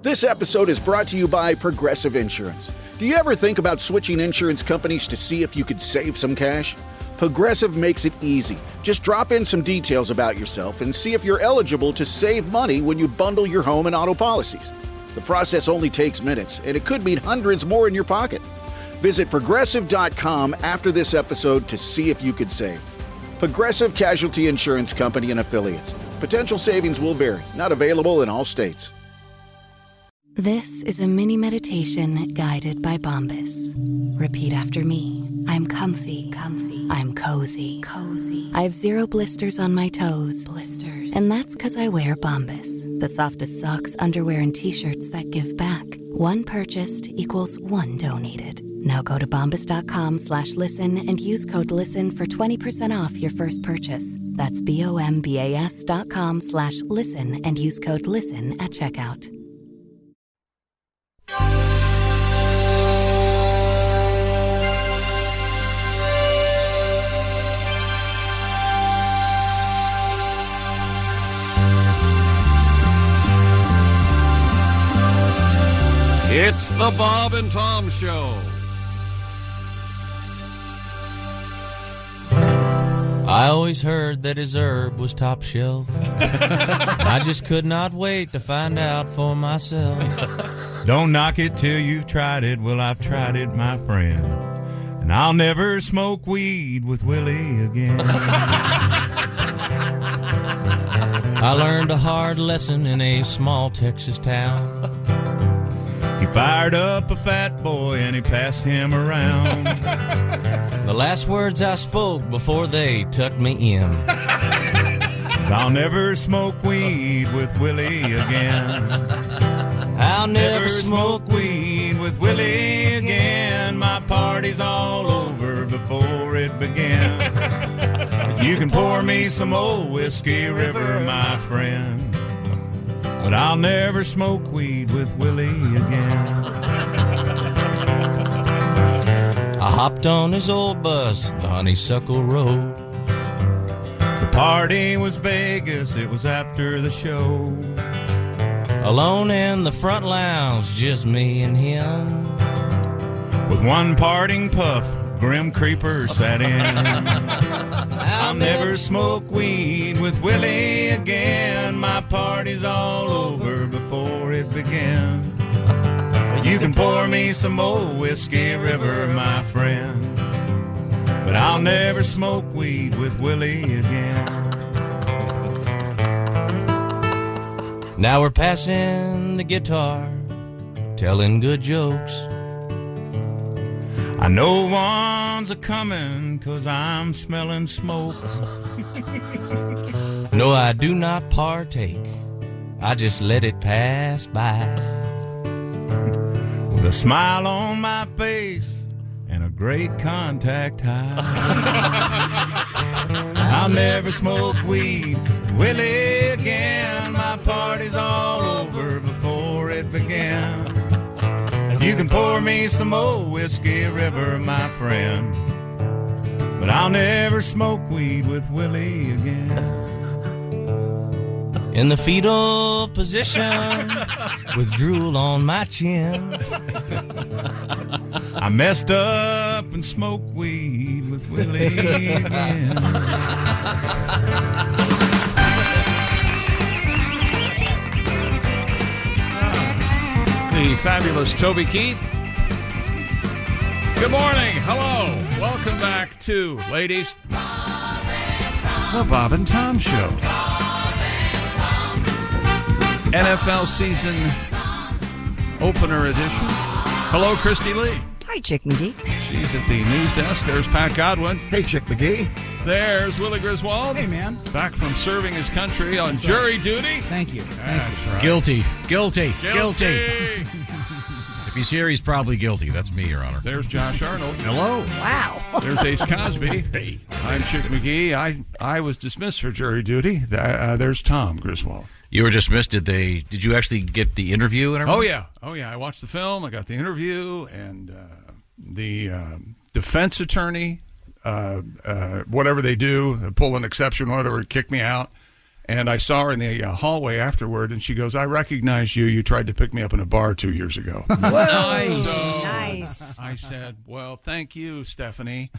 This episode is brought to you by Progressive Insurance. Do you ever think about switching insurance companies to see if you could save some cash? Progressive makes it easy. Just drop in some details about yourself and see if you're eligible to save money when you bundle your home and auto policies. The process only takes minutes, and it could mean hundreds more in your pocket. Visit Progressive.com after this episode to see if you could save. Progressive Casualty Insurance Company and Affiliates. Potential savings will vary. Not available in all states. This is a mini meditation guided by Bombas. Repeat after me. I'm comfy. I'm cozy. I have 0 blisters on my toes. And that's because I wear Bombas, the softest socks, underwear, and T-shirts that give back. One purchased equals one donated. Now go to bombas.com/listen and use code LISTEN for 20% off your first purchase. That's bombas.com/listen and use code LISTEN at checkout. It's the Bob and Tom Show. I always heard that his herb was top shelf. I just could not wait to find out for myself. Don't knock it till you've tried it. Well, I've tried it, my friend. And I'll never smoke weed with Willie again. I learned a hard lesson in a small Texas town. He fired up a fat boy and he passed him around. The last words I spoke before they tucked me in. I'll never smoke weed with Willie again. I'll never smoke weed with Willie again. My party's all over before it began. You can pour me some old Whiskey River, my friend, but I'll never smoke weed with Willie again. I hopped on his old bus, the Honeysuckle Road. The party was Vegas, it was after the show. Alone in the front lounge, just me and him. With one parting puff, Grim Creeper sat in. I'll never smoke weed with Willie again. My party's all over before it began. You can pour me some old Whiskey River, my friend, but I'll never smoke weed with Willie again. Now we're passing the guitar, telling good jokes. I know one's a-comin' 'cause I'm smelling smoke. No, I do not partake. I just let it pass by. With a smile on my face and a great contact high. I'll never smoke weed with Willie again. My party's all over before it began. You can pour me some old Whiskey River, my friend, but I'll never smoke weed with Willie again. In the fetal position, with drool on my chin, I messed up and smoked weed with Willie again. The fabulous Toby Keith. Good morning. Hello. Welcome back to, ladies, the Bob and Tom Show. NFL season opener edition. Hello, Christy Lee. Hi, Chick McGee. She's at the news desk. There's Pat Godwin. Hey, Chick McGee. There's Willie Griswold. Hey, man. Back from serving his country on jury duty. Thank you. That's right. Guilty. If he's here, he's probably guilty. That's me, Your Honor. There's Josh Arnold. Hello. Wow. There's Ace Cosby. Hey. I'm Chick McGee. I was dismissed for jury duty. There's Tom Griswold. You were dismissed. Did you actually get the interview and everything? Oh yeah. I watched the film. I got the interview, and the defense attorney, whatever they do, pull an exception, whatever, kick me out. And I saw her in the hallway afterward, and she goes, "I recognized you. You tried to pick me up in a bar 2 years ago." Nice. I said, "Well, thank you, Stephanie.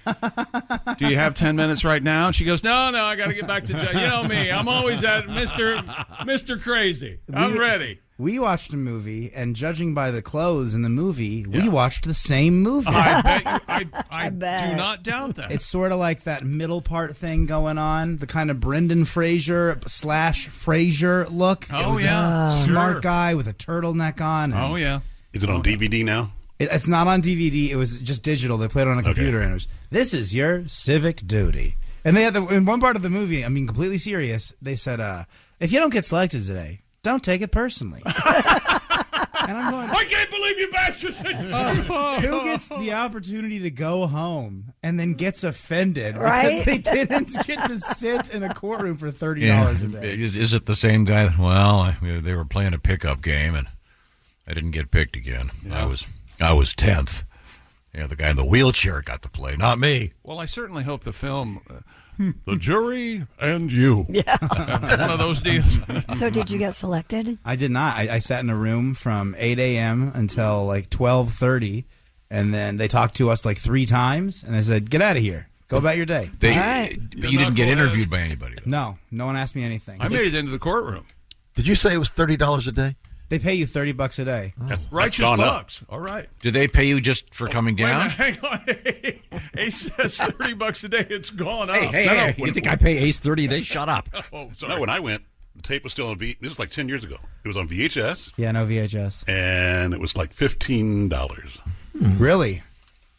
Do you have 10 minutes right now?" And she goes, No, I got to get back to you know me. I'm always at Mr. Crazy. I'm ready. We watched a movie, and judging by the clothes in the movie, we watched the same movie. I bet I do not doubt that. It's sort of like that middle part thing going on, the kind of Brendan Fraser / Fraser look. Oh, Smart guy with a turtleneck on. Oh, yeah. Is it on DVD now? It's not on DVD. It was just digital. They played it on a computer, and it was, "This is your civic duty." And they had in one part of the movie, I mean, completely serious, they said, "If you don't get selected today, don't take it personally." And I'm going, I can't believe you bastards! who gets the opportunity to go home and then gets offended Right? because they didn't get to sit in a courtroom for $30 a day? Is it the same guy? Well, they were playing a pickup game, and I didn't get picked again. Yeah. I was 10th. Yeah, the guy in the wheelchair got to play, not me. Well, I certainly hope the film, The Jury and You. Yeah. One of those deals. So did you get selected? I did not. I sat in a room from 8 a.m. until like 12:30, and then they talked to us like 3 times, and they said, "Get out of here. Go about your day." But You're you not didn't get going interviewed by anybody, though. No one asked me anything. I made it into the courtroom. Did you say it was $30 a day? They pay you $30 a day. That's Righteous gone up. bucks. All right. Did they pay you just for coming Wait a down? minute, hang on. Ace says $30 a day. It's gone up. Hey, you think I pay Ace 30 a day? Shut up. Oh, sorry. No, when I went, the tape was still on this was like 10 years ago. It was on VHS, Yeah, no VHS. and it was like $15. Really?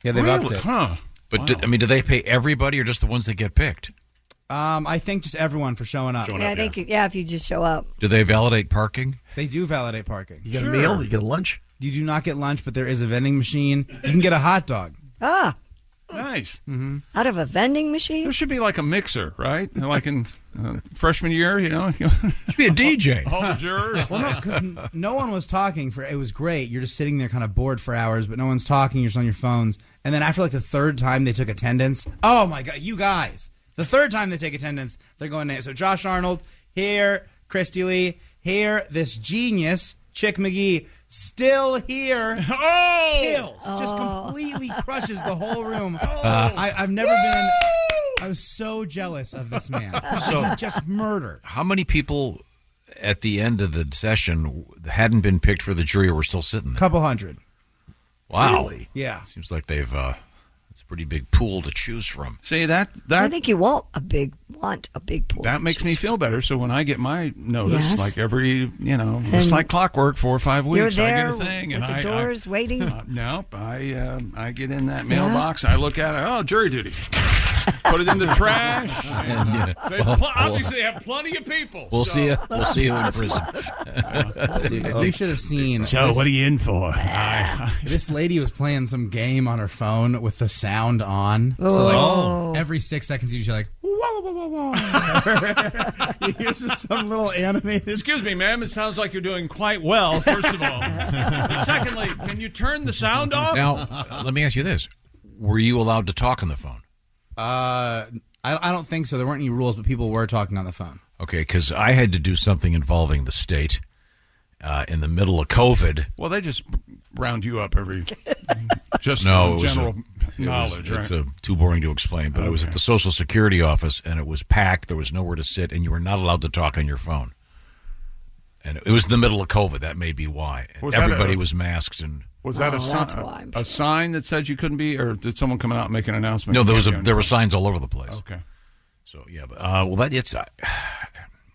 Yeah, they've upped it. Huh. But do they pay everybody or just the ones that get picked? I think just everyone for showing up. Yeah, I think if you just show up. Do they validate parking? They do validate parking. You get a meal? You get a lunch? You do not get lunch, but there is a vending machine. You can get a hot dog. Ah, Nice. out of a vending machine? There should be like a mixer, right? Like in freshman year, you know? Should be a DJ. All the jurors. Well, no, because no one was talking. It was great. You're just sitting there kind of bored for hours, but no one's talking. You're just on your phones. And then after like the 3rd time they took attendance, oh my God, you guys. The 3rd time they take attendance, they're going, so Josh Arnold, here, Christy Lee, here, this genius, Chick McGee, still here. Oh! Kills. Just completely crushes the whole room. I've never been. I was so jealous of this man. So just murder. How many people at the end of the session hadn't been picked for the jury or were still sitting there? Couple hundred. Wow. Really? Yeah. Seems like they've it's a pretty big pool to choose from. See, I that think you want a big pool. that makes me feel better. So when I get my notice, Yes. like every, just like clockwork, 4 or 5 weeks, You're there I get a thing. with and the doors waiting. Nope. I get in that mailbox. I look at it. Oh, jury duty. Put it in the trash. Obviously, they have plenty of people. We'll see you. We'll see you in prison. Dude, you should have seen. So, what are you in for? This lady was playing some game on her phone with the sound on. So like every 6 seconds, you're like, whoa, whoa, whoa, whoa. You hear just some little animated. Excuse me, ma'am. It sounds like you're doing quite well, first of all. Secondly, can you turn the sound off? Now, let me ask you this. Were you allowed to talk on the phone? I don't think so. There weren't any rules, but people were talking on the phone. Okay, because I had to do something involving the state in the middle of COVID. Well, they just round you up every just No, general knowledge, right? It's too boring to explain, but it was at the Social Security office, and it was packed. There was nowhere to sit, and you were not allowed to talk on your phone. And it was the middle of COVID. That may be why. Everybody was masked. And was that a sign that said you couldn't be, or did someone come out and make an announcement? No, there were signs all over the place. Okay. So yeah, but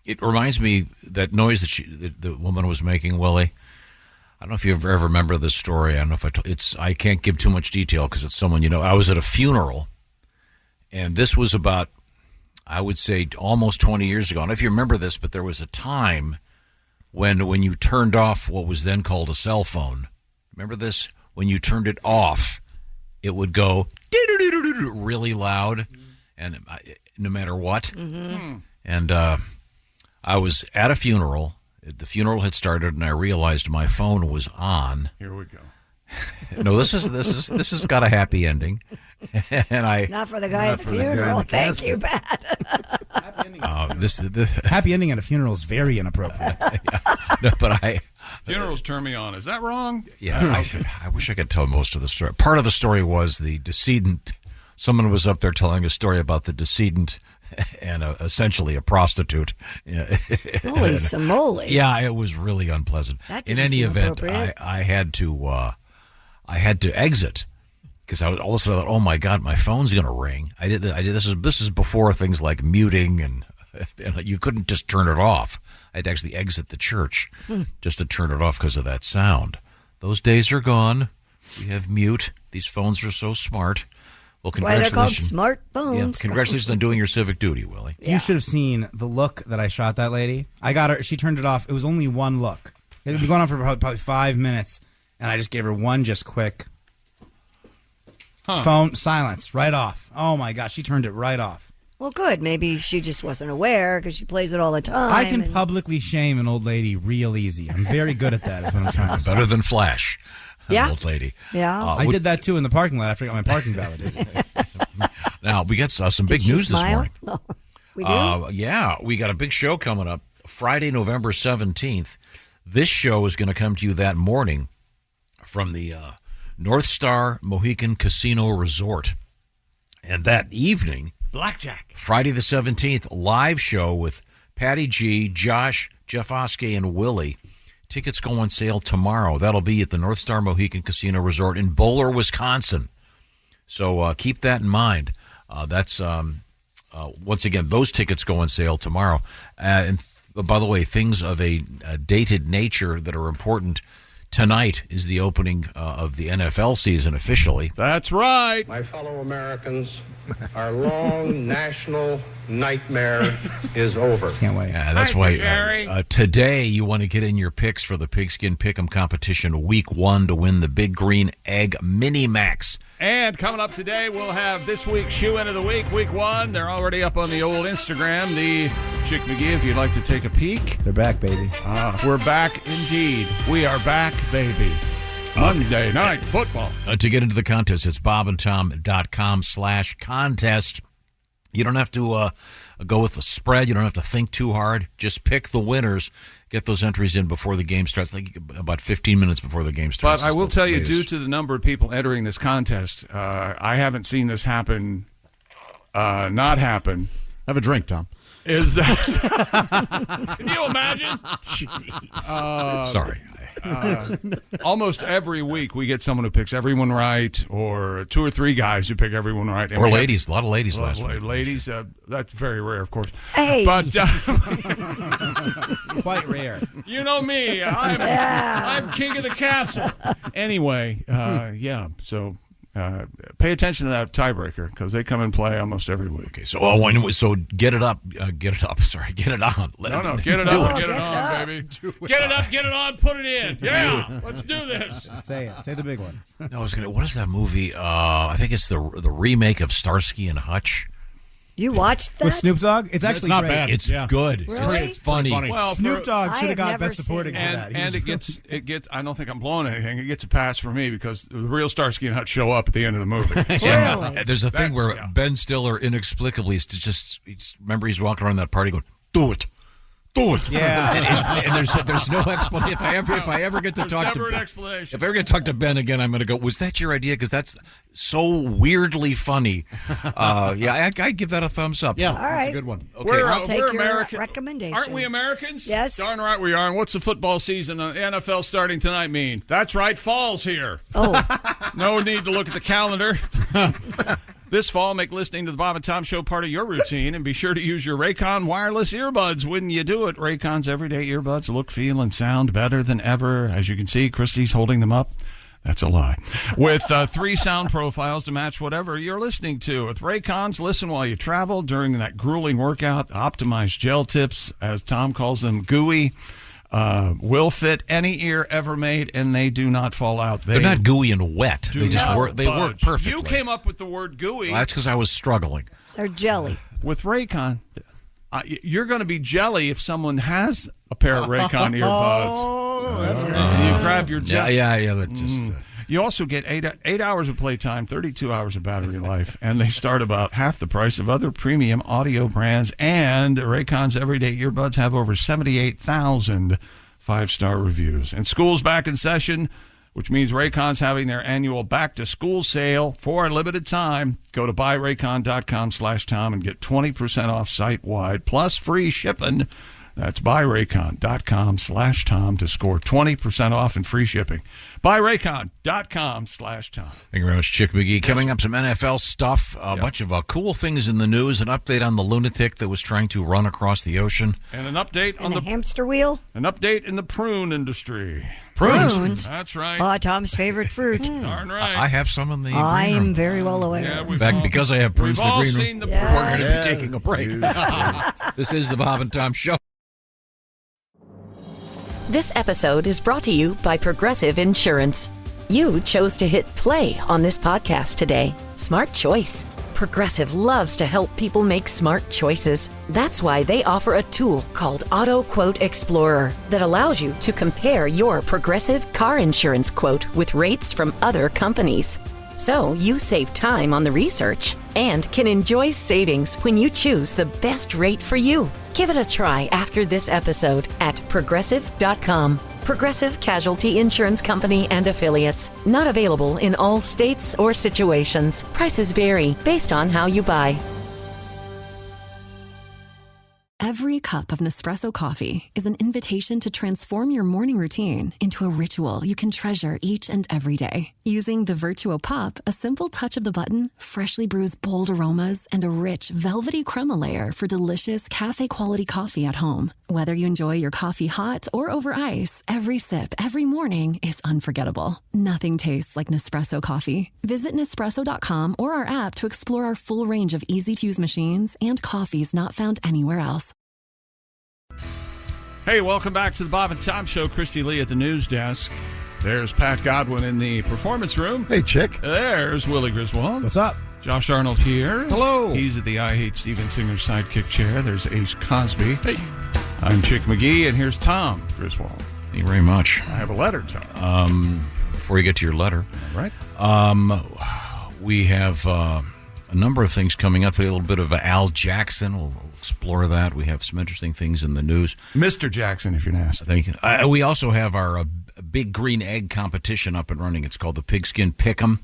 it reminds me that noise that the woman was making, Willie. I don't know if you ever remember this story. I don't know if I can't give too much detail because it's someone you know. I was at a funeral, and this was about, I would say, almost 20 years ago. I don't know if you remember this, but there was a time when you turned off what was then called a cell phone. Remember this? When you turned it off, it would go really loud, and no matter what. Mm-hmm. And I was at a funeral. The funeral had started, and I realized my phone was on. Here we go. No, this has got a happy ending. And Not for the guy at the funeral. Thank you, Pat. Happy ending at a funeral is very inappropriate. No, but Funerals turn me on. Is that wrong? Yeah, I wish I could tell most of the story. Part of the story was the decedent. Someone was up there telling a story about the decedent and essentially a prostitute. Holy samole! Yeah, it was really unpleasant. In any event, I had to exit because I was all of a sudden I thought, oh my God, my phone's going to ring. I did this is before things like muting and you couldn't just turn it off. I had to actually exit the church just to turn it off because of that sound. Those days are gone. We have mute. These phones are so smart. Well, why they're called congratulations. smartphones. Yeah, congratulations on doing your civic duty, Willie. Yeah. You should have seen the look that I shot that lady. I got her. She turned it off. It was only one look. It had been going on for probably 5 minutes, and I just gave her one just quick. Phone silence right off. Oh my gosh, she turned it right off. Well, good. Maybe she just wasn't aware because she plays it all the time. I can publicly shame an old lady real easy. I'm very good at that. Is what I'm trying to say. Better than Flash. Yeah, old lady. Yeah, I did that too in the parking lot after I got my parking validated. Now we got some big news this morning. We do. Yeah, we got a big show coming up Friday, November 17th. This show is going to come to you that morning from the North Star Mohican Casino Resort, and that evening, Blackjack. Friday the 17th, live show with Patty G, Josh, Jeff Oskey, and Willie. Tickets go on sale tomorrow. That'll be at the North Star Mohican Casino Resort in Bowler, Wisconsin. So keep that in mind. That's once again, those tickets go on sale tomorrow. And by the way, things of a dated nature that are important. Tonight is the opening of the NFL season officially. That's right. My fellow Americans, our long national nightmare is over. Can't wait. Yeah, that's why today you want to get in your picks for the Pigskin Pick'em competition week 1 to win the Big Green Egg Mini Max. And coming up today, we'll have this week's Shoe-In of the Week, week 1. They're already up on the old Instagram, the Chick McGee, if you'd like to take a peek. They're back, baby. We're back indeed. We are back, baby. Monday Night Football. To get into the contest, it's bobandtom.com/contest. You don't have to go with the spread. You don't have to think too hard. Just pick the winners. Get those entries in before the game starts, like about 15 minutes before the game starts. But I will tell you, due to the number of people entering this contest, I haven't seen this happen, not happen. Have a drink, Tom. Is that... Can you imagine? Sorry. Almost every week we get someone who picks everyone right, or 2 or 3 guys who pick everyone right. Or ladies. A lot of ladies last week. Ladies, that's very rare, of course. Hey. But quite rare. You know me. I'm king of the castle. Anyway, yeah, so... pay attention to that tiebreaker because they come and play almost every week. Okay, so so get it up. Get it up. Sorry, get it on. Get it up, get it on, baby. Get it up, get it on, put it in. Yeah, let's do this. Say it. Say the big one. No, what is that movie? I think it's the remake of Starsky and Hutch. You watched that? With Snoop Dogg? It's actually not great. bad. It's good. Really? It's funny. Well, Snoop Dogg should have got never Best Supporting seen for that. And it gets. I don't think I'm blowing anything. It gets a pass for me because the real Starsky and Hutch show up at the end of the movie. Really? There's a thing where Ben Stiller inexplicably is remember he's walking around that party going, "Do it." Do it. Yeah. and there's no explanation. If I ever get to talk never to an explanation. If I ever get to talk to Ben again, I'm going to go, was that your idea? Because that's so weirdly funny. Yeah, I give that a thumbs up. Yeah, All that's right. a good one. Okay. I'll take we're your American. recommendation. Aren't we Americans? Yes. Darn right we are. And what's the football season, the NFL starting tonight mean? That's right, fall's here. Oh. No need to look at the calendar. This fall, make listening to the Bob and Tom Show part of your routine, and be sure to use your Raycon wireless earbuds when you do it. Raycon's everyday earbuds look, feel, and sound better than ever. As you can see, Christy's holding them up. That's a lie. With 3 sound profiles to match whatever you're listening to. With Raycons, listen while you travel during that grueling workout. Optimized gel tips, as Tom calls them, gooey. Will fit any ear ever made, and they do not fall out. They're not gooey and wet. They just work. They budge. work perfectly. You came up with the word gooey. Well, that's because I was struggling. They're jelly. With Raycon, you're going to be jelly if someone has a pair of Raycon earbuds. Oh, that's great. And you grab your jelly. Yeah. Just, You also get 8 hours of playtime, 32 hours of battery life, and they start about half the price of other premium audio brands. And Raycon's everyday earbuds have over 78,000 5-star reviews. And school's back in session, which means Raycon's having their annual back-to-school sale for a limited time. Go to buyraycon.com/Tom and get 20% off site-wide, plus free shipping. That's buyraycon.com/Tom to score 20% off and free shipping. Buyraycon.com/Tom. Thank you very much, Chick McGee. Coming up, some NFL stuff, a bunch of cool things in the news, an update on the lunatic that was trying to run across the ocean. And an update on the hamster wheel. An update in the prune industry. Prunes? That's right. Oh, Tom's favorite fruit. Darn right. I have some in the I green am room. very well aware. In fact, because I have prunes in the green room, seen the we're going to Yes. be taking a break. This is the Bob and Tom Show. This episode is brought to you by Progressive Insurance. You chose to hit play on this podcast today. Smart choice. Progressive loves to help people make smart choices. That's why they offer a tool called Auto Quote Explorer that allows you to compare your Progressive car insurance quote with rates from other companies. So you save time on the research and can enjoy savings when you choose the best rate for you. Give it a try after this episode at Progressive.com. Progressive Casualty Insurance Company and Affiliates. Not available in all states or situations. Prices vary based on how you buy. Every cup of Nespresso coffee is an invitation to transform your morning routine into a ritual you can treasure each and every day. Using the Virtuo Pup, a simple touch of the button freshly brews bold aromas and a rich, velvety crema layer for delicious cafe-quality coffee at home. Whether you enjoy your coffee hot or over ice, every sip, every morning is unforgettable. Nothing tastes like Nespresso coffee. Visit Nespresso.com or our app to explore our full range of easy-to-use machines and coffees not found anywhere else. Hey, welcome back to the Bob and Tom Show. Christy Lee at the news desk. There's Pat Godwin in the performance room. Hey, Chick. There's Willie Griswold. What's up? Josh Arnold here. Hello. He's at the I Hate Steven Singer sidekick chair. There's Ace Cosby. Hey. I'm Chick McGee, and here's Tom Griswold. Thank you very much. I have a letter, Tom. Before you get to your letter, all right. We have a number of things coming up today. A little bit of Al Jackson. We'll explore that. We have some interesting things in the news. Mr. Jackson, if you're nasty. Thank you. We also have our big green egg competition up and running. It's called the Pigskin Pick'em.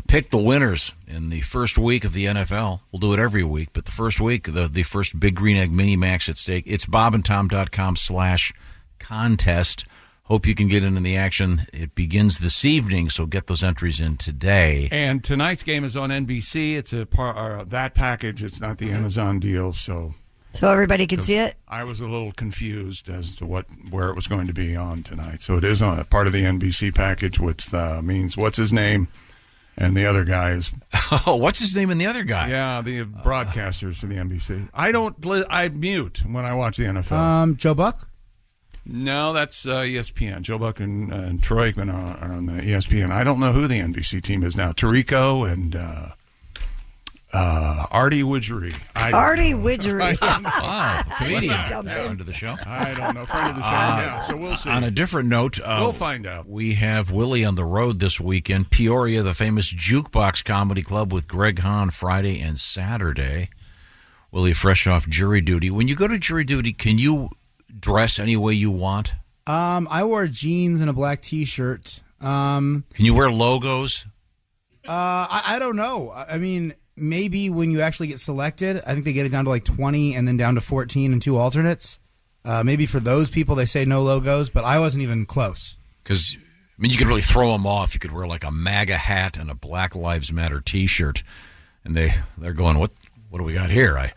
Pick the winners in the first week of the NFL. We'll do it every week, but the first week, the first big green egg mini max at stake. It's bobandtom.com/contest. Hope you can get in the action. It begins this evening, so get those entries in today. And tonight's game is on NBC. It's a part that package. It's not the Amazon deal, so everybody can see it. I was a little confused as to where it was going to be on tonight. So it is on a part of the NBC package, which means what's his name, and the other guy is. Oh, what's his name and the other guy? Yeah, the broadcasters for the NBC. I mute when I watch the NFL. Joe Buck. No, that's ESPN. Joe Buck and Troy Aikman are on the ESPN. I don't know who the NBC team is now. Tirico and Artie Widgery. Artie Widgery. Wow, comedian. Friend of the show. I don't know. Friend of the show, yeah. So we'll see. On a different note, we'll find out. We have Willie on the road this weekend. Peoria, the famous Jukebox Comedy Club with Greg Hahn Friday and Saturday. Willie, fresh off jury duty. When you go to jury duty, can you dress any way you want? I wore jeans and a black T-shirt. Can you wear logos? I don't know. I mean, maybe when you actually get selected, I think they get it down to like 20 and then down to 14 and 2 alternates. Maybe for those people, they say no logos, but I wasn't even close. Because, I mean, you could really throw them off. You could wear like a MAGA hat and a Black Lives Matter T-shirt, and they're going, What do we got here? I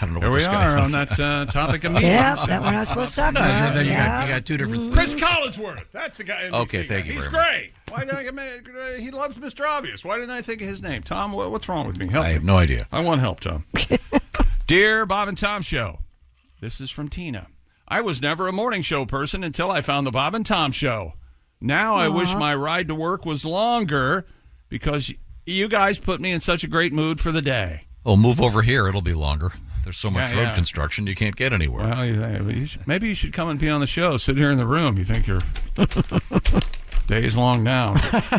don't know. Here what we this guy are on that topic of media. Yeah, that we're not supposed to talk about. Then you got two different. Chris Collinsworth. That's the guy. NBC Okay, thank you He's very much. great. Why didn't he loves Mr. Obvious. Why didn't I think of his name? Tom, what's wrong with me? Help I me. have no idea. I want help, Tom. Dear Bob and Tom Show, this is from Tina. I was never a morning show person until I found the Bob and Tom Show. Now I wish my ride to work was longer because you guys put me in such a great mood for the day. Well, move over here. It'll be longer. There's so much road yeah. construction, you can't get anywhere. Well, maybe you should come and be on the show. Sit here in the room. You think you're... Days long now.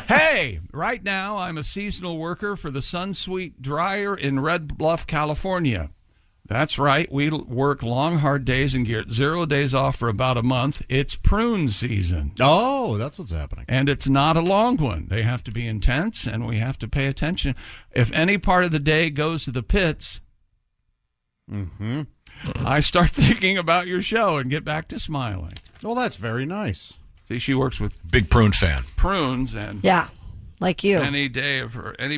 Hey, right now I'm a seasonal worker for the SunSweet Dryer in Red Bluff, California. That's right. We work long, hard days and get 0 days off for about a month. It's prune season. Oh, that's what's happening. And it's not a long one. They have to be intense, and we have to pay attention. If any part of the day goes to the pits, I start thinking about your show and get back to smiling. Well, that's very nice. See, she works with big prune fan. Prunes, and yeah, like you. Any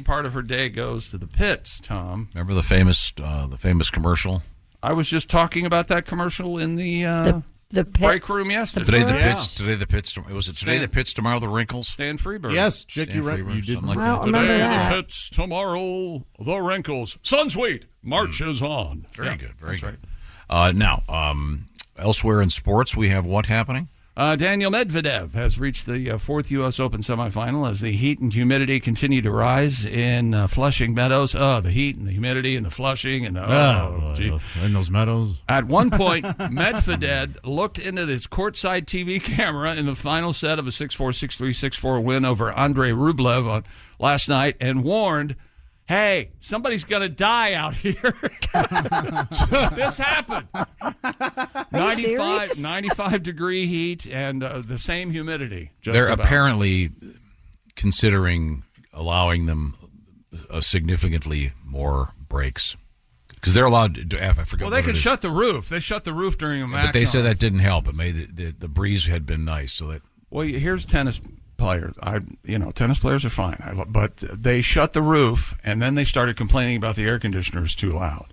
part of her day goes to the pits. Tom, remember the famous commercial? I was just talking about that commercial in the break room yesterday. Today the pits. Was it today the pits? Tomorrow the wrinkles. Stan Freeberg. Yes, Jake, you did. Like Today's the pits. Tomorrow the wrinkles. SunSweet marches on. Very good. Very good. Right. Now, elsewhere in sports, we have what happening? Daniel Medvedev has reached the fourth U.S. Open semifinal as the heat and humidity continue to rise in Flushing Meadows. Oh, the heat and the humidity and the Flushing and in those meadows. At one point, Medvedev looked into this courtside TV camera in the final set of a 6-4, 6-3, 6-4 win over Andrei Rublev last night and warned, hey, somebody's going to die out here. This happened. 95-degree heat and the same humidity. They're apparently considering allowing them significantly more breaks. Because they're allowed to, I forget. Well, they could shut the roof. They shut the roof during a match. But they said that didn't help. It made the breeze had been nice. So that. Well, here's tennis players. Tennis players are fine, but they shut the roof and then they started complaining about the air conditioners too loud.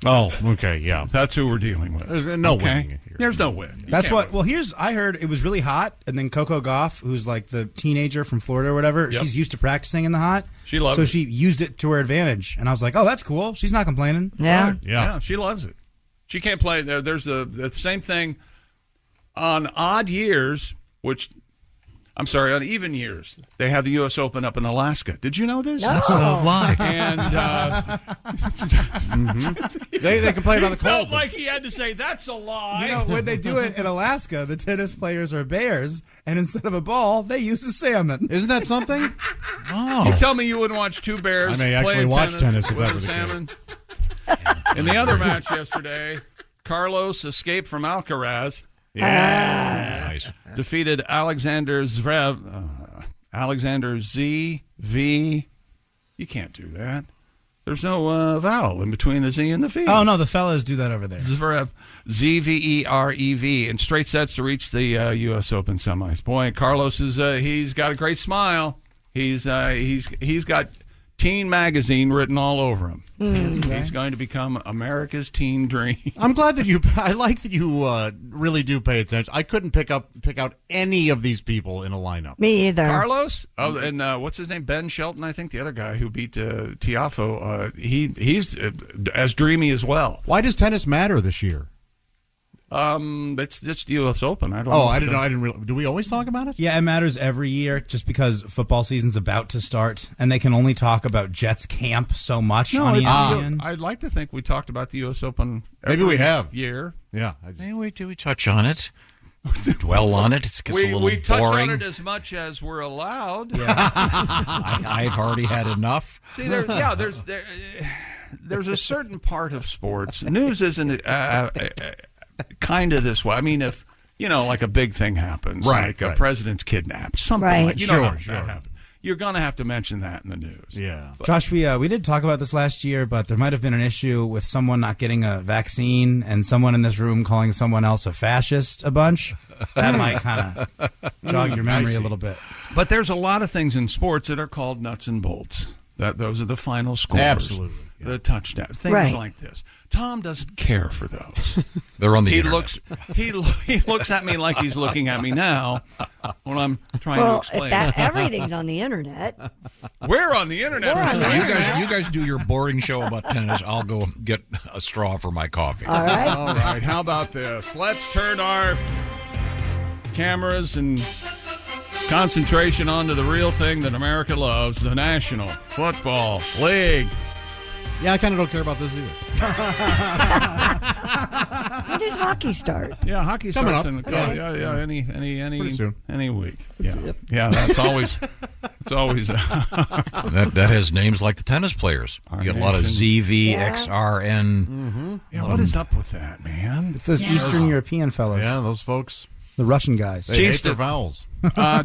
Oh, okay, yeah. That's who we're dealing with. There's no wind here. There's no wind. That's what. Well, I heard it was really hot, and then Coco Gauff, who's like the teenager from Florida or whatever, she's used to practicing in the hot. She loves it. So she used it to her advantage, and I was like, oh, that's cool. She's not complaining. Yeah, yeah, she loves it. She can't play there. There's the same thing on odd years, on even years, they have the U.S. Open up in Alaska. Did you know this? No. That's a lie. And they complain about the cold. Felt like he had to say that's a lie. You know, when they do it in Alaska, the tennis players are bears, and instead of a ball, they use a salmon. Isn't that something? Oh. You tell me you wouldn't watch two bears I may actually watch tennis if with that a was the salmon. In the other match yesterday, Carlos escaped from Alcaraz. Yeah, nice. Defeated Alexander Zverev. Alexander ZV. You can't do that. There's no vowel in between the Z and the V. Oh, no, the fellas do that over there. Zverev. ZVEREV. In straight sets to reach the U.S. Open semis. Boy, Carlos he's got a great smile. He's got Teen Magazine written all over him. He's going to become America's teen dream. I'm glad that I like that you really do pay attention. I couldn't pick out any of these people in a lineup. Me either. Carlos? Oh, and what's his name? Ben Shelton, I think, the other guy who beat Tiafoe. He's as dreamy as well. Why does tennis matter this year? It's just U.S. Open. I don't. I didn't know. I didn't really. Do we always talk about it? Yeah, it matters every year, just because football season's about to start, and they can only talk about Jets camp so much on ESPN. I'd like to think we talked about the U.S. Open. Maybe we have. Year. Yeah. Maybe do we touch on it? Dwell on it. It gets a little we touch boring. on it as much as we're allowed. Yeah. I've already had enough. See, there's a certain part of sports. News isn't kind of this way. I mean, if like a big thing happens, like a president's kidnapped, something like that happens. You're going to have to mention that in the news. Yeah, Josh, we did talk about this last year, but there might have been an issue with someone not getting a vaccine and someone in this room calling someone else a fascist a bunch. That might kind of jog your memory a little bit. But there's a lot of things in sports that are called nuts and bolts. Those are the final scores. Absolutely. Yeah. The touchdowns, things like this. Tom doesn't care for those. They're on the internet. He looks at me like he's looking at me now when I'm trying to explain. Everything's on the internet. We're on the internet. You guys do your boring show about tennis. I'll go get a straw for my coffee. All right. All right. How about this? Let's turn our cameras and concentration onto the real thing that America loves, the National Football League. Yeah, I kind of don't care about this either. When does hockey start? Yeah, hockey Coming starts up. in Pretty any week. Yeah, Yep. yeah. That's always. It's always. That has names like the tennis players. You got a lot of ZV, XRN. Yeah, what is up with that, man? It's those Eastern European fellows. Yeah, those folks. The Russian guys. They hate their vowels.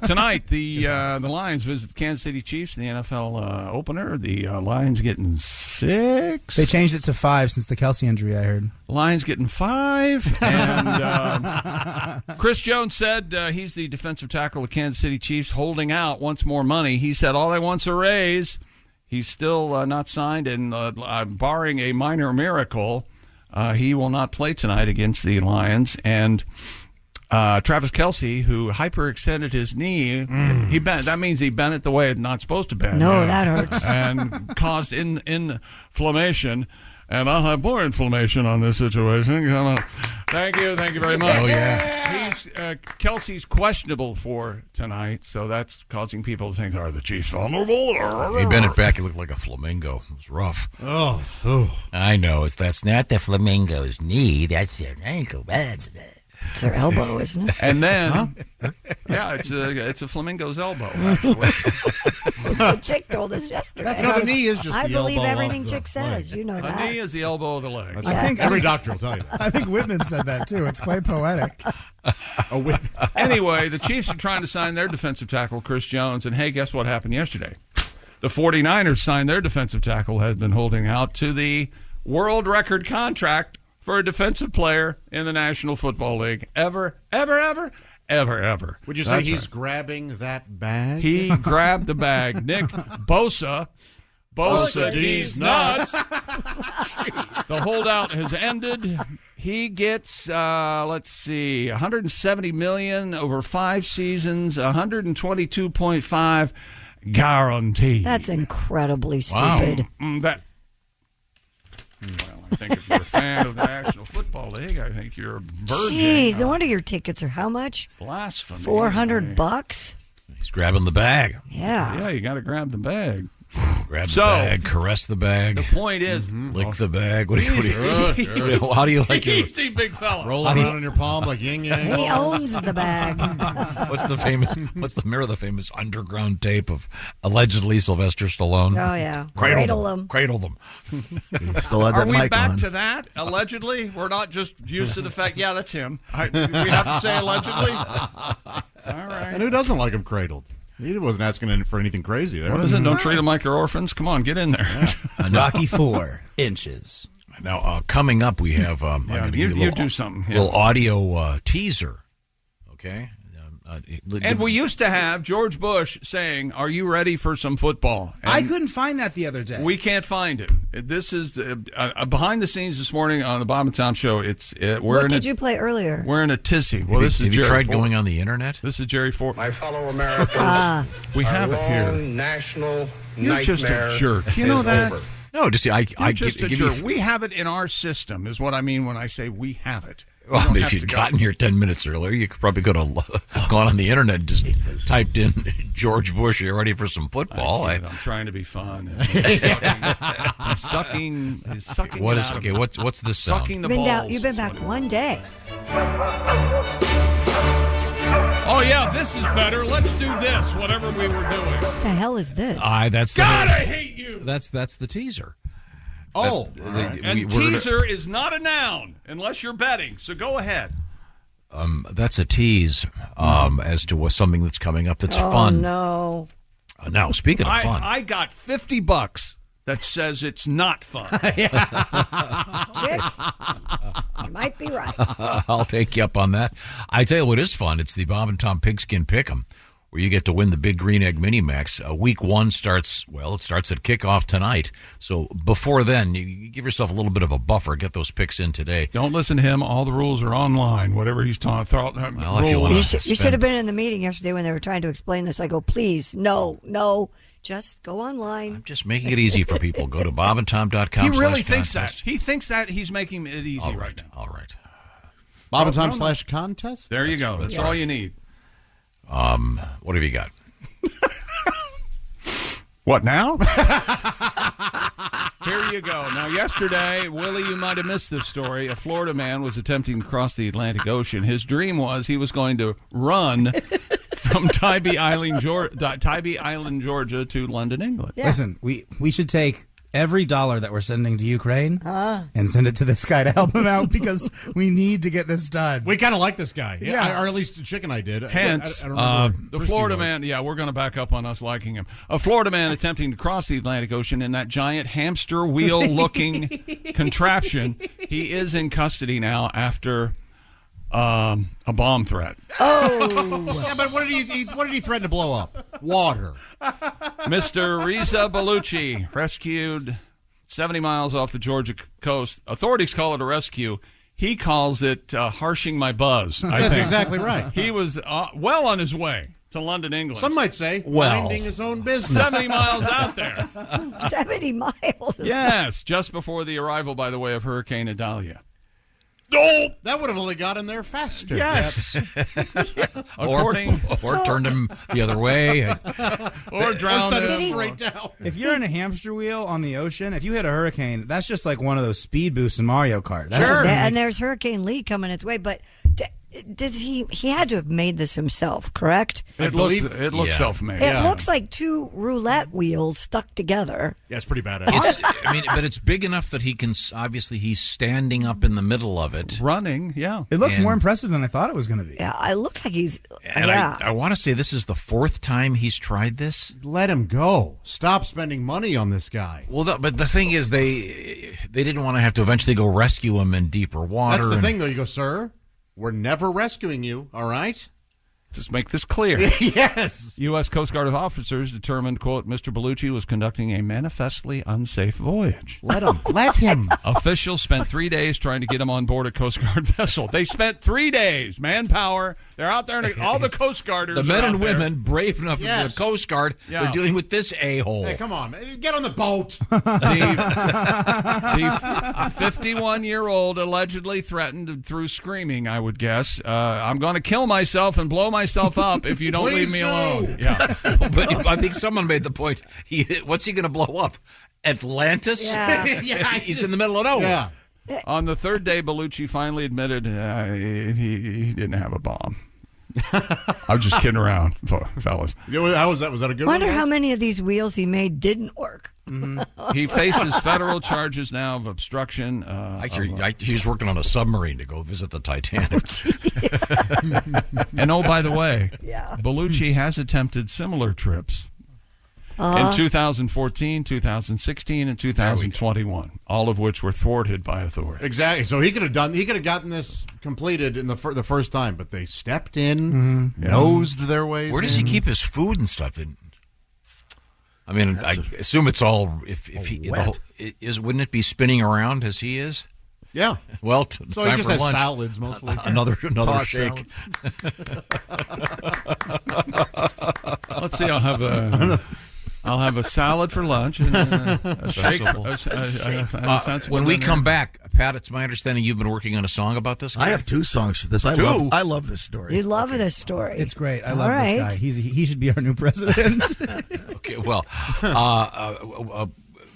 Tonight, the Lions visit the Kansas City Chiefs in the NFL opener. The Lions getting 6. They changed it to 5 since the Kelsey injury, I heard. Lions getting 5. And Chris Jones said he's the defensive tackle of Kansas City Chiefs, holding out, wants more money. He said all I want's a raise. He's still not signed, and barring a minor miracle, he will not play tonight against the Lions. And Travis Kelce, who hyperextended his knee, he bent. That means he bent it the way it's not supposed to bend. No, that hurts. And caused inflammation. And I'll have more inflammation on this situation. Thank you very much. Oh, yeah. Kelsey's questionable for tonight, so that's causing people to think, are the Chiefs vulnerable? He bent it back. He looked like a flamingo. It was rough. Oh. I know. That's not the flamingo's knee. That's their ankle. That's It's their elbow, isn't it? And then, yeah, it's a flamingo's elbow, actually. The chick told us yesterday. No, the knee is just I the believe elbow everything off the chick says. leg. You know The that. knee is the elbow of the leg. I think every doctor will tell you that. I think Whitman said that, too. It's quite poetic. Anyway, the Chiefs are trying to sign their defensive tackle, Chris Jones, and hey, guess what happened yesterday? The 49ers signed their defensive tackle, had been holding out to the world record contract for a defensive player in the National Football League ever. Would you say he's grabbing that bag? He grabbed the bag. Nick Bosa D's nuts. The holdout has ended. He gets, $170 million over 5 seasons, $122.5 guaranteed. That's incredibly stupid. Well, I think if you're a fan of the National Football League, I think you're a virgin. Jeez, no wonder your tickets are how much? Blasphemy. $400? He's grabbing the bag. Yeah. Yeah, you got to grab the bag. Grab the bag, caress the bag. The point is, lick the bag. How do you like your easy big fella? Roll it around in your palm like yin yang. He owns the bag. What's the famous underground tape of allegedly Sylvester Stallone? Oh yeah, Cradle them. Still had Are that we mic back on. to that? Allegedly, we're not just used to the fact. Yeah, that's him. We have to say allegedly. All right. And who doesn't like him cradled? He wasn't asking for anything crazy there. What is it? Don't treat them like they're orphans. Come on, get in there. Rocky 4 inches. Now, coming up, we have. You do something. Little audio teaser. Okay. And we used to have George Bush saying, "Are you ready for some football?" And I couldn't find that the other day. we can't find it. This is behind the scenes this morning on the Bob and Tom Show. What did you play earlier? We're in a tizzy. Well, this is have you Jerry tried Ford. going on the internet? This is Jerry Ford. My fellow Americans, We have it here. national You're nightmare just a jerk. You know is that? over. No, just see, You're I just a give jerk. you. We have it in our system, is what I mean when I say we have it. We Well, don't if have you'd to go. gotten here 10 minutes earlier, you probably could have gone on the internet and just typed in George Bush, are you ready for some football? I'm trying to be fun. He's sucking. What it is out of okay? me. What's the sound? Sucking the balls. You've been back one day. Oh yeah, this is better. Let's do this. Whatever we were doing. What the hell is this? That's God, I hate you. That's the teaser. Oh, And teaser is not a noun unless you're betting. So go ahead. That's a tease as to something that's coming up that's fun. No. Now, speaking of fun, I got $50 that says it's not fun. Chick, you might be right. I'll take you up on that. I tell you what is fun. It's the Bob and Tom Pigskin Pick'em, where you get to win the Big Green Egg Mini Max. Week 1 starts at kickoff tonight. So before then, you give yourself a little bit of a buffer. Get those picks in today. Don't listen to him. All the rules are online. Whatever he's talking. Well, if you want You should have been in the meeting yesterday when they were trying to explain this. I go, please, no, just go online. I'm just making it easy for people. Go to bobandtom.com. He really thinks that. He thinks that he's making it easy right now. All right. Bob and Tom /contest? There you go. That's all you need. What have you got? What now? Here you go. Now, yesterday, Willie, you might have missed this story. A Florida man was attempting to cross the Atlantic Ocean. His dream was he was going to run from Tybee Island, Georgia to London, England. Yeah. Listen, we should take every dollar that we're sending to Ukraine and send it to this guy to help him out because we need to get this done. We kind of like this guy. Yeah. Or at least Chick and I did. Hence, I don't remember the Florida man, we're going to back up on us liking him. A Florida man attempting to cross the Atlantic Ocean in that giant hamster wheel-looking contraption. He is in custody now after a bomb threat. Oh. Yeah, but what did he threaten to blow up? Water. Mr. Reza Bellucci, rescued 70 miles off the Georgia coast. Authorities call it a rescue. He calls it harshing my buzz. That's exactly right. He was well on his way to London, England. Some might say minding his own business. 70 miles out there. 70 miles. Yes, just before the arrival, by the way, of Hurricane Idalia. Oh, that would have only got him there faster. Yes. or turned him the other way. Or drowned him. Straight down. If you're in a hamster wheel on the ocean, if you hit a hurricane, that's just like one of those speed boosts in Mario Kart. That's Sure. And there's Hurricane Lee coming its way, but did he had to have made this himself, correct? It looks self-made. It looks like two roulette wheels stuck together. Yeah, it's pretty bad. But it's big enough that he can, obviously he's standing up in the middle of it. Running, yeah. It looks more impressive than I thought it was going to be. Yeah, it looks like he's... And I want to say this is the fourth time he's tried this. Let him go. Stop spending money on this guy. Well, but the thing is, they didn't want to have to eventually go rescue him in deeper water. That's the thing, though. You go, sir, we're never rescuing you, all right? Just make this clear. Yes. U.S. Coast Guard officers determined, quote, Mr. Bellucci was conducting a manifestly unsafe voyage. Let him. Officials spent 3 days trying to get him on board a Coast Guard vessel. They spent 3 days. Manpower. They're out there. And all the Coast Guarders the men and women brave enough for the Coast Guard. Yeah. They're dealing with this a-hole. Hey, come on, man. Get on the boat. The 51-year-old allegedly threatened through screaming, I would guess, I'm going to kill myself and blow myself up if you don't leave me alone. Yeah. But I think someone made the point. What's he going to blow up? Atlantis? Yeah. He's in the middle of nowhere. Yeah. On the third day, Bellucci finally admitted he didn't have a bomb. I was just kidding around, fellas. How was that? Was that a good one? Wonder how many of these wheels he made didn't work. Mm-hmm. He faces federal charges now of obstruction. He's working on a submarine to go visit the Titanic. And by the way, Bellucci has attempted similar trips in 2014, 2016, and 2021, all of which were thwarted by authorities. Exactly. So he could have gotten this completed in the first time, but they stepped in, nosed their ways. Where does he keep his food and stuff? I mean, I assume it's all wouldn't it be spinning around as he is? Yeah. Well, so he just has salads mostly. Another shake. Let's see. I'll have a salad for lunch and a shake. When we come back, Pat, it's my understanding you've been working on a song about this guy? I have 2 songs for this. I love this story. You love this story. It's great. I love this guy. He should be our new president. Okay, well,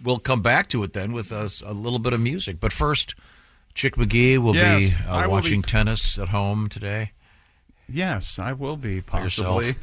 we'll come back to it then with a little bit of music. But first, Chick McGee will be watching tennis at home today. Yes, I will be, possibly.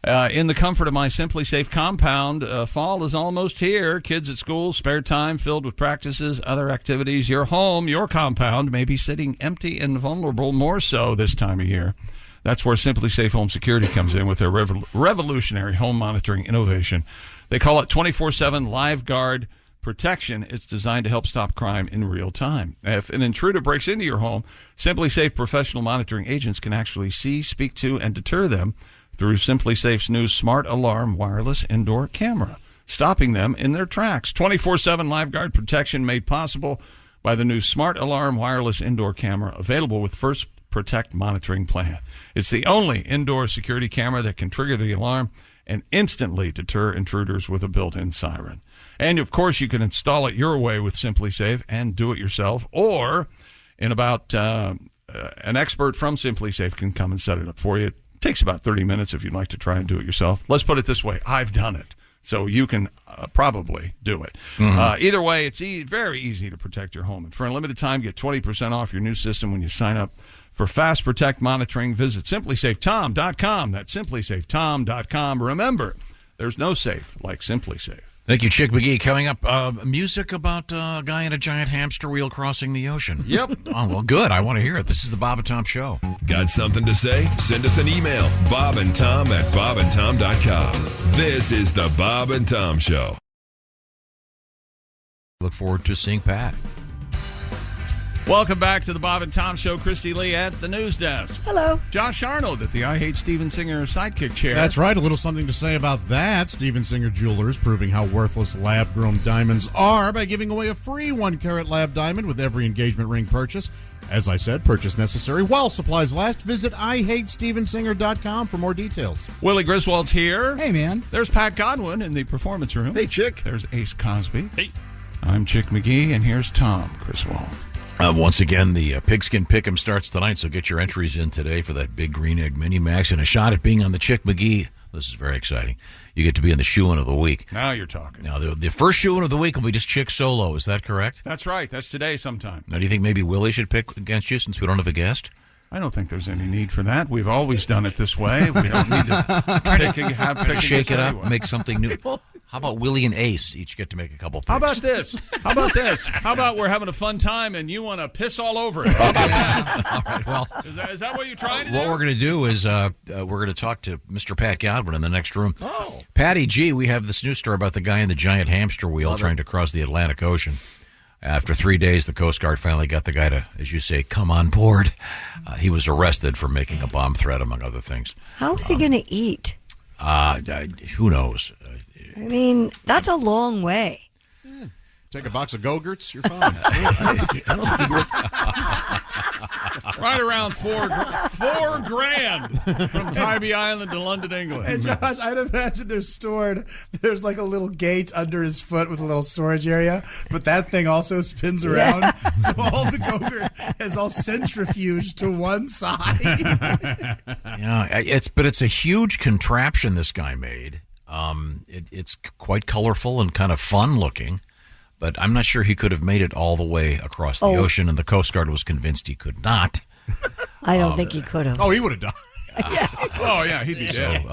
In the comfort of my Simply Safe compound, fall is almost here. Kids at school, spare time filled with practices, other activities. Your home, your compound may be sitting empty and vulnerable, more so this time of year. That's where Simply Safe Home Security comes in with their revolutionary home monitoring innovation. They call it 24/7 Live Guard Protection. It's designed to help stop crime in real time. If an intruder breaks into your home, Simply Safe professional monitoring agents can actually see, speak to, and deter them through Simply Safe's new Smart Alarm wireless indoor camera, stopping them in their tracks. 24/7 Live Guard Protection made possible by the new Smart Alarm wireless indoor camera, available with First Protect monitoring plan. It's the only indoor security camera that can trigger the alarm and instantly deter intruders with a built-in siren. And, of course, you can install it your way with Simply Safe and do it yourself, or in about an expert from Simply Safe can come and set it up for you. It takes about 30 minutes if you'd like to try and do it yourself. Let's put it this way. I've done it. So you can probably do it. Either way, it's very easy to protect your home. And for a limited time, get 20% off your new system when you sign up for Fast Protect monitoring. Visit simplysafetom.com. That's simplysafetom.com. Remember, there's no safe like Simply Safe. Thank you, Chick McGee. Coming up, music about a guy in a giant hamster wheel crossing the ocean. Yep. Oh, well, good. I want to hear it. This is the Bob and Tom Show. Got something to say? Send us an email, bobandtom@bobandtom.com. This is the Bob and Tom Show. Look forward to seeing Pat. Welcome back to the Bob and Tom Show. Christy Lee at the news desk. Hello. Josh Arnold at the I Hate Steven Singer sidekick chair. That's right. A little something to say about that. Steven Singer Jewelers proving how worthless lab-grown diamonds are by giving away a free 1-carat lab diamond with every engagement ring purchase. As I said, purchase necessary while supplies last. Visit IHateStevenSinger.com for more details. Willie Griswold's here. Hey, man. There's Pat Godwin in the performance room. Hey, Chick. There's Ace Cosby. Hey. I'm Chick McGee, and here's Tom Griswold. Once again, the Pigskin Pick'em starts tonight, so get your entries in today for that Big Green Egg Mini Max and a shot at being on the Chick McGee. This is very exciting. You get to be in the shoe-in of the week. Now you're talking. Now, the first shoe-in of the week will be just Chick solo. Is that correct? That's right. That's today sometime. Now, do you think maybe Willie should pick against you since we don't have a guest? I don't think there's any need for that. We've always done it this way. We don't need to shake it up, make something new. How about Willie and Ace each get to make a couple picks? How about this? How about we're having a fun time and you want to piss all over it? How about that? All right, well, is that what you're trying to do? What we're going to do is we're going to talk to Mr. Pat Godwin in the next room. Oh. Patty G, we have this news story about the guy in the giant hamster wheel trying to cross the Atlantic Ocean. After 3 days, the Coast Guard finally got the guy to, as you say, come on board. He was arrested for making a bomb threat, among other things. How is he going to eat? Who knows? I mean, that's a long way. Take a box of Go-Gurts, you're fine. Right around $4,000 from Tybee Island to London, England. And Josh, I'd imagine there's like a little gate under his foot with a little storage area, but that thing also spins around, so all the Go-Gurt is all centrifuged to one side. Yeah, it's a huge contraption this guy made. It's quite colorful and kind of fun looking. But I'm not sure he could have made it all the way across the ocean, and the Coast Guard was convinced he could not. I don't think he could have. Oh, he would have done. Oh, yeah, he'd be dead.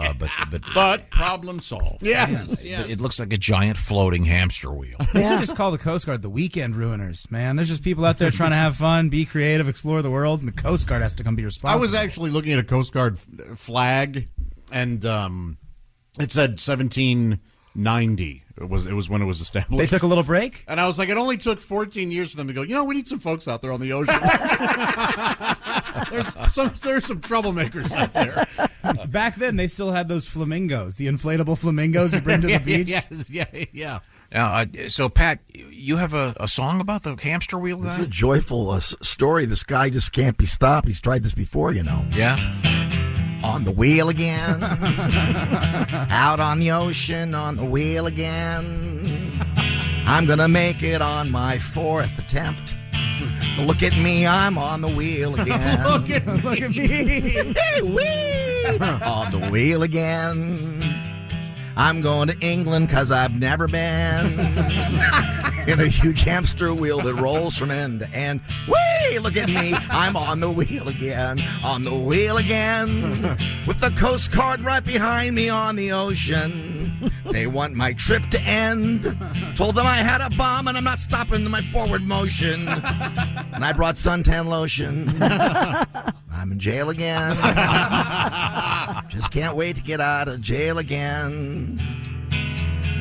But problem solved. Yes. It looks like a giant floating hamster wheel. They should just call the Coast Guard the weekend ruiners, man. There's just people out there trying to have fun, be creative, explore the world, and the Coast Guard has to come be responsible. I was actually looking at a Coast Guard flag, and it said 1790. It was when it was established. They took a little break? And I was like, it only took 14 years for them to go, we need some folks out there on the ocean. there's some troublemakers out there. Back then, they still had those flamingos, the inflatable flamingos you bring to the beach. Yeah. So, Pat, you have a song about the hamster wheel guy? This is a joyful story. This guy just can't be stopped. He's tried this before, Yeah. On the wheel again. Out on the ocean, on the wheel again. I'm going to make it on my 4th attempt. Look at me, I'm on the wheel again. Look at me. Hey, whee! On the wheel again. I'm going to England because I've never been. In a huge hamster wheel that rolls from end to end. Whee! Look at me, I'm on the wheel again. On the wheel again. With the Coast Guard right behind me on the ocean. They want my trip to end. Told them I had a bomb and I'm not stopping my forward motion. And I brought suntan lotion. I'm in jail again. Just can't wait to get out of jail again.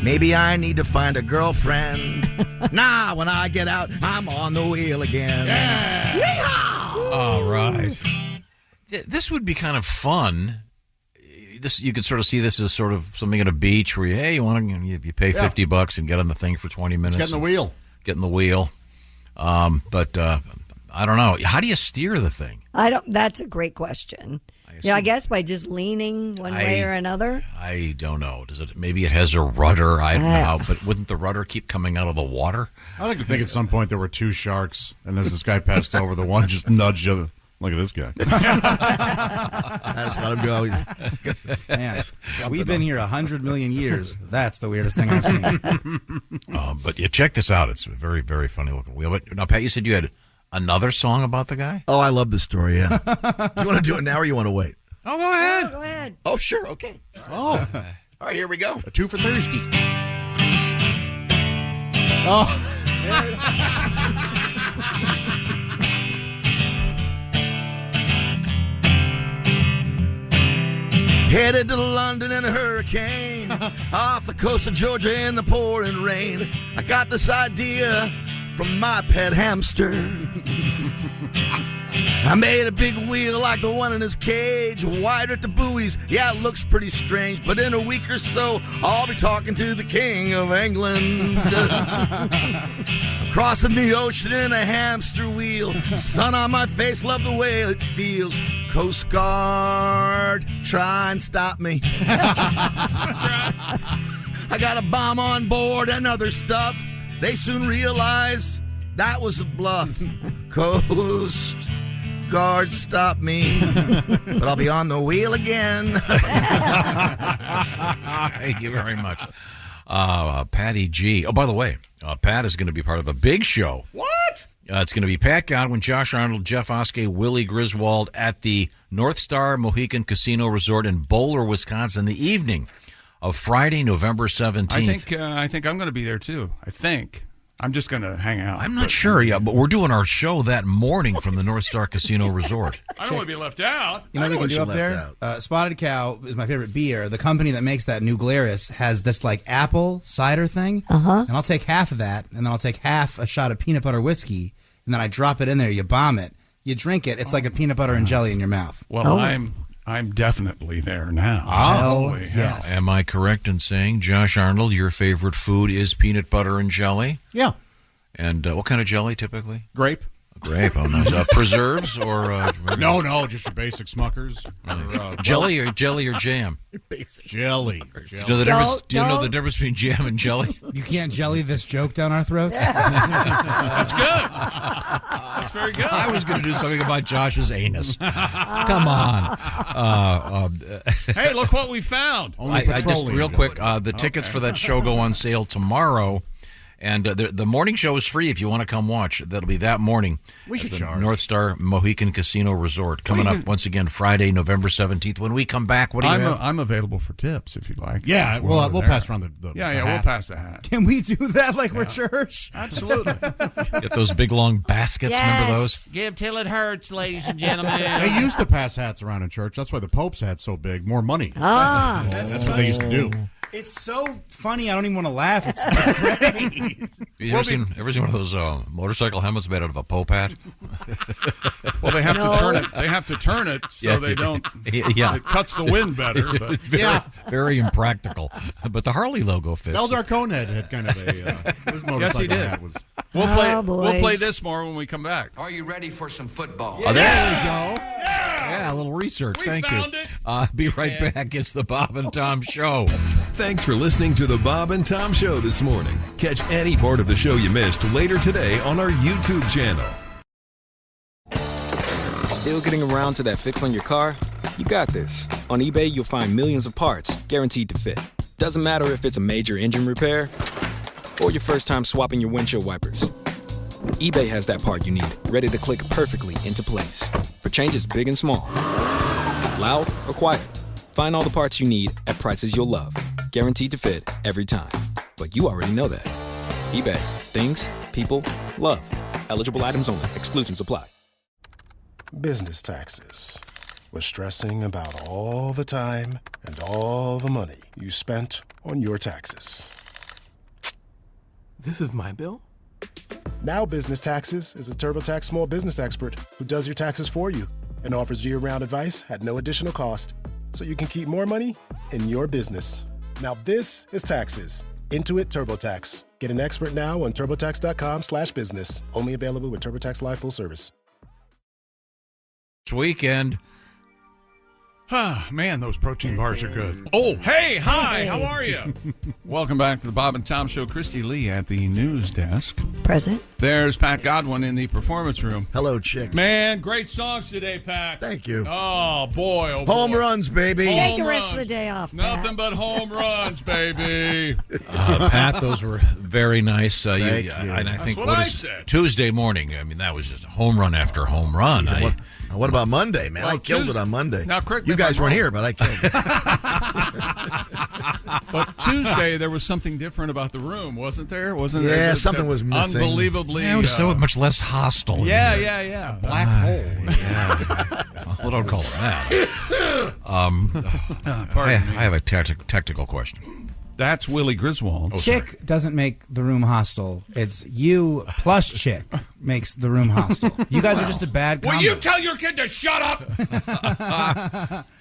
Maybe I need to find a girlfriend. Nah, when I get out, I'm on the wheel again. Yeah. Yeehaw! All right. This would be kind of fun. You could sort of see this as sort of something at a beach where you pay $50 and get on the thing for 20 minutes. Get in the wheel. Get in the wheel. But I don't know. How do you steer the thing? That's a great question. I guess by just leaning one way or another. I don't know. Maybe it has a rudder. I don't know how, but wouldn't the rudder keep coming out of the water? I like to think at some point there were two sharks, and as this guy passed over, the one just nudged Look at this guy. I just let him go. Man, we've been here 100 million years. That's the weirdest thing I've seen. But you check this out. It's a very, very funny looking wheel. But now, Pat, you said you had another song about the guy? Oh, I love this story, yeah. Do you want to do it now or you want to wait? Oh, go ahead. Go ahead. Oh, sure, okay. Oh. All right, here we go. A 2 for Thursday. Oh. Headed to London in a hurricane, off the coast of Georgia in the pouring rain. I got this idea from my pet hamster. I made a big wheel like the one in his cage, wider at the buoys. Yeah, it looks pretty strange, but in a week or so, I'll be talking to the King of England. I'm crossing the ocean in a hamster wheel. Sun on my face, love the way it feels. Coast Guard, try and stop me. I got a bomb on board and other stuff. They soon realize that was a bluff. Coast Guard, stop me. But I'll be on the wheel again. Thank you very much. Patty G. Oh, by the way, Pat is going to be part of a big show. What? It's going to be Pat Godwin, Josh Arnold, Jeff Oskey, Willie Griswold at the North Star Mohican Casino Resort in Bowler, Wisconsin, the evening of Friday, November 17th. I think I'm going to be there too. I think. I'm just going to hang out. I'm not sure yet, but we're doing our show that morning from the North Star Casino Resort. I don't want to be left out. You know what we can do up there? Spotted Cow is my favorite beer. The company that makes that, New Glarus, has this like apple cider thing. And I'll take half of that, and then I'll take half a shot of peanut butter whiskey, and then I drop it in there. You bomb it. You drink it. It's like a peanut butter and jelly in your mouth. Well, I'm definitely there now. Oh, yes. Am I correct in saying, Josh Arnold, your favorite food is peanut butter and jelly? Yeah. And what kind of jelly typically? Grape. Grape. Oh, nice. Preserves or no, just your basic Smuckers. Jelly or jam? Jelly. Do you know the difference? Do you know the difference between jam and jelly? You can't jelly this joke down our throats. That's good. That's very good. I was going to do something about Josh's anus. Come on. Hey, look what we found. I just real quick. The tickets for that show go on sale tomorrow. And the morning show is free if you want to come watch. That'll be that morning. We should at the charge. North Star Mohican Casino Resort. Coming up once again Friday, November 17th. When we come back, what do you have? I'm available for tips if you'd like. Yeah, we'll pass around the yeah, the we'll hat. pass the hat. Can we do that like we're church? Absolutely. Get those big long baskets. Yes. Remember those? Give till it hurts, ladies and gentlemen. They used to pass hats around in church. That's why the Pope's hat's so big. More money. That's what they used to do. It's so funny. I don't even want to laugh. It's great. You ever seen one of those motorcycle helmets made out of a Pope hat? Well, they have to turn it. They have to turn it so they don't. Yeah. It cuts the wind better. But. Very impractical. But the Harley logo fits. Eldar Conehead had kind of his motorcycle Yes, he did. hat was. We'll play this more when we come back. Are you ready for some football? Oh, there we go. Yeah, a little research. Thank you. Be right back. It's the Bob and Tom Show. Thanks for listening to the Bob and Tom Show this morning. Catch any part of the show you missed later today on our YouTube channel. Still getting around to that fix on your car? You got this. On eBay, you'll find millions of parts guaranteed to fit. Doesn't matter if it's a major engine repair or your first time swapping your windshield wipers. eBay has that part you need, ready to click perfectly into place for changes big and small. Loud or quiet, find all the parts you need at prices you'll love. Guaranteed to fit every time. But you already know that. eBay. Things, people, love. Eligible items only. Exclusions apply. Business taxes. We're stressing about all the time and all the money you spent on your taxes. This is my bill? Now Business Taxes is a TurboTax small business expert who does your taxes for you and offers year-round advice at no additional cost, so you can keep more money in your business. Now this is taxes. Intuit TurboTax. Get an expert now on TurboTax.com/business. Only available with TurboTax Live full service. This weekend, Man, those protein bars are good. Oh, hey, hi, how are you? Welcome back to the Bob and Tom Show. Christy Lee at the news desk. Present. There's Pat Godwin in the performance room. Hello, chick. Man, great songs today, Pat. Thank you. Oh, boy. Oh, boy. Home runs, baby. Take the rest of the day off, Pat. Nothing but home runs, baby. Pat, those were very nice. Thank you. And I think what I said. Tuesday morning. I mean, that was just home run after home run. What about Monday, man? Well, I killed it on Monday. Now, correct me you if guys I'm weren't wrong. here, but I killed it. But Tuesday, there was something different about the room, wasn't there? Wasn't there? Yeah, Just something was missing. Unbelievably. Yeah, it was so much less hostile. in Yeah, here. yeah. Black hole. Well, don't call it that. I have a technical question. That's Willie Griswold. Oh, Chick doesn't make the room hostile. It's you plus Chick makes the room hostile. You guys are just a bad combo. Will you tell your kid to shut up?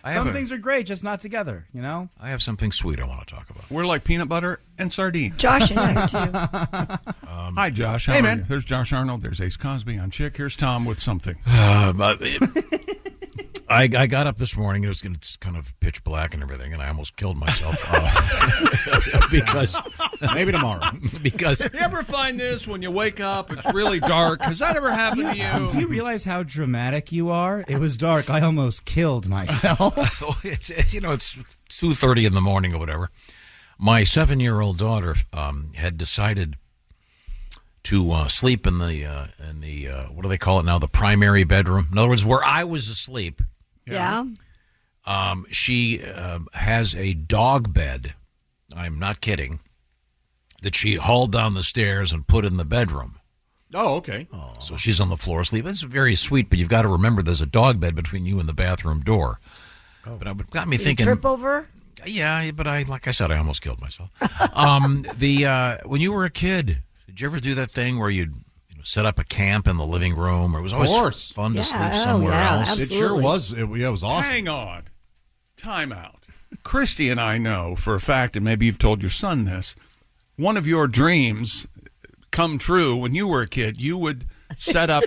Some things are great, just not together, you know? I have something sweet I want to talk about. We're like peanut butter and sardines. Josh is here, too. Hi, Josh. How Hey, are man. you? There's Josh Arnold. There's Ace Cosby. I'm Chick. Here's Tom with something. I got up this morning. It's kind of pitch black and everything, and I almost killed myself because Maybe tomorrow. because You ever find this when you wake up, it's really dark? Has that ever happened to you? Do you realize how dramatic you are? It was dark. I almost killed myself. it's 2:30 in the morning or whatever. My 7-year-old daughter had decided to sleep in the what do they call it now? The primary bedroom. In other words, where I was asleep. Yeah. She has a dog bed. I'm not kidding. That she hauled down the stairs and put in the bedroom. Oh, okay. So she's on the floor asleep. It's very sweet, but you've got to remember there's a dog bed between you and the bathroom door. But it got me thinking. Trip over? Yeah, but like I said, I almost killed myself. When you were a kid, did you ever do that thing where you'd set up a camp in the living room? Or it was always fun to sleep somewhere else. Absolutely. It sure was. It was awesome. Hang on. Time out. Christy and I know for a fact, and maybe you've told your son this, one of your dreams come true when you were a kid. You would set up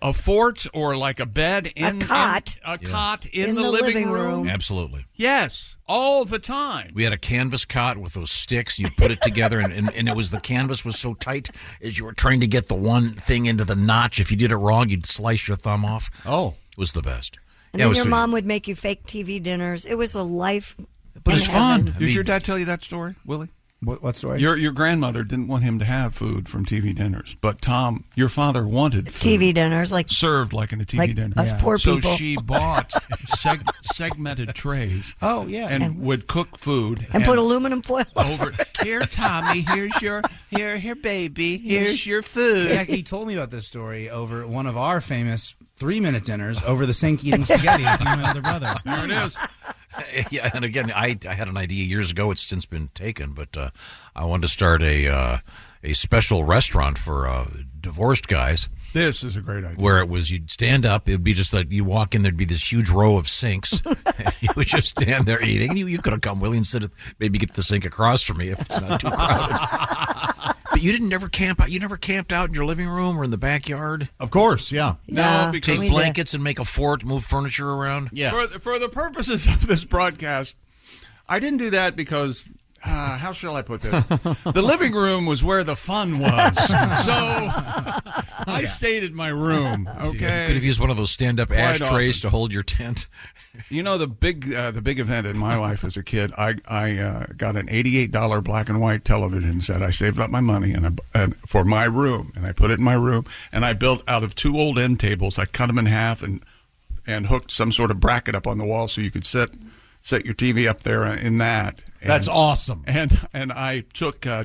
a fort or like a bed in a cot in the living room. Absolutely. Yes, all the time. We had a canvas cot with those sticks. You put it together, and it was the canvas was so tight as you were trying to get the one thing into the notch. If you did it wrong, you'd slice your thumb off. Oh. It was the best. And then your mom would make you fake TV dinners. It was a life. But it's fun. Did your dad tell you that story, Willie? What story? Your grandmother didn't want him to have food from TV dinners, but Tom, your father wanted food TV dinners, like served like in a TV like dinner. us poor people. So she bought segmented trays. Oh yeah, and would cook food and put aluminum foil over. Here, Tommy. Here's your here, baby. Here's your food. Yeah, he told me about this story over one of our famous 3-minute dinners over the sink eating spaghetti with my other brother. There it is. Yeah, and again, I had an idea years ago. It's since been taken, but I wanted to start a special restaurant for divorced guys. This is a great idea. Where it was, you'd stand up. It'd be just like you walk in, there'd be this huge row of sinks. You would just stand there eating. And you could have come, Willie, and sit, maybe get the sink across from me if it's not too crowded. But you didn't ever camp out. You never camped out in your living room or in the backyard. Of course, yeah. No, because take blankets and make a fort, move furniture around. Yes. For the purposes of this broadcast, I didn't do that because. How shall I put this? The living room was where the fun was. So I stayed in my room, okay? You could have used one of those stand-up ashtrays to hold your tent. You know, the big event in my life as a kid, I got an $88 black and white television set. I saved up my money and for my room, and I put it in my room, and I built out of 2 old end tables. I cut them in half and hooked some sort of bracket up on the wall so you could set your TV up there in that. That's awesome. And I took 2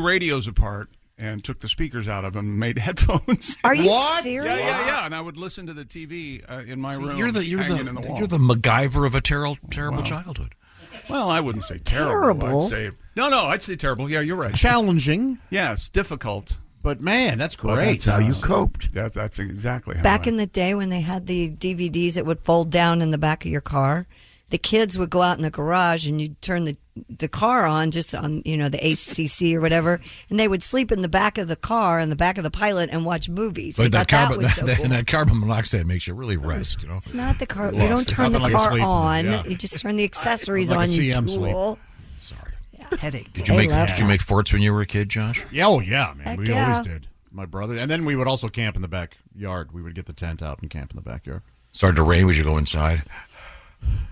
radios apart and took the speakers out of them and made headphones. Are you What? serious? Yeah. And I would listen to the TV in my room. You're the MacGyver of a terrible childhood. Well, I wouldn't say terrible. Terrible? I'd say terrible. Yeah, you're right. Challenging. Yes, difficult. But man, that's Well, great. that's how you coped. That's exactly how. Back in the day when they had the DVDs that would fold down in the back of your car, the kids would go out in the garage and you'd turn the car on, just on, the ACC or whatever, and they would sleep in the back of the car, in the back of the Pilot, and watch movies. But They thought was so cool. that carbon monoxide makes you really rest, It's not the car. You don't turn the car on. You just turn the accessories on, you tool. Headache. Did you make forts when you were a kid, Josh? Yeah, oh yeah, man. Heck We yeah. always did. My brother, and then we would also camp in the backyard. We would get the tent out and camp in the backyard. Started to rain. Would you go inside?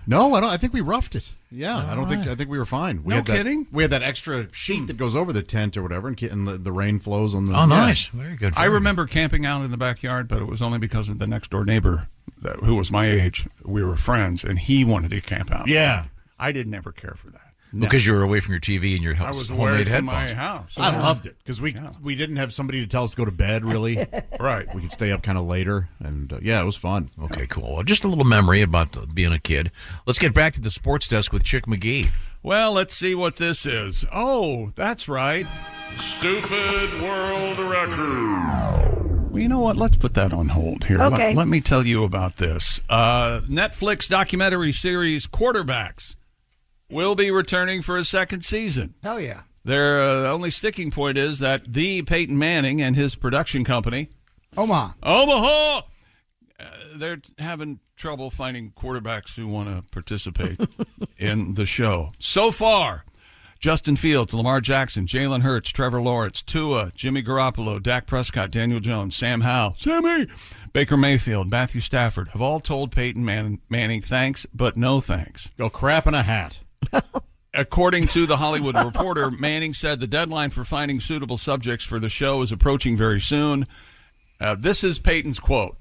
No, I don't. I think we roughed it. Yeah, All I don't right. think. I think we were fine. We No had that, kidding? We had that extra sheet that goes over the tent or whatever, and the rain flows on the. Oh, nice. Very good. I remember camping out in the backyard, but it was only because of the next door neighbor who was my age. We were friends, and he wanted to camp out. Yeah. I didn't ever care for that. Because you were away from your TV and your I was away homemade from headphones. my house. I loved it because we didn't have somebody to tell us to go to bed. Really, right? We could stay up kind of later, and it was fun. Okay, cool. Well, just a little memory about being a kid. Let's get back to the sports desk with Chick McGee. Well, let's see what this is. Oh, that's right. Stupid world record. Well, you know what? Let's put that on hold here. Okay. Let me tell you about this. Netflix documentary series Quarterbacks will be returning for a second season. Hell yeah. Their only sticking point is that the Peyton Manning and his production company, Omaha, they're having trouble finding quarterbacks who want to participate in the show. So far, Justin Fields, Lamar Jackson, Jalen Hurts, Trevor Lawrence, Tua, Jimmy Garoppolo, Dak Prescott, Daniel Jones, Sam Howell, Sammy, Baker Mayfield, Matthew Stafford have all told Peyton Manning thanks, but no thanks. Go crap in a hat. According to The Hollywood Reporter, Manning said the deadline for finding suitable subjects for the show is approaching very soon. This is Peyton's quote.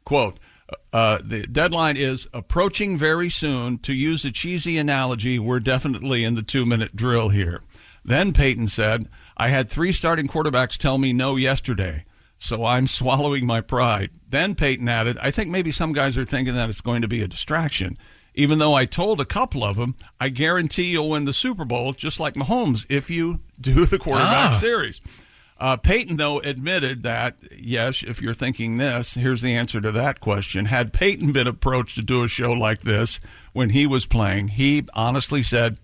The deadline is approaching very soon. To use a cheesy analogy, we're definitely in the 2-minute drill here. Then Peyton said, I had 3 starting quarterbacks tell me no yesterday, so I'm swallowing my pride. Then Peyton added, I think maybe some guys are thinking that it's going to be a distraction. Even though I told a couple of them, I guarantee you'll win the Super Bowl, just like Mahomes, if you do the quarterback series. Peyton, though, admitted that, yes, if you're thinking this, here's the answer to that question. Had Peyton been approached to do a show like this when he was playing, he honestly said,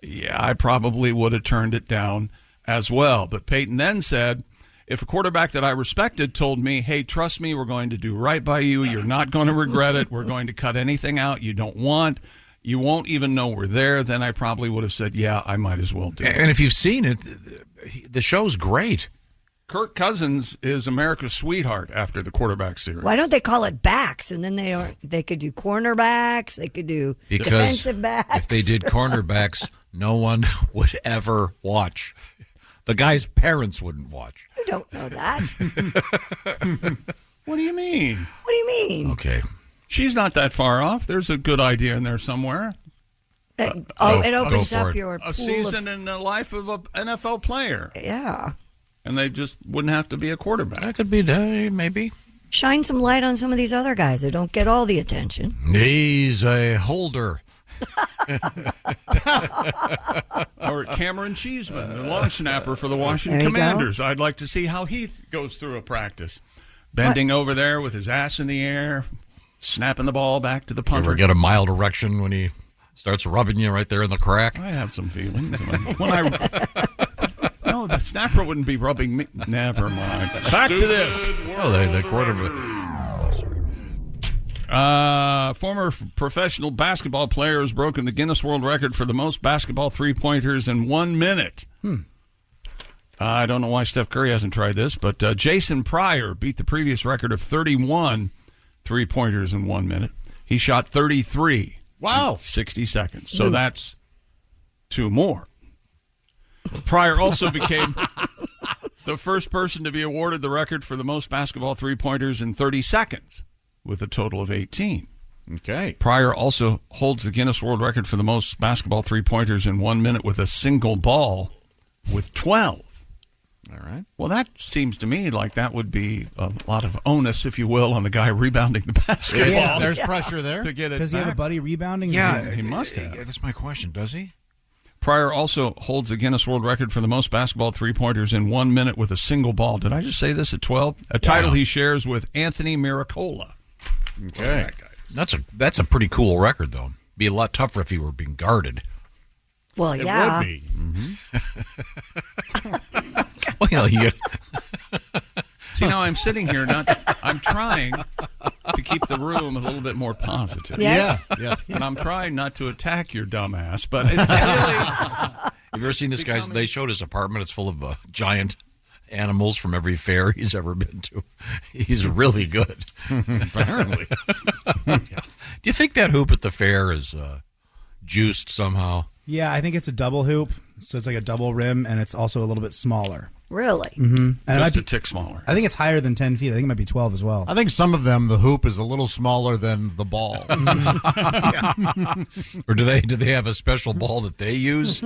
yeah, I probably would have turned it down as well. But Peyton then said, if a quarterback that I respected told me, hey, trust me, we're going to do right by you. You're not going to regret it. We're going to cut anything out you don't want. You won't even know we're there. Then I probably would have said, yeah, I might as well do it. And if you've seen it, the show's great. Kirk Cousins is America's sweetheart after the quarterback series. Why don't they call it backs? And then they could do cornerbacks. They could do defensive backs. If they did cornerbacks, no one would ever watch. The guy's parents wouldn't watch. You don't know that. What do you mean? What do you mean? Okay. She's not that far off. There's a good idea in there somewhere. It opens up your pool a season in the life of an NFL player. Yeah. And they just wouldn't have to be a quarterback. That could be, maybe. Shine some light on some of these other guys that don't get all the attention. He's a holder. Or Cameron Cheeseman, the long snapper for the Washington Commanders. I'd like to see how he goes through a practice. Bending over there with his ass in the air, snapping the ball back to the punter. Ever get a mild erection when he starts rubbing you right there in the crack? I have some feelings. No, the snapper wouldn't be rubbing me. Never mind. Back to this. Oh, the quarterback. Former professional basketball player has broken the Guinness World Record for the most basketball three-pointers in 1 minute. I don't know why Steph Curry hasn't tried this, but Jason Pryor beat the previous record of 31 three-pointers in 1 minute. He shot 33 in 60 seconds, so that's 2 more. Pryor also became the first person to be awarded the record for the most basketball three-pointers in 30 seconds, with a total of 18. Okay. Pryor also holds the Guinness World Record for the most basketball three-pointers in 1 minute with a single ball, with 12. All right. Well, that seems to me like that would be a lot of onus, if you will, on the guy rebounding the basketball. Yeah, there's pressure there. To get it Does he back. have a buddy rebounding? Yeah, he must have. Yeah, that's my question. Does he? Pryor also holds the Guinness World Record for the most basketball three-pointers in 1 minute with a single ball. Did I just say this at 12? A title he shares with Anthony Miracola. Okay. That's a pretty cool record, though. Be a lot tougher if he were being guarded. Well, It yeah. would be. Well, you See, now I'm sitting here, I'm trying to keep the room a little bit more positive. Yes. Yes. And I'm trying not to attack your dumb ass, but it's really... Have you ever seen this guy's? They showed his apartment. It's full of giant animals from every fair he's ever been to. He's really good. Apparently. Do you think that hoop at the fair is juiced somehow? Yeah, I think it's a double hoop, so it's like a double rim, and it's also a little bit smaller. Really? Mm-hmm. And Just a tick smaller. I think it's higher than 10 feet. I think it might be 12 as well. I think some of them, the hoop is a little smaller than the ball. Or do they have a special ball that they use?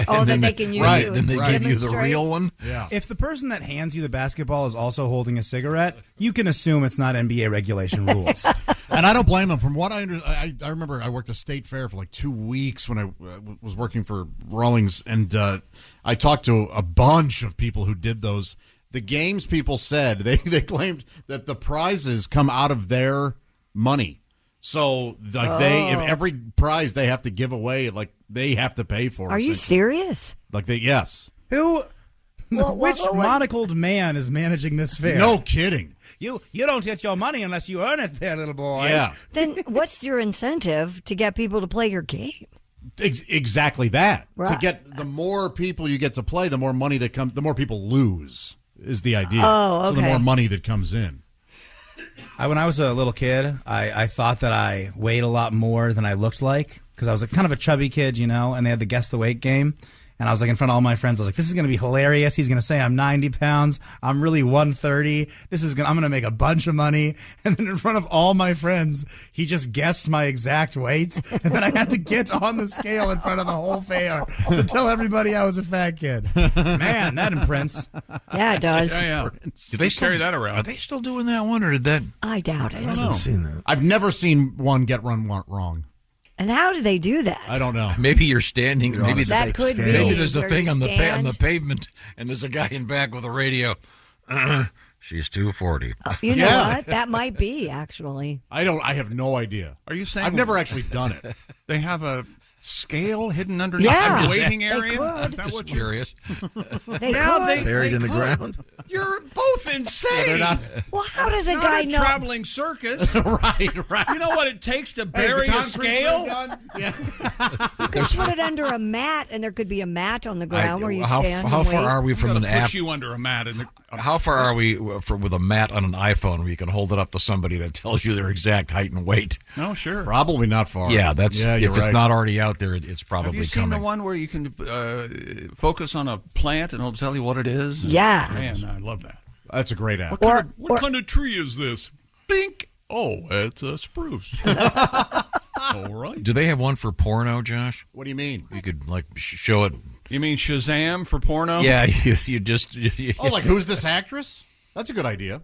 Oh, that they can use right, to then they give you the demonstrate? real one? Yeah. If the person that hands you the basketball is also holding a cigarette, you can assume it's not NBA regulation rules. And I don't blame them. From what I remember, I worked a state fair for like 2 weeks when I was working for Rawlings, and I talked to a bunch of people who did those. The games people said, they claimed that the prizes come out of their money. So, like, if every prize they have to give away, like, they have to pay for it. Are you serious? Like, yes. Which monocled man is managing this fair? No kidding. You don't get your money unless you earn it there, little boy. Yeah. Then what's your incentive to get people to play your game? Exactly that. Right. To get the more people you get to play, the more money that comes, the more people lose is the idea. Oh, So the okay. more money that comes in. When I was a little kid, I thought that I weighed a lot more than I looked like because I was kind of a chubby kid, and they had the guess the weight game. And I was like in front of all my friends. I was like, "This is going to be hilarious." He's going to say I'm 90 pounds. I'm really 130. I'm going to make a bunch of money. And then in front of all my friends, he just guessed my exact weight. And then I had to get on the scale in front of the whole fair to tell everybody I was a fat kid. Man, that imprints. Yeah, it does. Yeah. Do they carry that around? Are they still doing that one, or did that? I doubt it. I don't know. I've never seen one get run wrong. And how do they do that? I don't know. Maybe you're standing. Maybe That could be. Maybe there's a where thing you on the stand. pavement, and there's a guy in back with a radio. She's 240. You know Yeah. what? That might be, actually. I have no idea. Are you saying I've never actually done it. they have a scale hidden underneath Yeah, the waiting they area? could. Is that what Just curious. They Now could. Buried they in the could. ground. You're both insane. They're not. Well, how does a Not guy a know? traveling circus. Right. You know what it takes to Hey, bury the a concrete's scale? been done? Yeah. You could put it under a mat, and there could be a mat on the ground where you how stand. how and far wait. are we from I'm an gonna app? push you under a mat. How far are we with a mat on an iPhone where you can hold it up to somebody that tells you their exact height and weight? No, sure. Probably not far. Yeah, that's Yeah, if you're it's right. not already out there, it's probably Have you seen coming. the one where you can focus on a plant and it'll tell you what it is? Yeah. Man, I love that. That's a great app. What kind of tree is this? Bink. Oh, it's a spruce. All right. Do they have one for porno, Josh? What do you mean? You could show it. You mean Shazam for porno? Yeah, you just. Oh, like who's this actress? That's a good idea.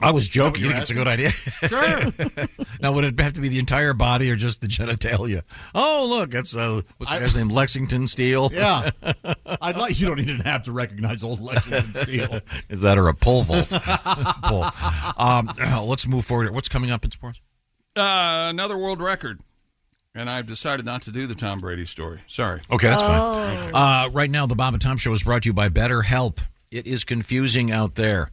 I was joking. Is You that think what it's a good idea? Sure. Now, would it have to be the entire body or just the genitalia? Oh, look, that's what's the guy's name? Lexington Steel. Yeah. I'd like you don't need an app to recognize old Lexington Steel. Is that or a pole vault? Pole. Let's move forward. What's coming up in sports? Another world record. And I've decided not to do the Tom Brady story. Sorry. Okay, that's fine. Right now, the Bob and Tom Show is brought to you by BetterHelp. It is confusing out there.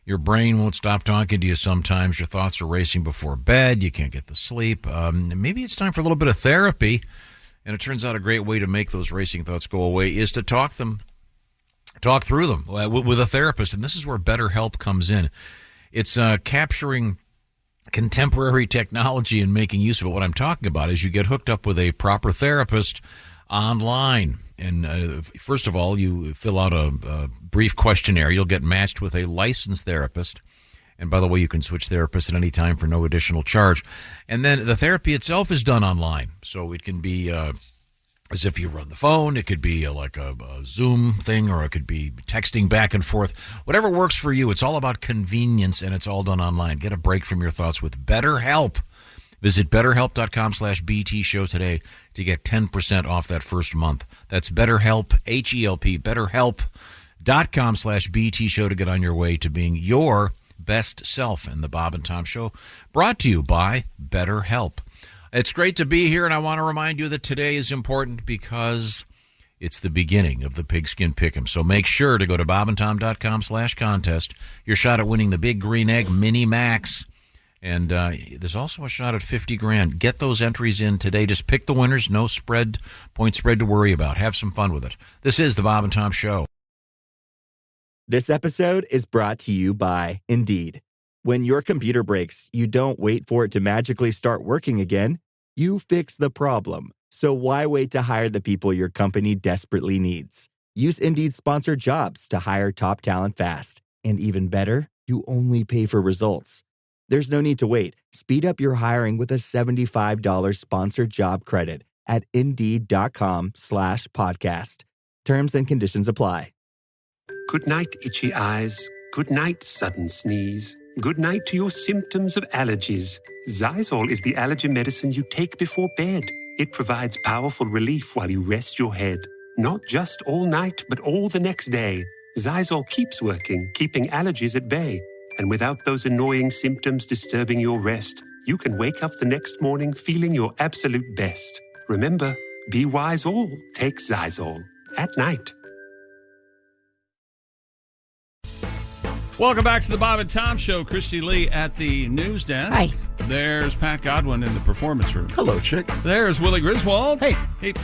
Your brain won't stop talking to you sometimes. Your thoughts are racing before bed. You can't get to sleep. Maybe it's time for a little bit of therapy. And it turns out a great way to make those racing thoughts go away is to talk through them with a therapist. And this is where BetterHelp comes in. It's capturing contemporary technology and making use of it. What I'm talking about is you get hooked up with a proper therapist online. And first of all, you fill out a brief questionnaire. You'll get matched with a licensed therapist. And by the way, you can switch therapists at any time for no additional charge. And then the therapy itself is done online. So it can be as if you run the phone. It could be like a Zoom thing, or it could be texting back and forth. Whatever works for you. It's all about convenience, and it's all done online. Get a break from your thoughts with BetterHelp. Visit BetterHelp.com/BT show today to get 10% off that first month. That's BetterHelp, H-E-L-P, BetterHelp.com/BT show to get on your way to being your best self. And the Bob and Tom Show brought to you by BetterHelp. It's great to be here, and I want to remind you that today is important because it's the beginning of the Pigskin Pick'em. So make sure to go to bobandtom.com/contest. Your shot at winning the Big Green Egg Mini Max. And there's also a shot at $50,000. Get those entries in today. Just pick the winners. No point spread to worry about. Have some fun with it. This is the Bob and Tom Show. This episode is brought to you by Indeed. When your computer breaks, you don't wait for it to magically start working again. You fix the problem. So why wait to hire the people your company desperately needs? Use Indeed's sponsored jobs to hire top talent fast. And even better, you only pay for results. There's no need to wait. Speed up your hiring with a $75 sponsored job credit at Indeed.com/podcast. Terms and conditions apply. Good night, itchy eyes. Good night, sudden sneeze. Good night to your symptoms of allergies. Xyzal is the allergy medicine you take before bed. It provides powerful relief while you rest your head. Not just all night, but all the next day. Xyzal keeps working, keeping allergies at bay. And without those annoying symptoms disturbing your rest, you can wake up the next morning feeling your absolute best. Remember, be wise all. Take Xyzal. At night. Welcome back to the Bob and Tom Show. Christy Lee at the news desk. Hi. There's Pat Godwin in the performance room. Hello, chick. There's Willie Griswold. Hey.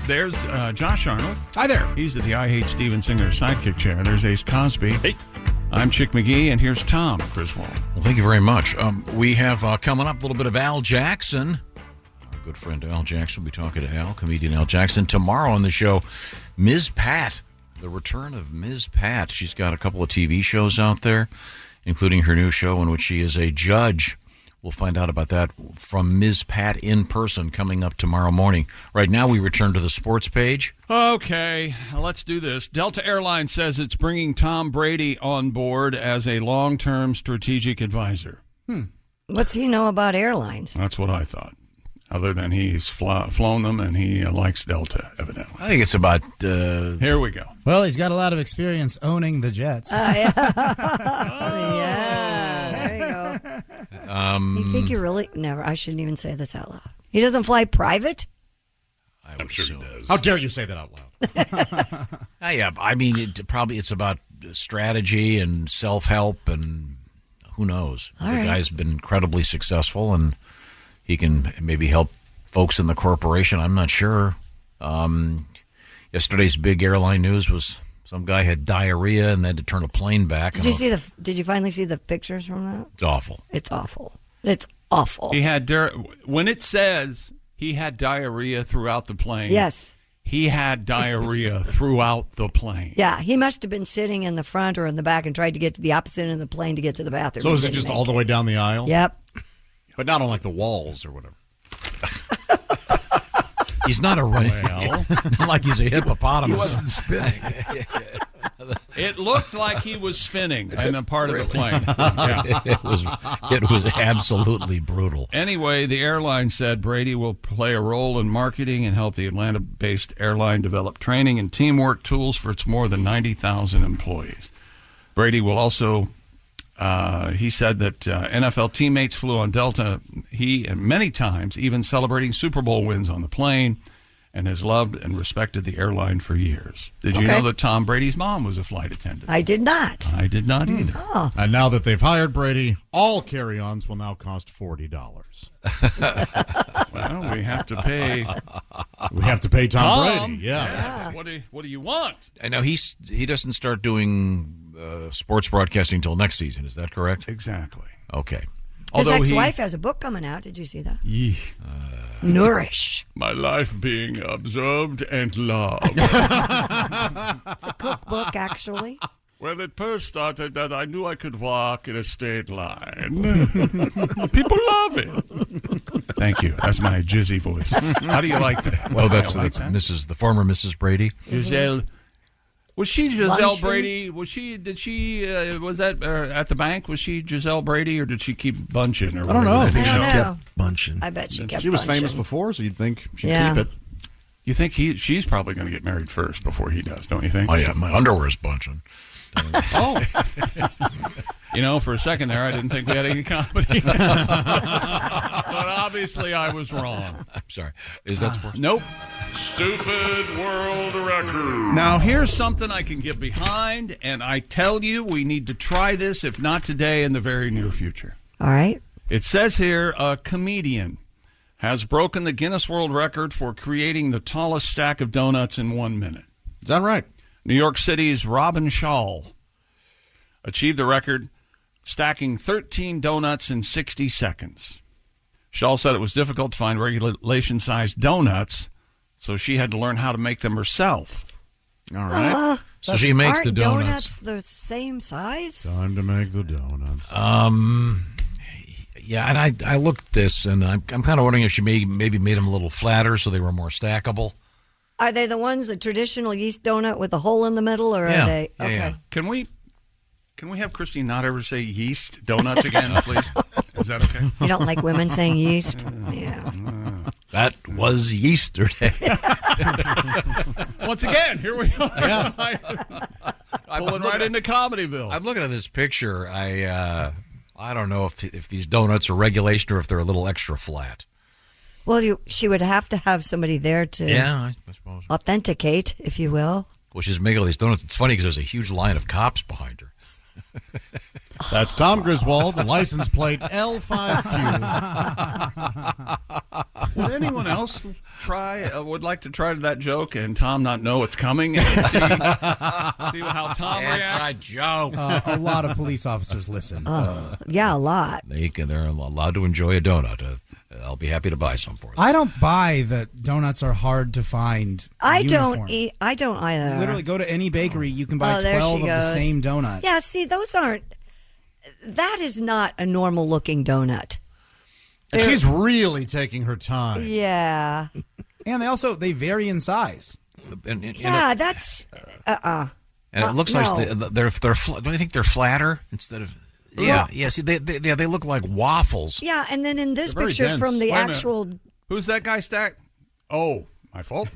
There's Josh Arnold. Hi there. He's at the I Hate Steven Singer sidekick chair. There's Ace Cosby. Hey. I'm Chick McGee, and here's Tom Griswold. Well, thank you very much. We have coming up a little bit of Al Jackson. Our good friend Al Jackson will be talking to Al, comedian Al Jackson. Tomorrow on the show, Ms. Pat. The return of Ms. Pat. She's got a couple of TV shows out there, including her new show in which she is a judge. We'll find out about that from Ms. Pat in person coming up tomorrow morning. Right now, we return to the sports page. Okay, let's do this. Delta Airlines says it's bringing Tom Brady on board as a long-term strategic advisor. What's he know about airlines? That's what I thought. Other than he's flown them and he likes Delta, evidently. I think it's about... Here we go. Well, he's got a lot of experience owning the jets. Yeah, there you go. You think you really... Never, I shouldn't even say this out loud. He doesn't fly private? I'm sure he does. How dare you say that out loud? Yeah, I mean, it's about strategy and self-help and who knows. All the right. guy's been incredibly successful and he can maybe help folks in the corporation. I'm not sure. Yesterday's big airline news was some guy had diarrhea and they had to turn a plane back. Did you finally see the pictures from that? It's awful. It's awful. It's awful. He had when it says he had diarrhea throughout the plane. Yes. He had diarrhea throughout the plane. Yeah, he must have been sitting in the front or in the back and tried to get to the opposite end of the plane to get to the bathroom. So is it just all the way down the aisle? Yep. But not on like the walls or whatever. He's not a not like he's a hippopotamus. He wasn't spinning. It looked like he was spinning in a part of the plane. Yeah. It was absolutely brutal. Anyway, the airline said Brady will play a role in marketing and help the Atlanta-based airline develop training and teamwork tools for its more than 90,000 employees. Brady will also... he said that NFL teammates flew on Delta, many times, even celebrating Super Bowl wins on the plane, and has loved and respected the airline for years. Did you know that Tom Brady's mom was a flight attendant? I did not. I did not either. Oh. And now that they've hired Brady, all carry-ons will now cost $40. Well, we have to pay. We have to pay Tom Brady. Yeah. What do you want? I know he doesn't start doing sports broadcasting until next season. Is that correct? Exactly. Okay. His ex-wife has a book coming out. Did you see that? Yeah. Nourish. My life being observed and loved. It's a cookbook, actually. When it first started, that I knew I could walk in a straight line. People love it. Thank you. That's my jizzy voice. How do you like that? Oh, that's the former Mrs. Brady. Giselle. Was she Giselle Luncheon? Brady? Was that at the bank? Was she Giselle Brady, or did she keep bunching? Or I don't know. I don't know. Kept bunching. I bet she kept She was bunching. famous before, so you'd think she'd Yeah. keep it. You think she's probably going to get married first before he does, don't you think? Oh, yeah, my underwear's bunching. Oh. You know, for a second there, I didn't think we had any comedy. But obviously, I was wrong. I'm sorry. Is that sports? Nope. Stupid world record. Now, here's something I can get behind, and I tell you, we need to try this, if not today, in the very near future. All right. It says here, a comedian has broken the Guinness World Record for creating the tallest stack of donuts in 1 minute. Is that right? New York City's Robin Shaw achieved the record, stacking 13 donuts in 60 seconds. Shaw said it was difficult to find regulation-sized donuts, so she had to learn how to make them herself. All right. So she makes the Aren't donuts. the same size? Time to make the donuts. Yeah, and I looked at this, and I'm kind of wondering if she maybe made them a little flatter so they were more stackable. Are they the ones, the traditional yeast donut with a hole in the middle, or are they? Yeah, Okay. yeah. Can we have Christine not ever say yeast donuts again, please? Is that okay? You don't like women saying yeast? Yeah. That was yesterday. Once again, here we are. Yeah. Pulling right into Comedyville. I'm looking at this picture. I don't know if these donuts are regulation or if they're a little extra flat. Well, she would have to have somebody there to I suppose. authenticate, if you will. Well, she's making all these donuts. It's funny because there's a huge line of cops behind her. That's Tom Griswold, license plate L5Q. Would anyone else would like to try that joke and Tom not know it's coming and see how Tom reacts? Joke. A lot of police officers listen. Yeah, a lot. They're allowed to enjoy a donut. I'll be happy to buy some for them. I don't buy that donuts are hard to find. I uniform. don't either. Literally, go to any bakery, you can buy there 12 she of the goes. same donut. Yeah, see, that is not a normal looking donut. And she's really taking her time. Yeah. And they vary in size. Yeah, that's And it looks like they're don't you think they're flatter instead of? Yeah. See, they look like waffles. Yeah, and then in this They're very picture dense. from the Wait a minute. actual. Who's that guy stacked? Oh, my fault.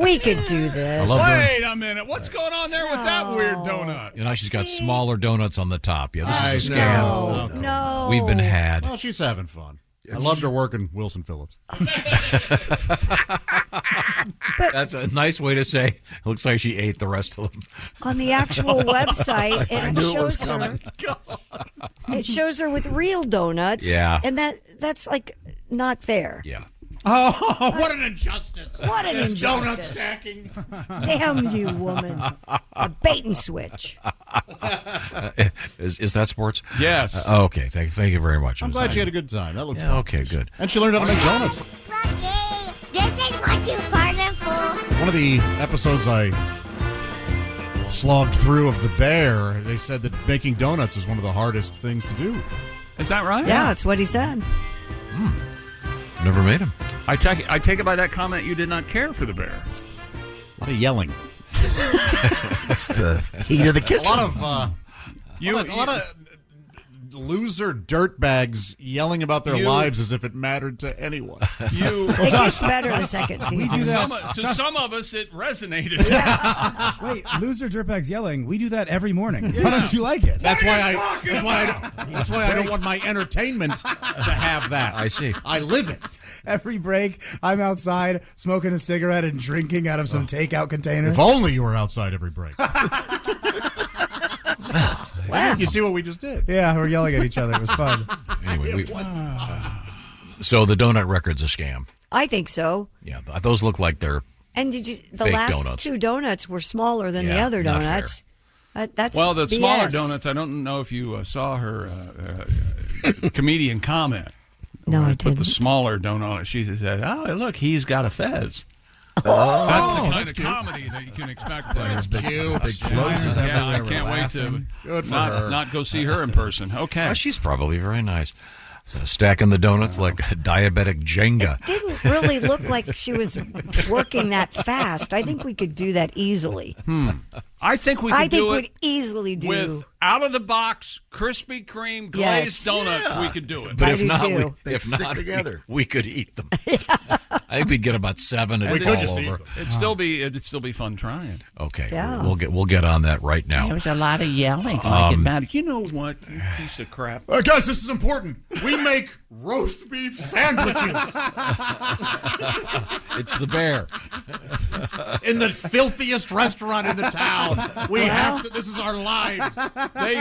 We could do this. Wait a minute. What's going on there with that weird donut? You know, she's got smaller donuts on the top. Yeah, this is a I scam. know. No. We've been had. Well, she's having fun. I loved her work in Wilson Phillips. That's a nice way to say it looks like she ate the rest of them. On the actual website, it shows her with real donuts. Yeah. And that's like not fair. Yeah. Oh, what an injustice. What an This donut injustice. stacking. Damn you, woman. A bait and switch. Is that sports? Yes. Okay. Thank you very much. I'm glad she had a good time. That looks Yeah, fun. okay, good. And she learned how to make donuts. This is what you farted for. One of the episodes I slogged through of The Bear, they said that making donuts is one of the hardest things to do. Is that right? Yeah, that's what he said. Never made them. I take it by that comment you did not care for the bear. A lot of yelling. It's the heat of the kitchen. A lot of a lot of loser dirtbags yelling about their lives as if it mattered to anyone. It gets better the second season. We do that. To some of us, it resonated. Wait, loser dirtbags yelling. We do that every morning. Why don't you like it? That's why I don't want my entertainment to have that. I see. I live it. Every break, I'm outside smoking a cigarette and drinking out of some takeout container. If only you were outside every break. Wow. You see what we just did? Yeah, we're yelling at each other. It was fun. Anyway, so the donut record's a scam. I think so. Yeah, those look like they're And the fake last donuts. two donuts were smaller than the Yeah, other not donuts. That's Well, the BS. smaller donuts, I don't know if you saw her comedian comment. No, I Put didn't. the smaller donut on it. She said, "Oh, look, he's got a fez." Oh, That's the kind of comedy that you can expect. That's cute. Big Shiners Yeah, I everywhere. can't We're wait to laughing. Good for her. not go see her in person. Okay. Oh, she's probably very nice. So stacking the donuts like a diabetic Jenga. Didn't really look like she was working that fast. I think we could do that easily. I think we could do we'd it easily do. with out of the box Krispy Kreme glazed Yes. donuts. We could do it. But I if do not, too. They'd stick we together. we could eat them. I think we'd get about 7 and fall over. It'd still be fun trying. Okay, Yeah. we'll get on that right now. There was a lot of yelling about it. You know what, you piece of crap. Guys, this is important. We make roast beef sandwiches. It's the bear. In the filthiest restaurant in the town. We have to. This is our lives. They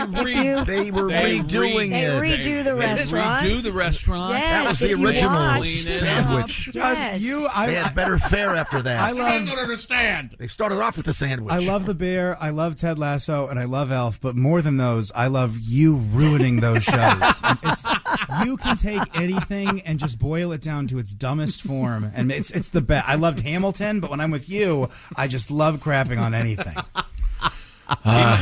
were redoing They it. redo the restaurant. Redo the restaurant. Yes, That was the if you original watched. sandwich. Yes. They had better fare after that. I You love. guys don't understand. They started off with the sandwich. I love The Bear, I love Ted Lasso, and I love Elf, but more than those, I love you ruining those shows. You can take anything and just boil it down to its dumbest form, and it's the best. I loved Hamilton, but when I'm with you, I just love crapping on anything.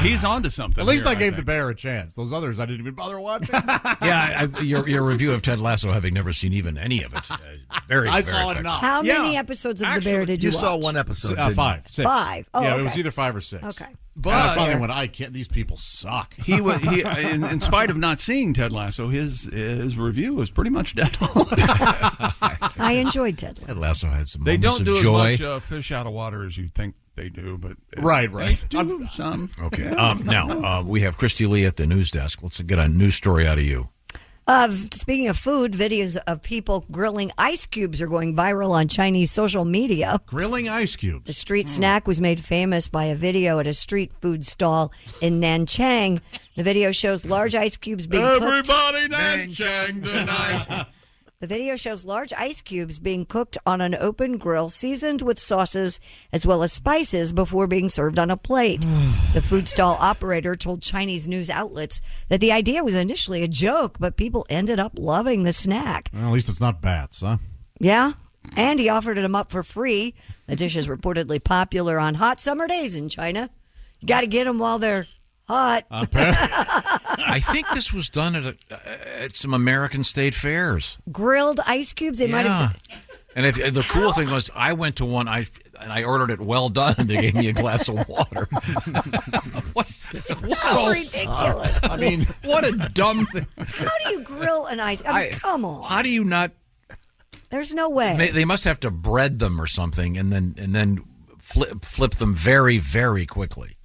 He's onto something. At least here, I gave think. the bear a chance. Those others I didn't even bother watching. Yeah, your review of Ted Lasso, having never seen even any of it, very. I very saw effective. enough. How many episodes of The Bear did you watch? saw one episode. 5, 6. 5. Oh, yeah, okay. it was either 5 or 6. Okay. But and I finally went, I can't. These people suck. He in spite of not seeing Ted Lasso, his review was pretty much dead on. I enjoyed Ted Lasso. Ted Lasso had some They moments don't do of joy. as much fish out of water as you think they do, but Right. They do some. Okay. Now we have Christy Lee at the news desk. Let's get a news story out of you. Speaking of food, videos of people grilling ice cubes are going viral on Chinese social media. Grilling ice cubes. The street snack was made famous by a video at a street food stall in Nanchang. The video shows large ice cubes being cooked. Everybody Nanchang tonight. The video shows large ice cubes being cooked on an open grill, seasoned with sauces as well as spices before being served on a plate. The food stall operator told Chinese news outlets that the idea was initially a joke, but people ended up loving the snack. Well, at least it's not bats, huh? Yeah, and he offered them up for free. The dish is reportedly popular on hot summer days in China. You got to get them while they're hot. I think this was done at some American state fairs. Grilled ice cubes, they might have. And the cool thing was, I went to one, and I ordered it well done, and they gave me a glass of water. So ridiculous. I mean, what a dumb thing. How do you grill an ice? I mean, come on. How do you not? There's no way. They must have to bread them or something, and then flip them very, very quickly.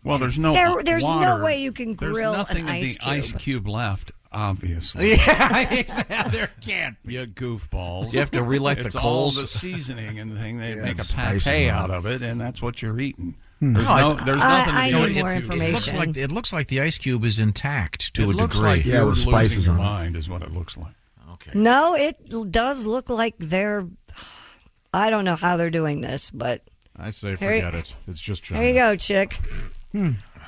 Well, there's no there's water. no way you can grill There's nothing an in ice the cube. ice cube left, obviously. Yeah, exactly. There can't be. You goofballs. You have to relight the it's coals. all the seasoning and the thing. They Yeah, make a spices pate on out it. of it, and that's what you're eating. No, There's nothing I to do need with more it. information. It looks like the ice cube is intact to a looks degree. like Yeah, you're with losing spices your on it. mind is what it looks like. Okay. No, it does look like they're. I don't know how they're doing this, but I say There you- forget it. It's just China. there you go, chick.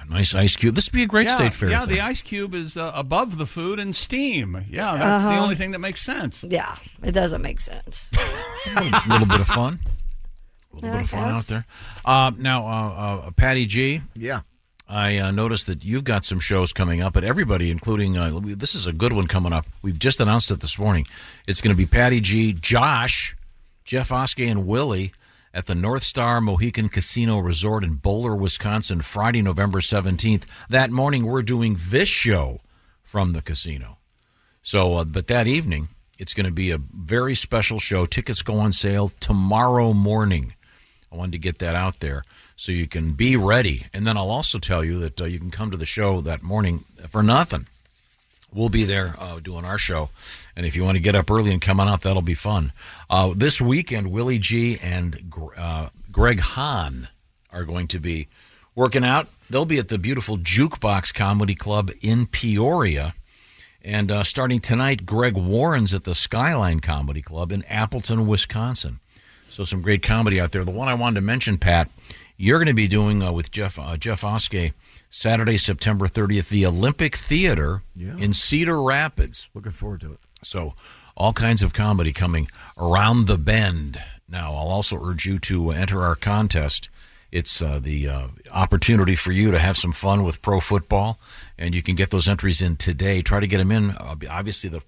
Nice ice cube. This would be a great state fair. Yeah, thing. the ice cube is above the food and steam. Yeah, that's the only thing that makes sense. Yeah, it doesn't make sense. A little bit of fun. A little I bit of fun out guess. there. Now, Patty G. Yeah. I noticed that you've got some shows coming up, but everybody, including this is a good one coming up. We've just announced it this morning. It's going to be Patty G, Josh, Jeff Oskey, and Willie at the North Star Mohican Casino Resort in Boulder, Wisconsin, Friday, November 17th. That morning, we're doing this show from the casino. So, but that evening, it's going to be a very special show. Tickets go on sale tomorrow morning. I wanted to get that out there so you can be ready. And then I'll also tell you that you can come to the show that morning for nothing. We'll be there doing our show. And if you want to get up early and come on out, that'll be fun. This weekend, Willie G and Greg Hahn are going to be working out. They'll be at the beautiful Jukebox Comedy Club in Peoria. And starting tonight, Greg Warren's at the Skyline Comedy Club in Appleton, Wisconsin. So some great comedy out there. The one I wanted to mention, Pat, you're going to be doing with Jeff Oskey Saturday, September 30th, the Olympic Theater in Cedar Rapids. Looking forward to it. So all kinds of comedy coming around the bend. Now, I'll also urge you to enter our contest. It's the opportunity for you to have some fun with pro football, and you can get those entries in today. Try to get them in. Obviously, the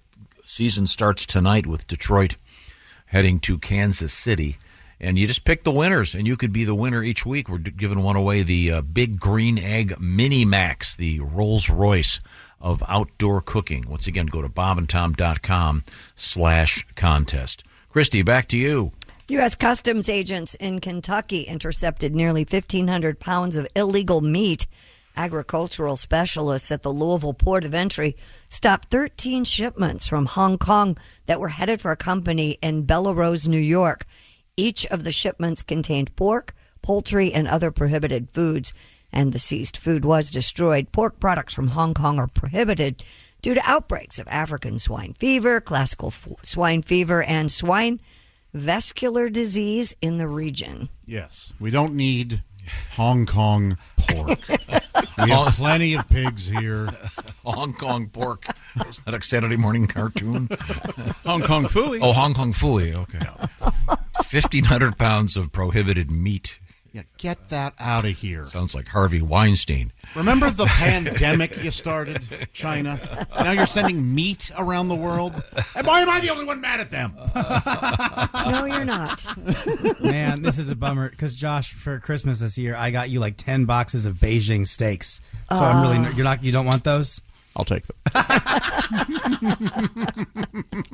season starts tonight with Detroit heading to Kansas City. And you just pick the winners, and you could be the winner each week. We're giving one away, the Big Green Egg Mini Max, the Rolls-Royce of outdoor cooking. Once again, go to bobandtom.com/contest. Christy, back to you. U.S. Customs agents in Kentucky intercepted nearly 1,500 pounds of illegal meat. Agricultural specialists at the Louisville Port of Entry stopped 13 shipments from Hong Kong that were headed for a company in Bellerose, New York. Each of the shipments contained pork, poultry, and other prohibited foods, and the seized food was destroyed. Pork products from Hong Kong are prohibited due to outbreaks of African swine fever, classical swine fever, and swine vascular disease in the region. Yes, we don't need Hong Kong pork. We have plenty of pigs here. Hong Kong pork. Was that a Saturday morning cartoon? Hong Kong Phooey. Oh, Hong Kong Phooey. Okay. 1,500 pounds of prohibited meat. Yeah, get that out of here. Sounds like Harvey Weinstein. Remember the pandemic you started, China? Now you're sending meat around the world? And why am I the only one mad at them? No, you're not. Man, this is a bummer because Josh, for Christmas this year, I got you like 10 boxes of Beijing steaks. So I'm really you don't want those? I'll take them.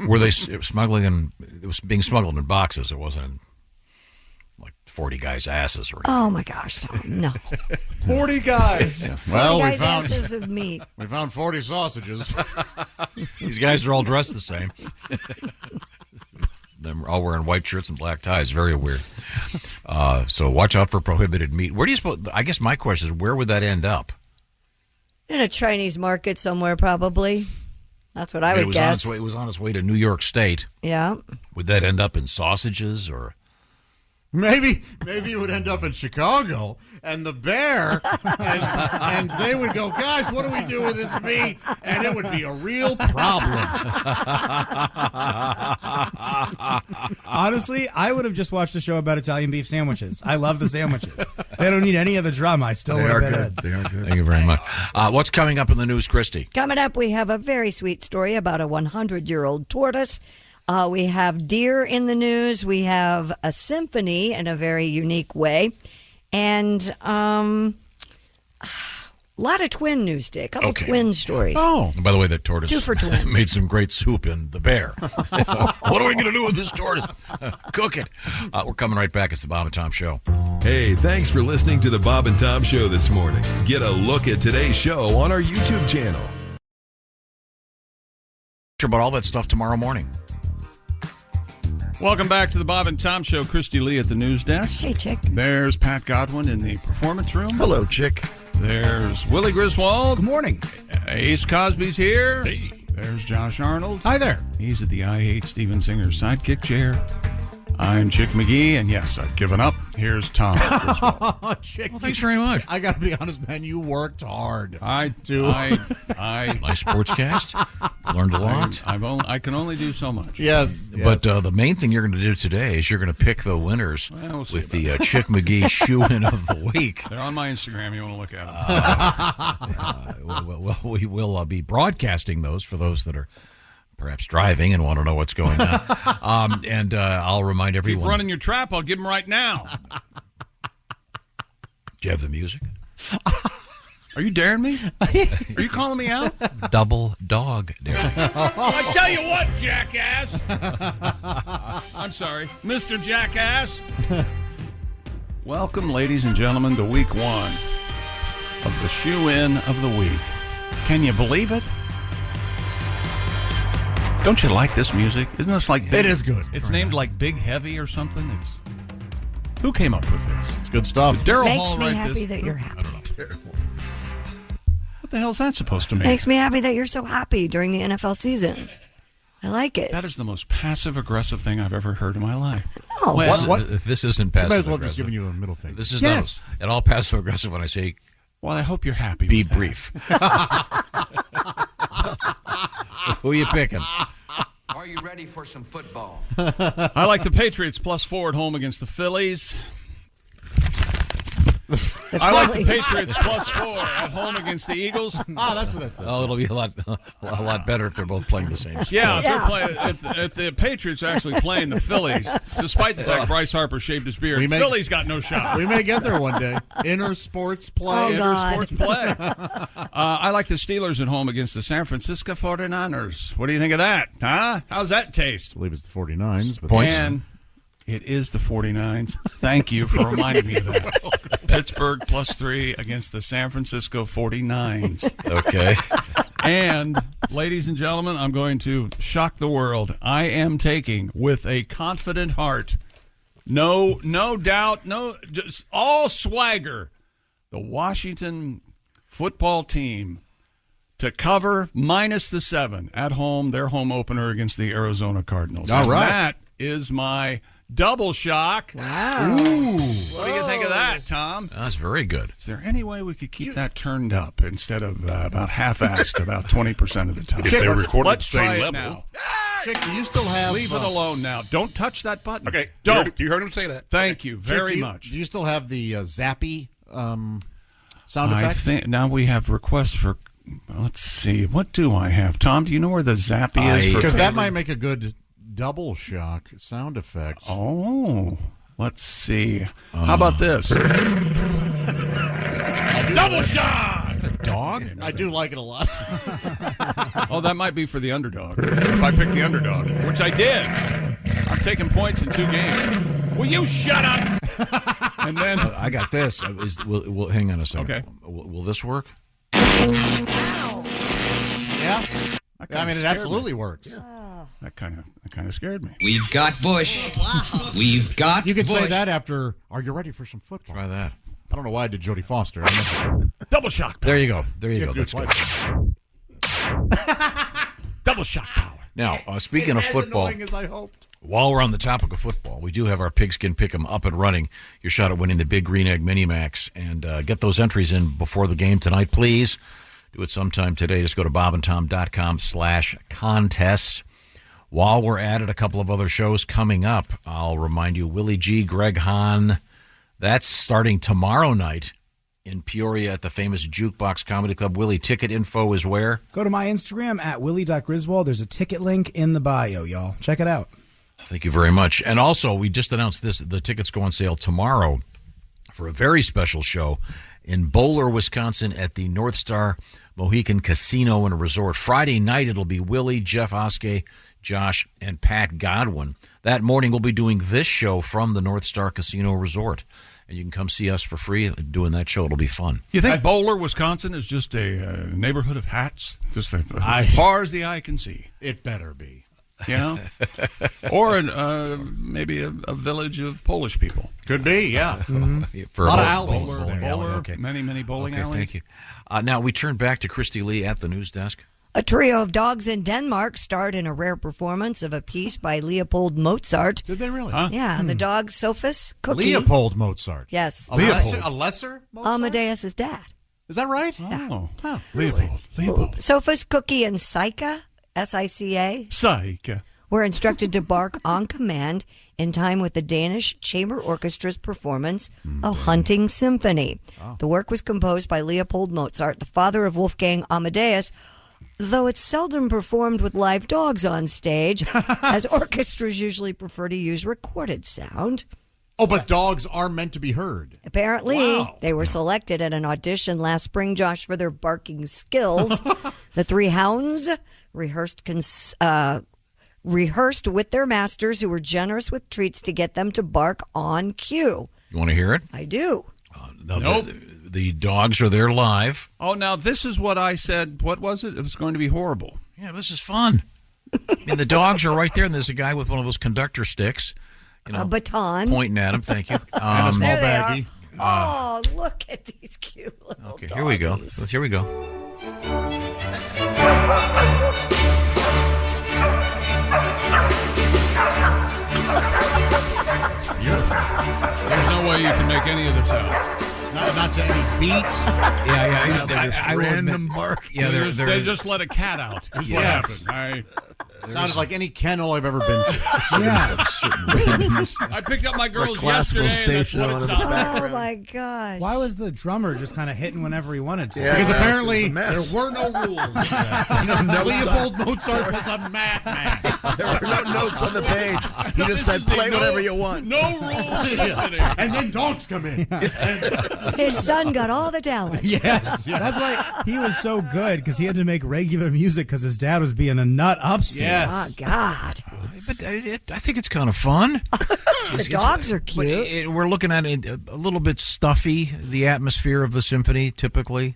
Were they smuggling? It was being smuggled in boxes. It wasn't in, like 40 guys' asses or anything. Oh my gosh, Tom, no. 40 guys. Yeah. Well, 40 guys' asses of meat. We found 40 sausages. These guys are all dressed the same. They're all wearing white shirts and black ties. Very weird. So watch out for prohibited meat. Where do you suppose? I guess my question is, where would that end up? In a Chinese market somewhere, probably. That's what I would guess. It was on its way to New York State. Yeah. Would that end up in sausages or? Maybe it would end up in Chicago, and the bear, and they would go, guys, what do we do with this meat? And it would be a real problem. Honestly, I would have just watched a show about Italian beef sandwiches. I love the sandwiches. They don't need any other drama. I still wear that. They are good. Thank you very much. What's coming up in the news, Christy? Coming up, we have a very sweet story about a 100-year-old tortoise. We have deer in the news. We have a symphony in a very unique way. And a lot of twin news today. A couple twin stories. Oh. And by the way, that tortoise 2 for twins. made some great soup in The Bear. What are we going to do with this tortoise? Cook it. We're coming right back. It's the Bob and Tom Show. Hey, thanks for listening to the Bob and Tom Show this morning. Get a look at today's show on our YouTube channel. About all that stuff tomorrow morning. Welcome back to the Bob and Tom Show. Christy Lee at the news desk. Hey, Chick. There's Pat Godwin in the performance room. Hello, Chick. There's Willie Griswold. Good morning. Ace Cosby's here. Hey. There's Josh Arnold. Hi there. He's at the I Hate Steven Singer sidekick chair. I'm Chick McGee, and yes, I've given up. Here's Tom. Chick, thanks very much. I got to be honest, man. You worked hard. I do. My sportscast. Learned a lot. I can only do so much. Yes. But the main thing you're going to do today is you're going to pick the winners with the Chick McGee shoe-in of the week. They're on my Instagram. You want to look at them. We will be broadcasting those for those that are perhaps driving and want to know what's going on. And I'll remind everyone. Keep running your trap. I'll give them right now. Do you have the music? Are you daring me? Are you calling me out? Double dog daring. I tell you what, jackass. I'm sorry, Mr. Jackass. Welcome, ladies and gentlemen, to week 1 of the shoe-in of the week. Can you believe it? Don't you like this music? Isn't this like It is good. It's named like Big Heavy or something. Who came up with this? It's good stuff. Daryl Makes Hall me write happy this? that you're happy. What the hell is that supposed to mean? Makes me happy that you're so happy during the NFL season. I like it. That is the most passive-aggressive thing I've ever heard in my life. Oh, What? This isn't passive. Might as well just giving you a middle finger. This is Yes. not at all passive aggressive when I say. Well, I hope you're happy. Be with that. brief. Who are you picking? Are you ready for some football? I like the Patriots +4 at home against the Phillies. I like the Patriots +4 at home against the Eagles. That's what that says. Oh, it'll be a lot better if they're both playing the same sport. Yeah, if the Patriots are actually playing the Phillies, despite the fact Bryce Harper shaved his beard, Phillies got no shot. We may get there one day. Inner sports play. Sports play. I like the Steelers at home against the San Francisco 49ers. What do you think of that? Huh? How's that taste? I believe it's the 49ers. But Points. And it is the 49ers. Thank you for reminding me of that. Pittsburgh +3 against the San Francisco 49ers. Okay. And, ladies and gentlemen, I'm going to shock the world. I am taking, with a confident heart, no doubt, just all swagger, the Washington football team to cover -7 at home, their home opener against the Arizona Cardinals. All right. That is my double shock. Wow. Ooh. What do you think of that, Tom? That's very good. Is there any way we could keep that turned up instead of about half-assed about 20% of the time? If they recorded Let's the same try it level. now. Chick, do you still have... Leave it alone now. Don't touch that button. Okay. Don't. You heard him say that. Thank you Chick, very much. Do you still have the zappy sound effect? I think now we have requests for... Let's see. What do I have? Tom, do you know where the zappy is? Because that might make a good double shock sound effect. Oh, let's see. How about this? Double shock! A dog? I do like it a lot. Oh, that might be for the underdog. If I pick the underdog, which I did. I'm taking points in 2 games. Will you shut up? And then I got this. We'll hang on a second. Okay. Will this work? Yeah. I mean, it absolutely works. Yeah. That kind of scared me. We've got Bush. Wow. We've got You could Bush. say that after, are you ready for some football? Try that. I don't know why I did Jodie Foster. Double shock power. There you go. There you go. That's good. Double shock power. Now, speaking of football, As annoying as I hoped. while we're on the topic of football, we do have our Pigskin Pick'em up and running. Your shot at winning the Big Green Egg Mini Max. And get those entries in before the game tonight, please. Do it sometime today. Just go to bobandtom.com/contest. While we're at it, a couple of other shows coming up. I'll remind you, Willie G, Greg Hahn. That's starting tomorrow night in Peoria at the famous Jukebox Comedy Club. Willie, ticket info is where? Go to my Instagram at willie.griswold. There's a ticket link in the bio, y'all. Check it out. Thank you very much. And also, we just announced this. The tickets go on sale tomorrow for a very special show in Bowler, Wisconsin at the North Star Mohican Casino and Resort. Friday night, it'll be Willie, Jeff Oskey, Josh, and Pat Godwin. That morning, we'll be doing this show from the North Star Casino Resort. And you can come see us for free doing that show. It'll be fun. You think Bowler, Wisconsin is just a neighborhood of hats? Just as far as the eye can see. It better be. You know? Or maybe a village of Polish people. Could be, yeah. Mm-hmm. For a lot of alleys. Bowler, okay. Many bowling alleys. Thank you. Now, we turn back to Christy Lee at the news desk. A trio of dogs in Denmark starred in a rare performance of a piece by Leopold Mozart. Did they really? Huh? Yeah, the dogs Sophus, Cookie. Leopold Mozart. Yes. A lesser Mozart? Amadeus' dad. Is that right? Oh, really? Leopold. Sophus, Cookie, and Sika, S-I-C-A, Psych. were instructed to bark on command in time with the Danish Chamber Orchestra's performance of Hunting Symphony. The work was composed by Leopold Mozart, the father of Wolfgang Amadeus, though it's seldom performed with live dogs on stage, as orchestras usually prefer to use recorded sound. Oh, but dogs are meant to be heard. Apparently, they were selected at an audition last spring, Josh, for their barking skills. The three hounds rehearsed with their masters, who were generous with treats to get them to bark on cue. You want to hear it? I do. Nope. The dogs are there live. Oh, now this is what I said. What was it? It was going to be horrible. Yeah, this is fun. I mean, the dogs are right there, and there's a guy with one of those conductor sticks. You know, a baton. Pointing at him, thank you. And a small There baggie. they are. Oh, look at these cute little Okay, here we go. Here we go. It's beautiful. There's no way you can make any of this out. Not to any beats. Yeah. Random bark. Yeah, They just let a cat out. Is what happened. Sounded like any kennel I've ever been to. Yeah. I picked up my girls classical yesterday, and that's station what on it in the sounded like. Oh my gosh! Why was the drummer just kind of hitting whenever he wanted to? Yeah. Because apparently it's a there mess. were no rules. Leopold Mozart was a madman. There were no notes on the page. He just said, play whatever you want. No rules. And then dogs come in. His son got all the talent. Yes. That's why he was so good, because he had to make regular music because his dad was being a nut upstairs. Yes. Oh God! But I think it's kind of fun. The dogs are cute. We're looking at it a little bit stuffy, the atmosphere of the symphony, typically.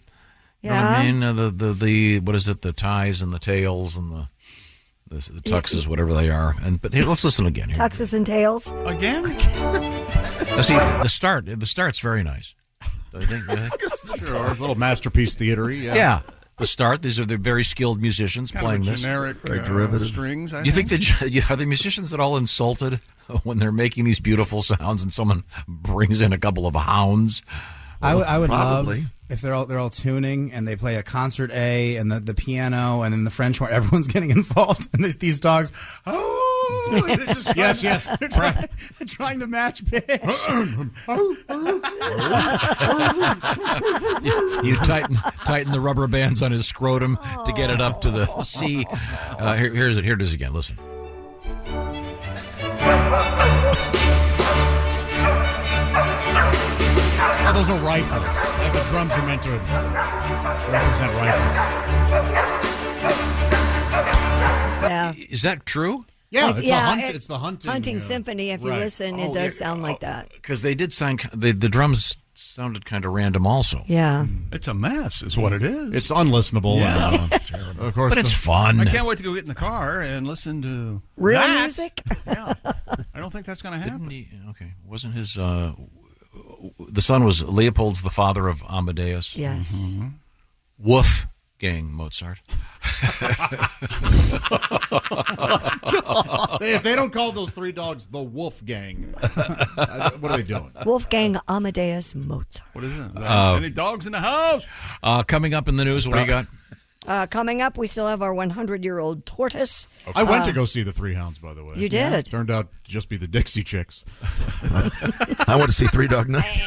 You know what I mean? The what is it? The ties and the tails and the tuxes, whatever they are. But here, let's listen again. Here. Tuxes and tails. Again? Now, see, the start's very nice. I think. Sure, a little masterpiece theatery. Yeah. The start. These are the very skilled musicians Kind playing of this. generic strings. Do you think are the musicians at all insulted when they're making these beautiful sounds and someone brings in a couple of hounds? I would probably. love if they're all tuning and they play a concert A and the piano and then the French horn. Everyone's getting involved, and these dogs. Oh, they're just trying, Yes. They're trying to match pitch. You tighten the rubber bands on his scrotum to get it up to the C. Here it is again. Listen. Oh, those are rifles. The drums are meant to represent rifles. Yeah. Is that true? Yeah, Like, it's the hunting. Hunting symphony. If you right. listen, it does sound like that. Because they did sound the drums sounded kind of random also. Yeah. It's a mess, is what it is. It's unlistenable. Yeah. Of course, But it's fun. I can't wait to go get in the car and listen to Real that. music? Yeah. I don't think that's going to happen. Wasn't his the son was Leopold's the father of Amadeus? Yes. Mm-hmm. Woof gang Mozart. If they don't call those three dogs the Wolf Gang, what are they doing? Wolfgang Amadeus Mozart. What is it? Any dogs in the house? Coming up in the news, what do you got? Coming up, we still have our 100-year-old tortoise. I went to go see the Three Hounds, by the way. You did? It turned out to just be the Dixie Chicks. I want to see Three Dog Night.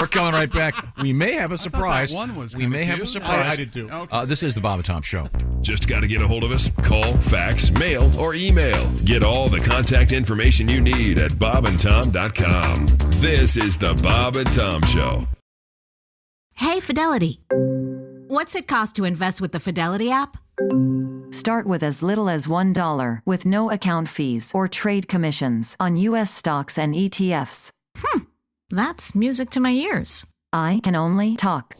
We're coming right back. We may have a surprise. That one was we may have a cute. surprise. I did too. Okay. This is the Bob and Tom Show. Just got to get a hold of us. Call, fax, mail, or email. Get all the contact information you need at bobandtom.com. This is the Bob and Tom Show. Hey, Fidelity. What's it cost to invest with the Fidelity app? Start with as little as $1 with no account fees or trade commissions on U.S. stocks and ETFs. That's music to my ears. I can only talk.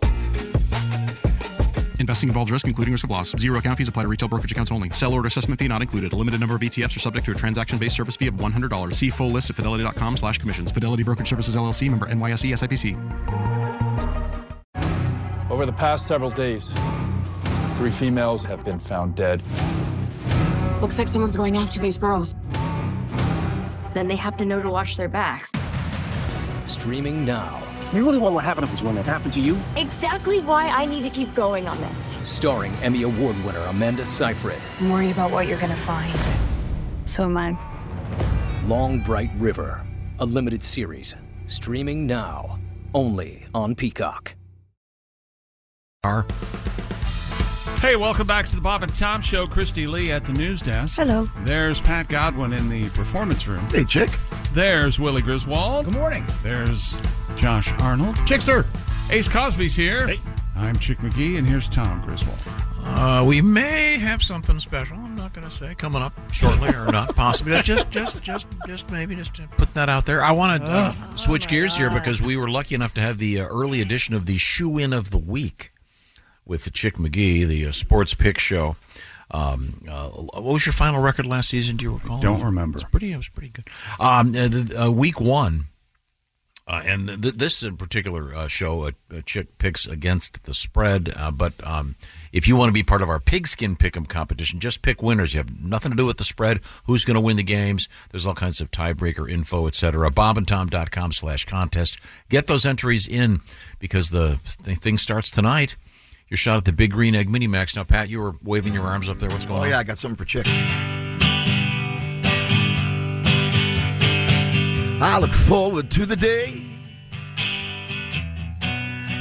Investing involves risk, including risk of loss. Zero account fees apply to retail brokerage accounts only. Sell order assessment fee not included. A limited number of ETFs are subject to a transaction-based service fee of $100. See full list at fidelity.com/commissions. Fidelity Brokerage Services, LLC, member NYSE, SIPC. Over the past several days, 3 females have been found dead. Looks like someone's going after these girls. Then they have to know to watch their backs. Streaming now. You really want what happened if this woman happened to you? Exactly why I need to keep going on this. Starring Emmy Award winner Amanda Seyfried. I'm worried about what you're gonna find. So am I. Long Bright River. A limited series. Streaming now. Only on Peacock. Hey, welcome back to the Bob and Tom Show. Christy Lee at the news desk. Hello. There's Pat Godwin in the performance room. Hey, Chick. There's Willie Griswold. Good morning. There's Josh Arnold. Chickster. Ace Cosby's here. Hey. I'm Chick McGee, and here's Tom Griswold. We may have something special. I'm not going to say coming up shortly or not, possibly. Just maybe put that out there. I want to switch gears here because we were lucky enough to have the early edition of the Shoe-In of the Week with the Chick McGee, the sports pick show. What was your final record last season? Do you recall? Don't remember. It was pretty good. Week 1. And this in particular show, a Chick picks against the spread. But if you want to be part of our pigskin pick'em competition, just pick winners. You have nothing to do with the spread. Who's going to win the games? There's all kinds of tiebreaker info, etc. bobandtom.com/contest. Get those entries in because the thing starts tonight. your shot at the Big Green Egg Mini Max. Now, Pat, you were waving your arms up there. What's going on? Oh, yeah, I got something for Chick. I look forward to the day,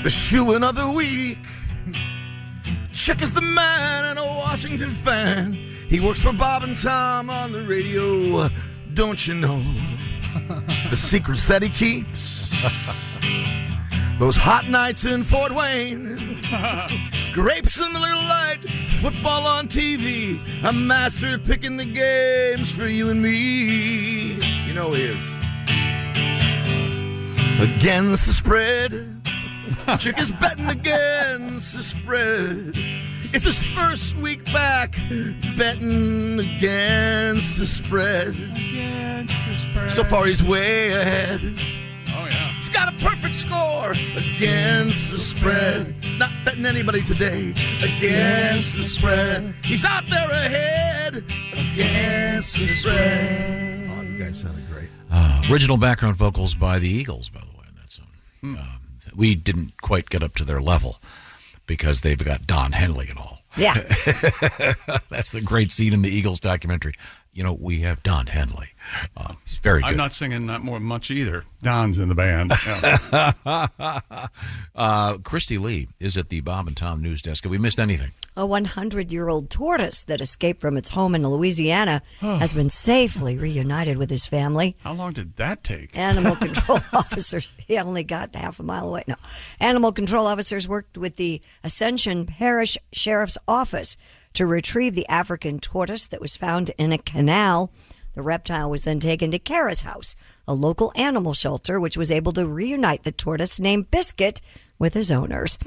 the shoeing of the week. Chick is the man and a Washington fan. He works for Bob and Tom on the radio. Don't you know the secrets that he keeps? Those hot nights in Fort Wayne, grapes in Miller Lite, football on TV. A master picking the games for you and me. You know he is. Against the spread, Chick is betting against the spread. It's his first week back betting against the spread. So far he's way ahead. Oh, yeah. He's got a perfect score against the spread. Not betting anybody today against the spread. He's out there ahead against the spread. Oh, you guys sounded great. Original background vocals by the Eagles, by the way, in that song. We didn't quite get up to their level because they've got Don Henley and all. Yeah. That's the great scene in the Eagles documentary. You know, we have Don Henley. He's very good. I'm not singing that much either. Don's in the band. Yeah. Christy Lee is at the Bob and Tom news desk. Have we missed anything? A 100-year-old tortoise that escaped from its home in Louisiana has been safely reunited with his family. How long did that take? Animal control officers, he only got half a mile away. No. Animal control officers worked with the Ascension Parish Sheriff's Office to retrieve the African tortoise that was found in a canal. The reptile was then taken to Kara's house, a local animal shelter, which was able to reunite the tortoise named Biscuit with his owners.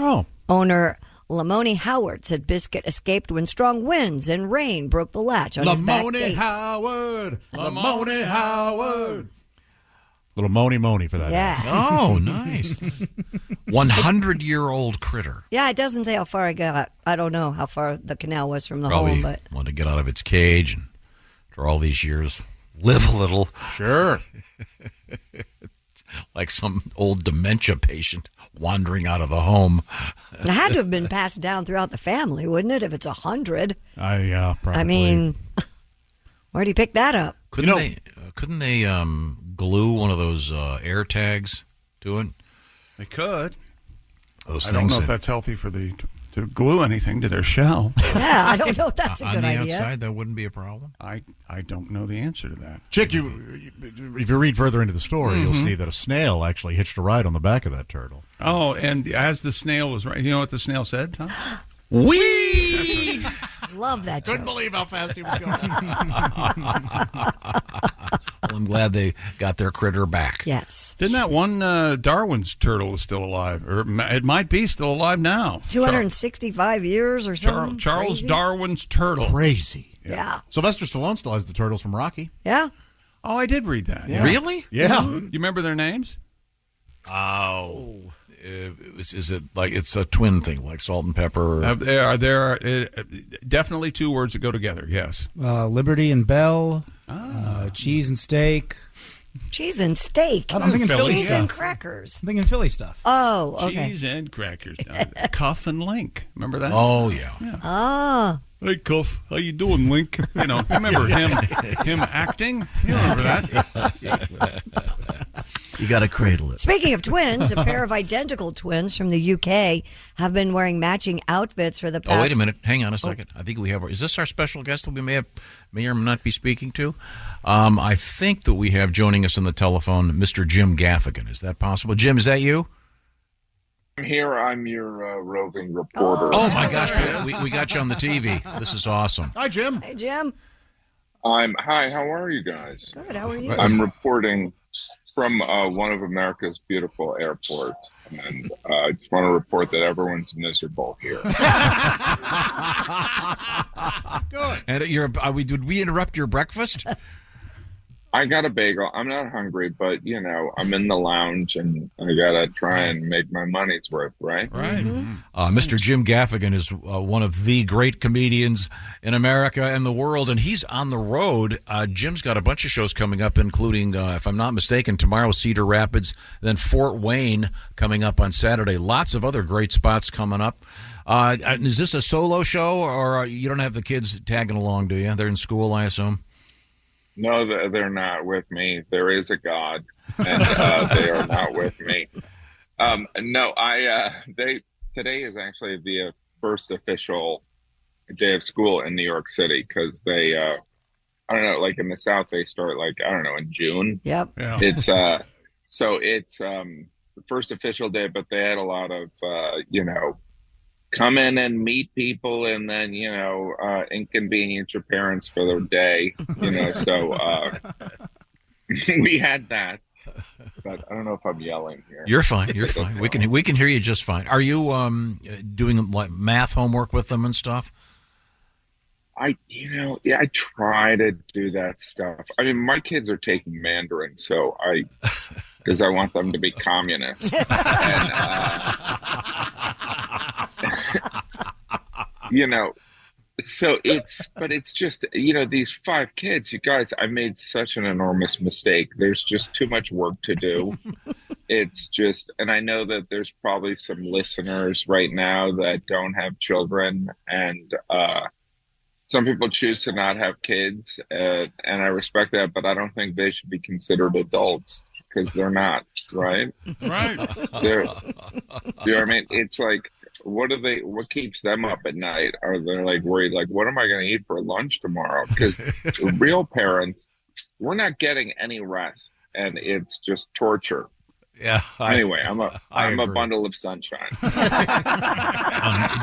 Owner Lamoni Howard said Biscuit escaped when strong winds and rain broke the latch on his back gate. Lamoni Howard. Little Moni for that. Yeah. Oh, nice. 100-year-old critter. Yeah, it doesn't say how far I got. I don't know how far the canal was from the Probably home, but wanted to get out of its cage and for all these years live a little. Sure. Like some old dementia patient wandering out of the home. it had to have been passed down throughout the family, wouldn't it, if it's 100? Yeah, probably. I mean, where'd he pick that up? Couldn't they glue one of those air tags to it? They could. Those I don't know if that's healthy to glue anything to their shell. Yeah, I don't know if that's a good idea. On the outside, that wouldn't be a problem? I don't know the answer to that. Chick, if you read further into the story, you'll see that a snail actually hitched a ride on the back of that turtle. Oh, and as the snail was right, you know what the snail said, Tom? Wee! Love that joke. Couldn't believe how fast he was going. Well, I'm glad they got their critter back. Yes. Didn't that one Darwin's turtle was still alive? Or it might be still alive now. 265 years or something? Charles Crazy? Darwin's turtle. Crazy. Yeah. Sylvester Stallone still has the turtles from Rocky. Yeah. Oh, I did read that. Yeah. Really? Yeah. You remember their names? Oh. Is it like it's a twin thing, like salt and pepper? There are definitely two words that go together, yes. Liberty and Bell, cheese and steak. Cheese and steak. I'm thinking Philly Cheese stuff. and crackers. I'm thinking Philly stuff. Oh, okay. Cheese and crackers. Cuff and Link. Remember that? Oh, yeah. Ah. Hey, Cuff. How you doing, Link? You know, remember him acting? You remember that? You got to cradle it. Speaking of twins, a pair of identical twins from the UK have been wearing matching outfits for the past... Oh, wait a minute. Hang on a second. I think we have... Is this our special guest that we may or may not be speaking to? I think that we have joining us on the telephone Mr. Jim Gaffigan. Is that possible? Jim, is that you? I'm here. I'm your roving reporter. Oh, my gosh. We got you on the TV. This is awesome. Hi, Jim. Hey, Jim. Hi, how are you guys? Good, how are you? I'm reporting from one of America's beautiful airports, and I just want to report that everyone's miserable here. Good. And did we interrupt your breakfast? I got a bagel. I'm not hungry, but, you know, I'm in the lounge, and I got to try and make my money's worth, right? Right. Mr. Jim Gaffigan is one of the great comedians in America and the world, and he's on the road. Jim's got a bunch of shows coming up, including, if I'm not mistaken, tomorrow Cedar Rapids, then Fort Wayne coming up on Saturday. Lots of other great spots coming up. Is this a solo show, or you don't have the kids tagging along, do you? They're in school, I assume? No, they're not with me. There is a God, and they are not with me. No, today is actually the first official day of school in New York City because they, I don't know, like in the South, they start in June. Yep. Yeah. It's the first official day, but they had a lot of, come in and meet people and then, inconvenience your parents for their day, so we had that. But I don't know if I'm yelling here. You're fine. You're fine. We can hear you just fine. Are you doing like math homework with them and stuff? I try to do that stuff. I mean, my kids are taking Mandarin, so because I want them to be communists. And, so it's just, these 5 kids, you guys, I made such an enormous mistake. There's just too much work to do. It's just, and I know that there's probably some listeners right now that don't have children, and some people choose to not have kids, and I respect that, but I don't think they should be considered adults because they're not, right? Right. You know what I mean? It's like, what keeps them up at night? Are they like worried, like, what am I going to eat for lunch tomorrow? Because real parents, we're not getting any rest, and it's just torture. Yeah. Anyway, I'm a bundle of sunshine.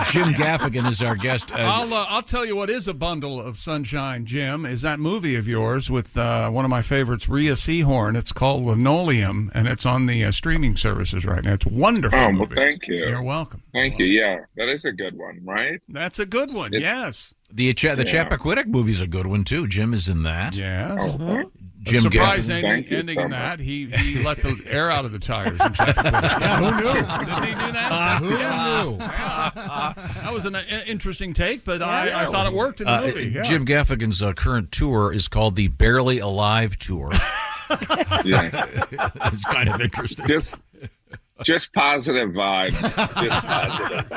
Jim Gaffigan is our guest. I'll tell you what is a bundle of sunshine, Jim, is that movie of yours with one of my favorites, Rhea Seehorn. It's called Linoleum, and it's on the streaming services right now. It's a wonderful movie. Well, thank you. You're welcome. Thank you. Yeah, that is a good one, right? That's a good one, yes. The Chappaquiddick movie's a good one, too. Jim is in that. Yes. Jim Surprise Gaffigan. ending in that. He let the air out of the tires in Chappaquiddick. Yeah, who knew? Didn't he do that? Who knew? That was an interesting take, but I thought it worked in the movie. Yeah. Jim Gaffigan's current tour is called the Barely Alive Tour. Yeah. It's kind of interesting. Just positive vibes. Just positive.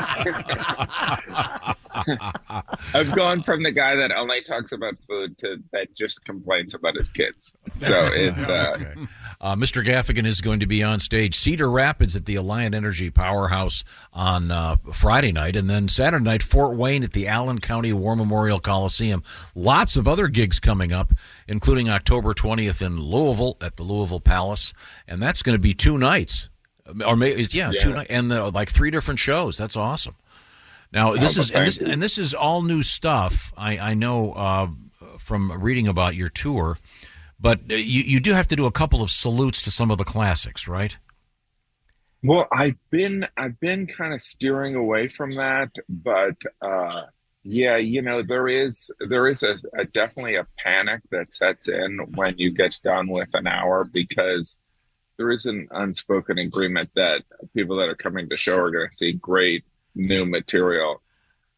I've gone from the guy that only talks about food to that just complains about his kids. So it's Mr. Gaffigan is going to be on stage Cedar Rapids at the Alliant Energy Powerhouse on Friday night, and then Saturday night Fort Wayne at the Allen County War Memorial Coliseum. Lots of other gigs coming up, including October 20th in Louisville at the Louisville Palace, and that's going to be 2 nights. Or maybe 2 nights, and like 3 different shows. That's awesome. Now this is all new stuff. I know from reading about your tour, but you do have to do a couple of salutes to some of the classics, right? Well, I've been kind of steering away from that, but there is a definitely a panic that sets in when you get done with an hour because there is an unspoken agreement that people that are coming to the show are going to see great new material.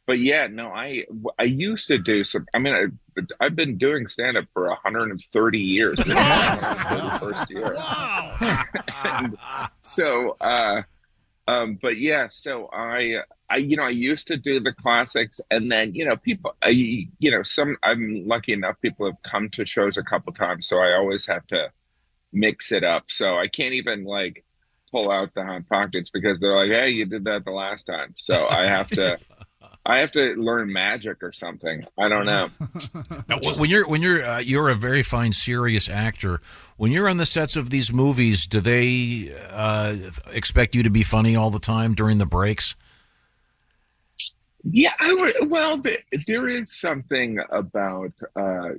But I used to do some. I mean, I've been doing stand up for 130 years. This is my first year. Wow. So I used to do the classics, and then people. I'm lucky enough. People have come to shows a couple times, so I always have to mix it up. So I can't even like pull out the Hot Pockets because they're like, hey, you did that the last time. So I have to learn magic or something. I don't know. Now, when you're a very fine, serious actor, when you're on the sets of these movies, do they expect you to be funny all the time during the breaks? Yeah, there is something about,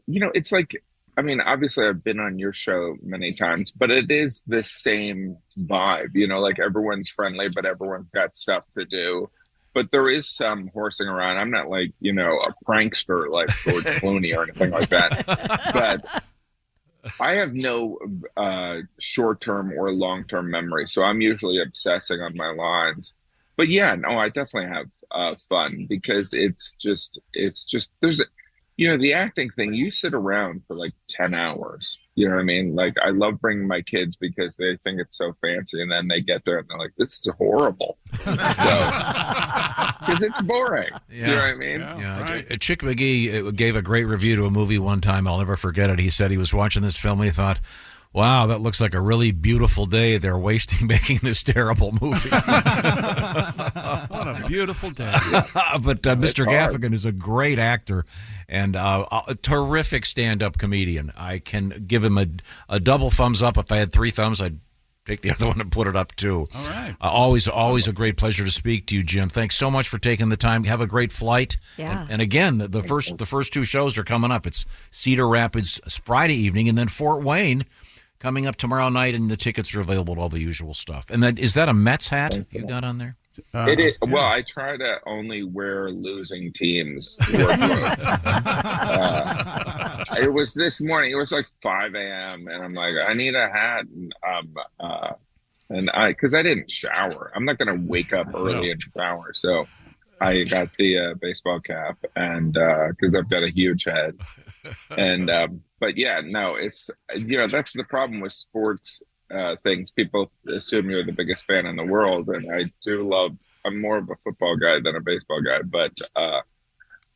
it's like, I mean, obviously I've been on your show many times, but it is the same vibe, like everyone's friendly, but everyone's got stuff to do. But there is some horsing around. I'm not like, a prankster like George Clooney or anything like that. But I have no short-term or long-term memory. So I'm usually obsessing on my lines. But I definitely have fun because it's just the acting thing, you sit around for like 10 hours. You know what I mean? Like, I love bringing my kids because they think it's so fancy, and then they get there and they're like, this is horrible. Because it's boring. Yeah. You know what I mean? Yeah. Chick McGee gave a great review to a movie one time. I'll never forget it. He said he was watching this film and he thought, wow, that looks like a really beautiful day they're wasting making this terrible movie. What a beautiful day. But Mr. Gaffigan is a great actor and a terrific stand-up comedian. I can give him a double thumbs up. If I had 3 thumbs, I'd take the other one and put it up, too. All right. Always a great pleasure to speak to you, Jim. Thanks so much for taking the time. Have a great flight. Yeah. And again, the first 2 shows are coming up. It's Cedar Rapids Friday evening and then Fort Wayne coming up tomorrow night, and the tickets are available to all the usual stuff. And then, is that a Mets hat you got on there? It is. Yeah. Well, I try to only wear losing teams. It was this morning. It was like 5 a.m. and I'm like, I need a hat, and because I didn't shower. I'm not going to wake up early and shower, so I got the baseball cap, and because I've got a huge head, and but yeah, no, it's that's the problem with sports. Things. People assume you're the biggest fan in the world, and I do love. I'm more of a football guy than a baseball guy, but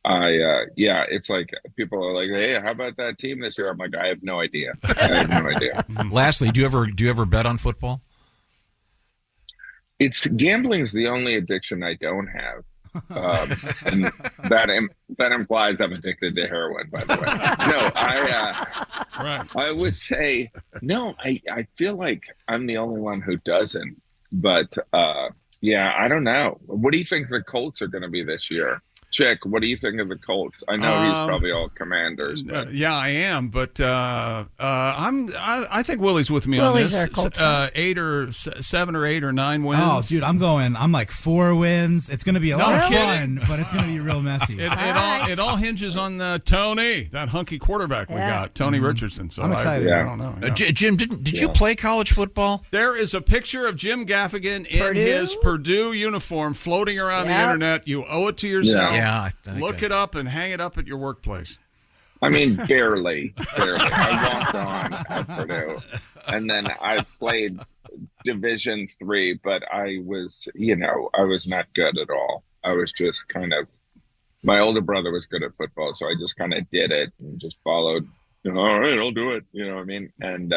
it's like people are like, "Hey, how about that team this year?" I'm like, I have no idea. I have no idea. Lastly, do you ever bet on football? Gambling's the only addiction I don't have. And that implies I'm addicted to heroin, by the way. No, I would say no. I feel like I'm the only one who doesn't. But I don't know. What do you think the Colts are going to be this year? Chick, what do you think of the Colts? I know he's probably all Commanders. But. Yeah, I am, but I think Willie's with me Willie's on our this. Colts guy. 7 or 8 or 9 wins. Oh, dude, I'm like 4 wins. It's going to be a lot of fun, but it's going to be real messy. It all hinges on Tony, that hunky quarterback we got, Tony Richardson. So I'm excited. I don't know. Yeah. Jim, did you play college football? There is a picture of Jim Gaffigan in his Purdue uniform floating around the internet. You owe it to yourself. Yeah, look it up and hang it up at your workplace. I mean, barely. I walked on at Purdue, and then I played Division III, but I was not good at all. I was just kind of. My older brother was good at football, so I just kind of did it and just followed. All right, I'll do it. You know what I mean? And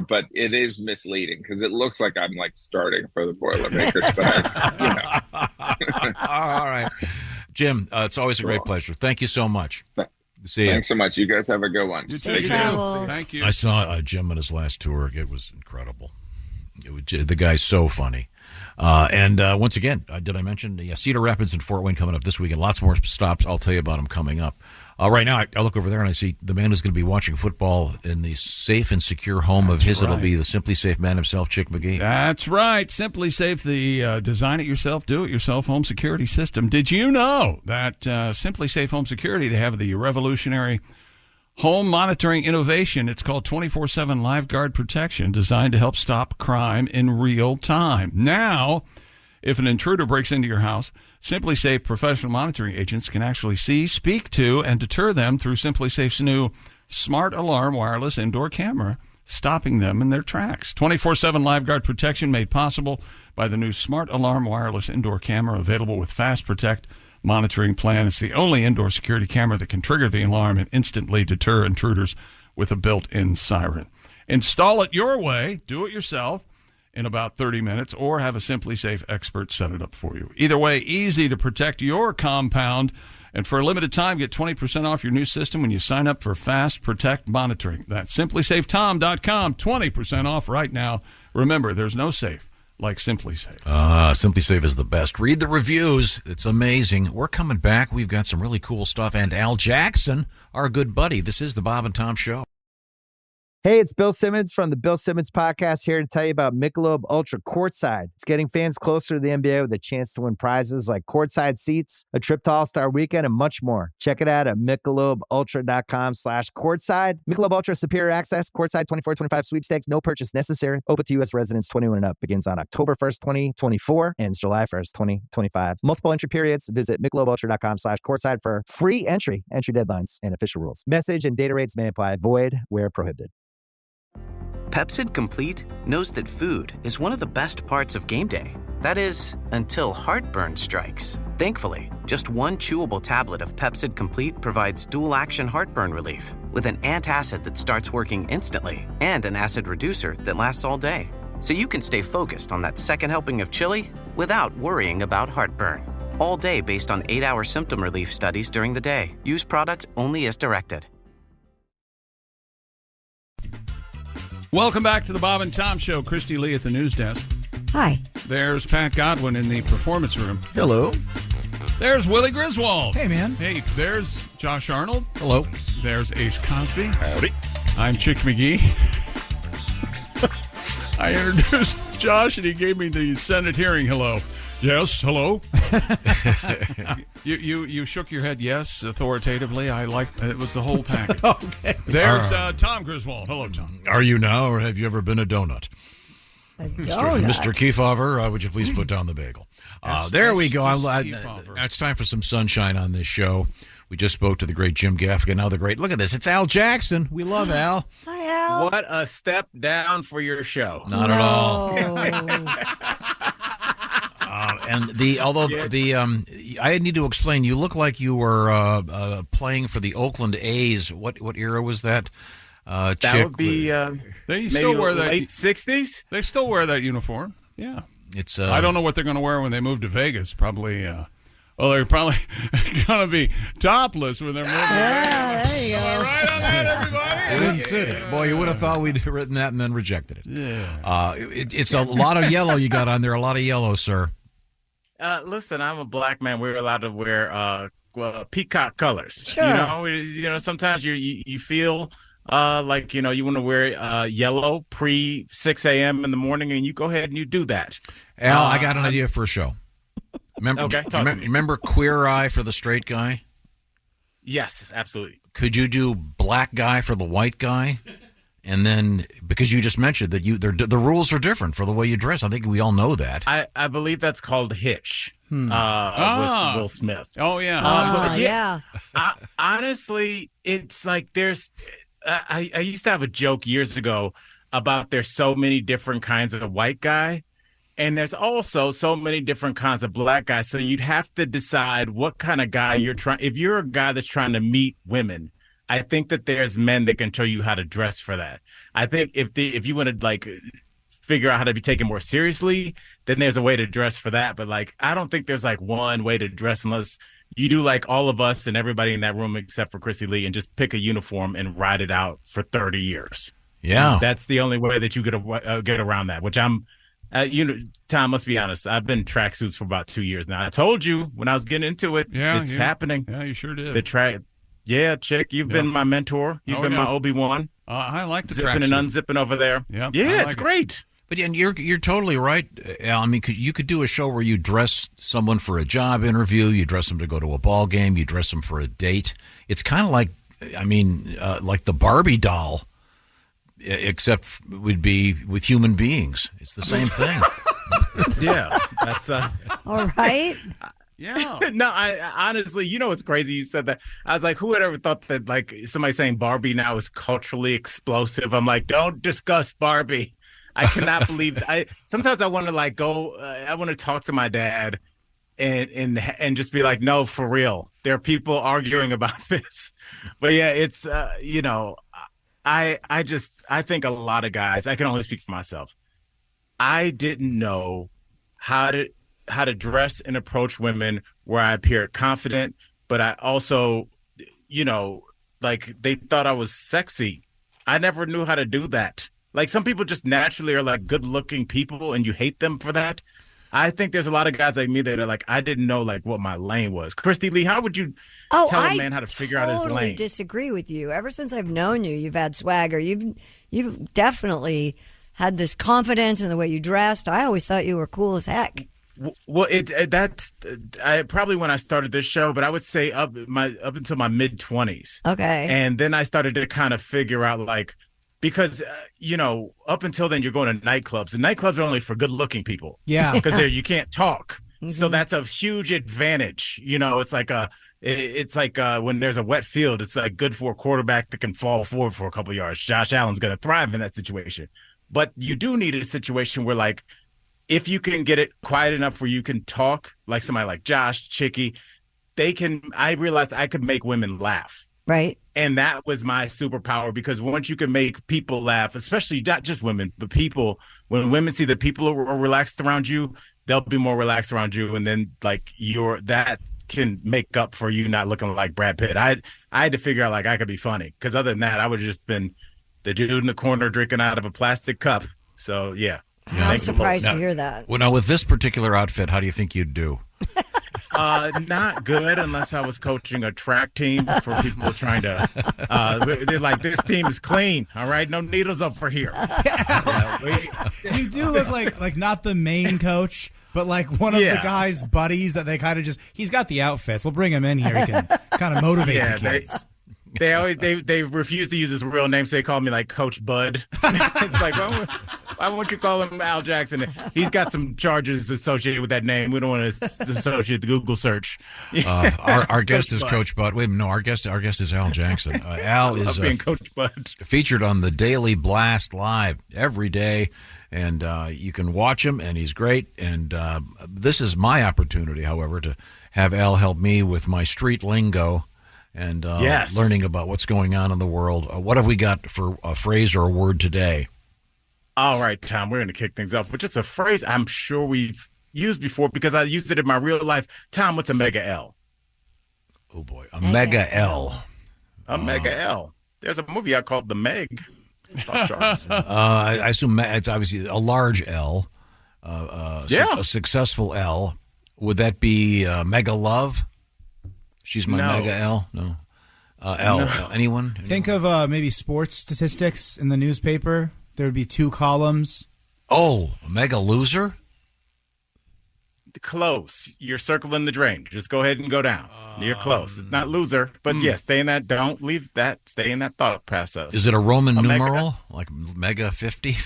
but it is misleading because it looks like I'm like starting for the Boilermakers, but all right. Jim, it's always a great pleasure. Thank you so much. See you. Thanks so much. You guys have a good one. You too. Thank you. I saw Jim on his last tour. It was incredible. The guy's so funny. And once again, did I mention Cedar Rapids and Fort Wayne coming up this weekend? Lots more stops. I'll tell you about them coming up. Right now, I look over there and I see the man who's going to be watching football in the safe and secure home of his. Right. It'll be the Simply Safe man himself, Chick McGee. That's right. Simply Safe, the design-it-yourself, do-it-yourself home security system. Did you know that Simply Safe Home Security, they have the revolutionary home monitoring innovation? It's called 24/7 Live Guard Protection, designed to help stop crime in real time. Now, if an intruder breaks into your house, Simply Safe professional monitoring agents can actually see, speak to, and deter them through Simply Safe's new Smart Alarm wireless indoor camera, stopping them in their tracks. 24/7 Live Guard Protection made possible by the new Smart Alarm wireless indoor camera, available with Fast Protect monitoring plan. It's the only indoor security camera that can trigger the alarm and instantly deter intruders with a built-in siren. Install it your way. Do it yourself in about 30 minutes, or have a Simply Safe expert set it up for you. Either way, easy to protect your compound. And for a limited time, get 20% off your new system when you sign up for Fast Protect monitoring. That's simplysafetom.com. 20% off right now. Remember, there's no safe like Simply Safe. Simply Safe is the best. Read the reviews. It's amazing. We're coming back. We've got some really cool stuff. And Al Jackson, our good buddy. This is the Bob and Tom Show. Hey, it's Bill Simmons from the Bill Simmons Podcast here to tell you about Michelob Ultra Courtside. It's getting fans closer to the NBA with a chance to win prizes like courtside seats, a trip to All-Star Weekend, and much more. Check it out at MichelobUltra.com/courtside. Michelob Ultra Superior Access, Courtside 24-25 sweepstakes, no purchase necessary. Open to U.S. residents 21 and up. Begins on October 1st, 2024, ends July 1st, 2025. Multiple entry periods. Visit MichelobUltra.com/courtside for free entry deadlines, and official rules. Message and data rates may apply. Void where prohibited. Pepsid Complete knows that food is one of the best parts of game day. That is, until heartburn strikes. Thankfully, just one chewable tablet of Pepsid Complete provides dual-action heartburn relief with an antacid that starts working instantly and an acid reducer that lasts all day. So you can stay focused on that second helping of chili without worrying about heartburn. All day based on 8-hour symptom relief studies during the day. Use product only as directed. Welcome back to the Bob and Tom Show. Christy Lee at the news desk. Hi. There's Pat Godwin in the performance room. Hello. There's Willie Griswold. Hey, man. Hey, there's Josh Arnold. Hello. There's Ace Cosby. Howdy. I'm Chick McGee. I introduced Josh, and he gave me the Senate hearing hello. Yes, hello. You shook your head yes authoritatively. I like it was the whole package. Okay. There's Tom Griswold. Hello, Tom. Are you now, or have you ever been a donut? Mr. Kefauver, would you please put down the bagel? There we go. It's time for some sunshine on this show. We just spoke to the great Jim Gaffigan. Now the great, look at this. It's Al Jackson. We love Al. Hi, Al. What a step down for your show. Not at all. I need to explain. You look like you were playing for the Oakland A's. What era was that? That Chick? would be They maybe still wear that late 60s. They still wear that uniform. Yeah. It's. I don't know what they're going to wear when they move to Vegas. Probably. They're probably going to be topless when they're moving. Yeah, there you go. All right on that, everybody. Sin City. Boy, you would have thought we'd written that and then rejected it. Yeah. It's a lot of yellow you got on there. A lot of yellow, sir. Listen, I'm a black man. We're allowed to wear peacock colors. Sure. You know, sometimes you feel like, you want to wear yellow pre 6 a.m. in the morning, and you go ahead and you do that. Al, I got an idea for a show. Remember Queer Eye for the straight guy? Yes, absolutely. Could you do black guy for the white guy? And then, because you just mentioned that the rules are different for the way you dress. I think we all know that. I believe that's called Hitch with Will Smith. Oh, yeah. Yeah. Honestly, it's like I used to have a joke years ago about there's so many different kinds of white guy. And there's also so many different kinds of black guys. So you'd have to decide what kind of guy you're trying. If you're a guy that's trying to meet women, I think that there's men that can show you how to dress for that. I think if you want to figure out how to be taken more seriously, then there's a way to dress for that. But I don't think there's one way to dress unless you do like all of us and everybody in that room except for Chrissy Lee and just pick a uniform and ride it out for 30 years. Yeah. That's the only way that you could get around that, which I'm. Tom, let's be honest. I've been tracksuits for about 2 years now. I told you when I was getting into it, it's happening. Yeah, you sure did. The track. Yeah, Chick, you've been my mentor. You've been my Obi-Wan. I like the zipping tracksuit. and unzipping over there. Yeah, it's great. But you're totally right, Al. I mean, you could do a show where you dress someone for a job interview, you dress them to go to a ball game, you dress them for a date. It's kind of like the Barbie doll. Except would be with human beings. It's the same thing. Yeah, that's all right. Yeah. No, I honestly, it's crazy you said that. I was like, who would ever thought that somebody saying Barbie now is culturally explosive? I'm like, don't discuss Barbie. I cannot believe that. Sometimes I want to go. I want to talk to my dad and just be like, no, for real. There are people arguing about this. But yeah, it's I think a lot of guys, I can only speak for myself. I didn't know how to dress and approach women where I appeared confident, but I also, they thought I was sexy. I never knew how to do that. Some people just naturally are good looking people and you hate them for that. I think there's a lot of guys like me that are like, I didn't know like what my lane was. Christy Lee, how would you tell a man how to figure out his lane? I totally disagree with you. Ever since I've known you, you've had swagger. You've definitely had this confidence in the way you dressed. I always thought you were cool as heck. Well, I probably when I started this show, but I would say up until my mid-20s. Okay. And then I started to kind of figure out like, because, up until then, you're going to nightclubs. And nightclubs are only for good-looking people. Yeah. Because you can't talk. Mm-hmm. So that's a huge advantage. It's like when there's a wet field, it's like good for a quarterback that can fall forward for a couple yards. Josh Allen's going to thrive in that situation. But you do need a situation where, like, if you can get it quiet enough where you can talk, like somebody like Josh, Chicky, I realized I could make women laugh. Right. And that was my superpower, because once you can make people laugh, especially not just women, but people, when women see that people are relaxed around you, they'll be more relaxed around you. And then like that can make up for you not looking like Brad Pitt. I had to figure out like I could be funny, because other than that, I would have just been the dude in the corner drinking out of a plastic cup. So, yeah. I'm surprised to hear that. Well, now with this particular outfit, how do you think you'd do? Not good, unless I was coaching a track team for people trying to. They're like, this team is clean. All right, no needles over here. You do look like not the main coach, but like one of the guy's buddies that they kind of he's got the outfits. We'll bring him in here. He can kind of motivate the kids. They refuse to use his real name, so they call me like Coach Bud. It's like, why won't you call him Al Jackson? He's got some charges associated with that name. We don't want to associate the Google search. Our guest is Coach Bud. Wait, no, our guest is Al Jackson. Al is being Coach Bud. Featured on the Daily Blast Live every day, and you can watch him, and he's great. And this is my opportunity, however, to have Al help me with my street lingo. And learning about what's going on in the world. What have we got for a phrase or a word today? All right, Tom, we're going to kick things off with just a phrase I'm sure we've used before, because I used it in my real life. Tom, what's a mega L? Oh, boy. A mega L. A mega L. There's a movie out called The Meg. I assume it's obviously a large L. A successful L. Would that be Mega Love? She's my mega L? No. L. No. Anyone? Think of maybe sports statistics in the newspaper. There would be 2 columns. Oh, a mega loser? Close. You're circling the drain. Just go ahead and go down. You're close. It's not loser, but yes, stay in that. Don't leave that. Stay in that thought process. Is it a Roman numeral? Like mega 50?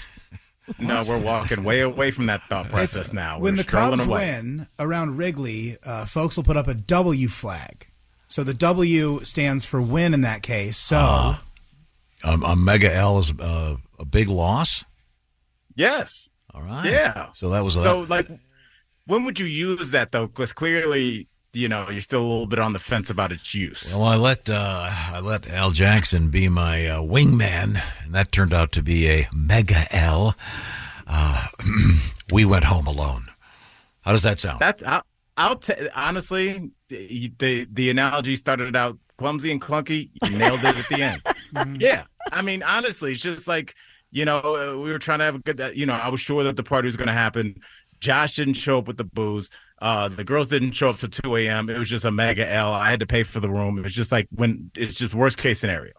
No, we're walking way away from that thought process now. When the Cubs win around Wrigley, folks will put up a W flag. So the W stands for win in that case. So a mega L is a big loss? Yes. All right. Yeah. So that was like, when would you use that though? Because clearly, you're still a little bit on the fence about its use. Well, I let Al Jackson be my wingman, and that turned out to be a mega L. We went home alone. How does that sound? Honestly, the analogy started out clumsy and clunky. You nailed it at the end. Yeah. I mean, honestly, it's just like, we were trying to have a good, I was sure that the party was going to happen. Josh didn't show up with the booze. The girls didn't show up till 2 a.m. It was just a mega L. I had to pay for the room. It was just like it's just worst case scenario.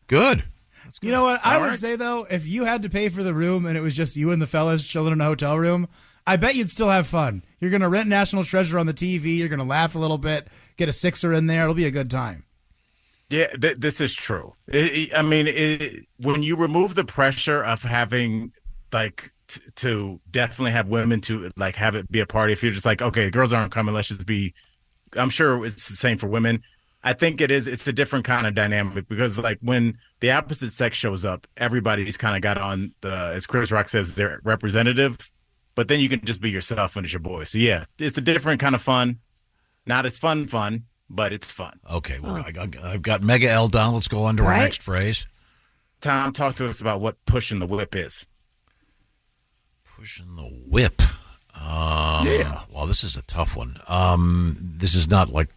Good. You know what? I would say, though, if you had to pay for the room and it was just you and the fellas chilling in a hotel room, I bet you'd still have fun. You're going to rent National Treasure on the TV. You're going to laugh a little bit, get a sixer in there. It'll be a good time. Yeah, this is true. When you remove the pressure of having, like, to definitely have women to, like, have it be a party, if you're just like, okay, girls aren't coming, let's just be, I'm sure it's the same for women. I think it's a different kind of dynamic, because, like, when the opposite sex shows up, everybody's kind of got on as Chris Rock says, their representative. But then you can just be yourself when it's your boy. So, yeah, it's a different kind of fun. Not as fun, but it's fun. Okay, well, I've got mega L down. Let's go on to our next phrase. Tom, talk to us about what pushing the whip is. Pushing the whip. Yeah. Well, this is a tough one. This is not like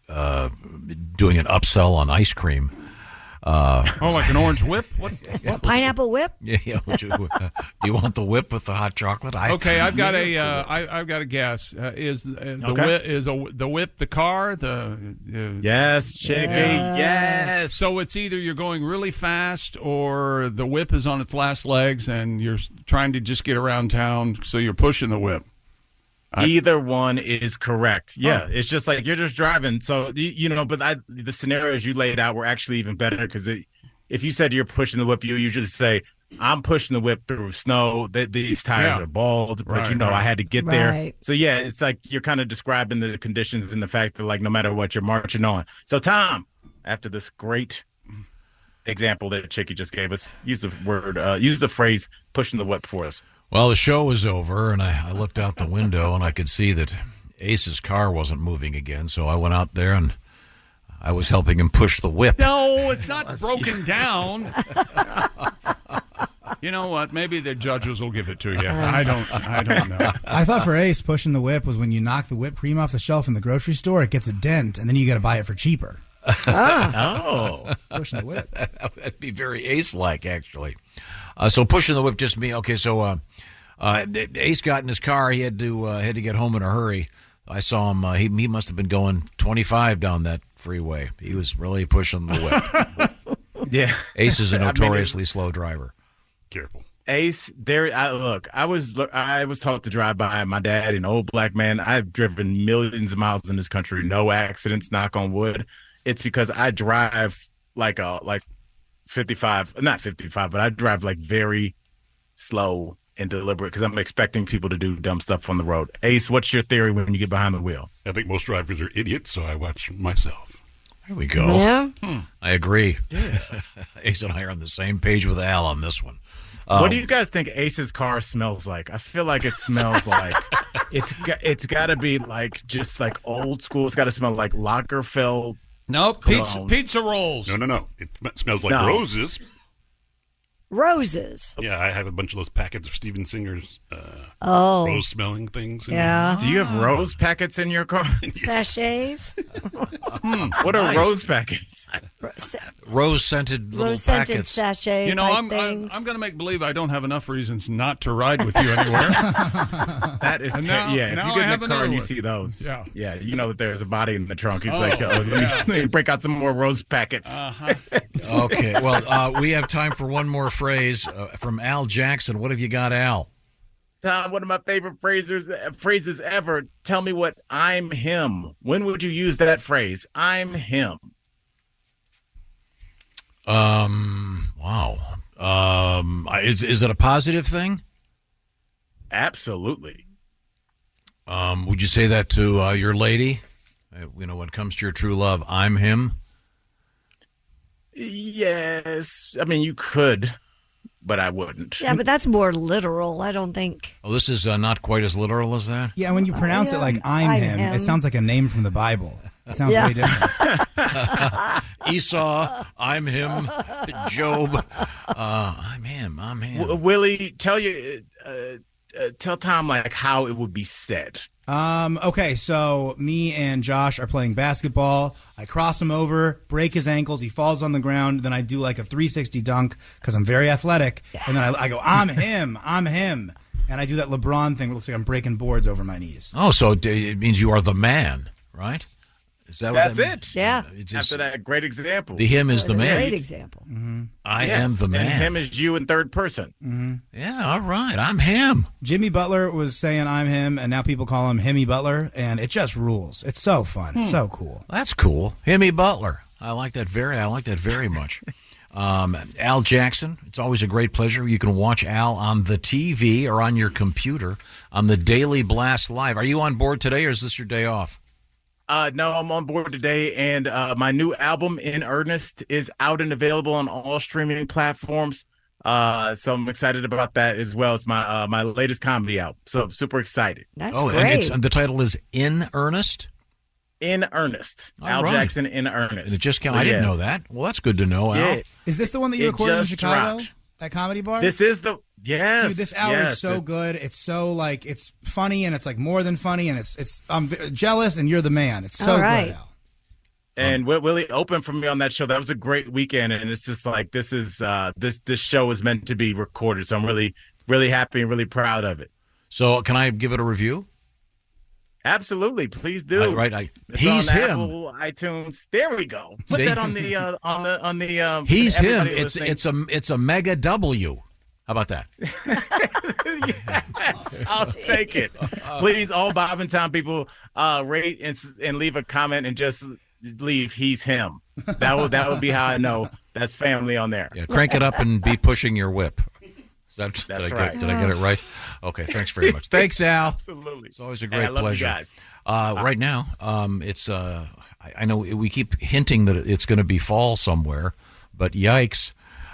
doing an upsell on ice cream. Like an orange whip? What? Pineapple whip? Yeah. Do you want the whip with the hot chocolate? Okay, I've got a guess. Is the whip the car? Yes, Chicky. Yes. So it's either you're going really fast or the whip is on its last legs and you're trying to just get around town, so you're pushing the whip. Either one is correct. Yeah, It's just like you're just driving. So, but the scenarios you laid out were actually even better because if you said you're pushing the whip, you usually say, I'm pushing the whip through snow. These tires are bald, but I had to get there. So, yeah, it's like you're kind of describing the conditions and the fact that, like, no matter what, you're marching on. So, Tom, after this great example that Chicky just gave us, use the phrase pushing the whip for us. Well, the show was over, and I looked out the window, and I could see that Ace's car wasn't moving again, so I went out there, and I was helping him push the whip. No, it's not broken down. You know what? Maybe the judges will give it to you. I don't know. I thought for Ace, pushing the whip was when you knock the whipped cream off the shelf in the grocery store, it gets a dent, and then you got to buy it for cheaper. Pushing the whip. That'd be very Ace-like, actually. So pushing the whip just me. Okay, so Ace got in his car. He had to get home in a hurry. I saw him. He must have been going 25 down that freeway. He was really pushing the whip. Yeah, Ace is a notoriously slow driver. Careful. Ace, I was taught to drive by my dad, an old black man. I've driven millions of miles in this country, no accidents, knock on wood. It's because I drive like 55, not 55, but I drive like very slow and deliberate because I'm expecting people to do dumb stuff on the road. Ace, what's your theory when you get behind the wheel? I think most drivers are idiots, so I watch myself. There we go. Yeah. I agree. Yeah. Ace and I are on the same page with Al on this one. What do you guys think Ace's car smells like? I feel like it smells like it's got to be like just like old school. It's got to smell like Lagerfeld. Nope, pizza rolls. No. It smells like roses. Roses. Yeah, I have a bunch of those packets of Steven Singer's rose-smelling things. Yeah. Do you have rose packets in your car? Sachets. What are rose packets? Rose-scented little packets. Sachet. I'm going to make believe I don't have enough reasons not to ride with you anywhere. That is, if you get in the car and you see those, yeah, you know that there's a body in the trunk. He's let me break out some more rose packets. Okay, well, we have time for one more phrase from Al Jackson. What have you got, Al? Tom, one of my favorite phrases ever. Tell me what I'm him. When would you use that phrase? I'm him. Wow. Is it a positive thing? Absolutely. Would you say that to your lady? When it comes to your true love, I'm him? Yes. I mean, you could, but I wouldn't. Yeah, but that's more literal. I don't think. Oh, this is not quite as literal as that? Yeah, when you pronounce it like I'm him, it sounds like a name from the Bible. It sounds way different. Esau, I'm him. Job, I'm him. Willie, tell Tom like how it would be said. Okay, so me and Josh are playing basketball. I cross him over, break his ankles. He falls on the ground. Then I do like a 360 dunk because I'm very athletic. And then I go, I'm him. And I do that LeBron thing. It looks like I'm breaking boards over my knees. Oh, so it means you are the man, right? Is that That's what that it. Yeah. After that, great example. The him is the man. Great example. Mm-hmm. I am the man. And him is you in third person. Mm-hmm. Yeah, all right. I'm him. Jimmy Butler was saying I'm him, and now people call him Himmy Butler, and it just rules. It's so fun. It's so cool. That's cool. Himmy Butler. I like that very much. Al Jackson, it's always a great pleasure. You can watch Al on the TV or on your computer on the Daily Blast Live. Are you on board today, or is this your day off? No, I'm on board today, and my new album, In Earnest, is out and available on all streaming platforms. So I'm excited about that as well. It's my latest comedy out, so super excited. That's great. And the title is In Earnest? In Earnest. All Al right. Jackson, In Earnest. And it just came. I didn't know that. Well, that's good to know, Al. Yeah. Is this the one that you recorded in Chicago? At Comedy Bar? This is the Dude, this hour is so good. It's so it's funny and it's like more than funny and I'm jealous and you're the man. It's so good, Al. And Willie opened for me on that show. That was a great weekend, and it's just like this show is meant to be recorded. So I'm really, really happy and really proud of it. So can I give it a review? Absolutely, please do. He's him. Apple, iTunes. There we go. Put that on the. He's him. Listening. It's a mega W. How about that? Yes, I'll take it. Please, all Bob and Tom people, rate and leave a comment and just leave. He's him. That would be how I know that's family on there. Yeah, crank it up and be pushing your whip. That's right. Did I get it right? Okay, thanks very much. Thanks, Al. Absolutely. It's always a great I love pleasure. You guys. Right now, it's I know we keep hinting that it's going to be fall somewhere, but yikes,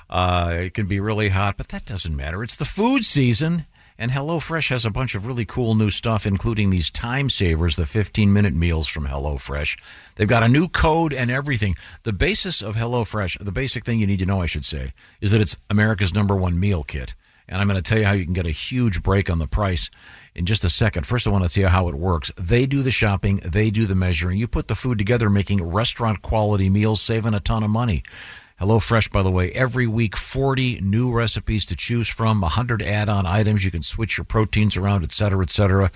it can be really hot, but that doesn't matter. It's the food season, and HelloFresh has a bunch of really cool new stuff, including these time savers, the 15-minute meals from HelloFresh. They've got a new code and everything. The basis of HelloFresh, the basic thing you need to know, I should say, is that it's America's #1 meal kit. And I'm going to tell you how you can get a huge break on the price in just a second. First, I want to tell you how it works. They do the shopping. They do the measuring. You put the food together, making restaurant-quality meals, saving a ton of money. HelloFresh, by the way, every week, 40 new recipes to choose from, 100 add-on items. You can switch your proteins around, et cetera, so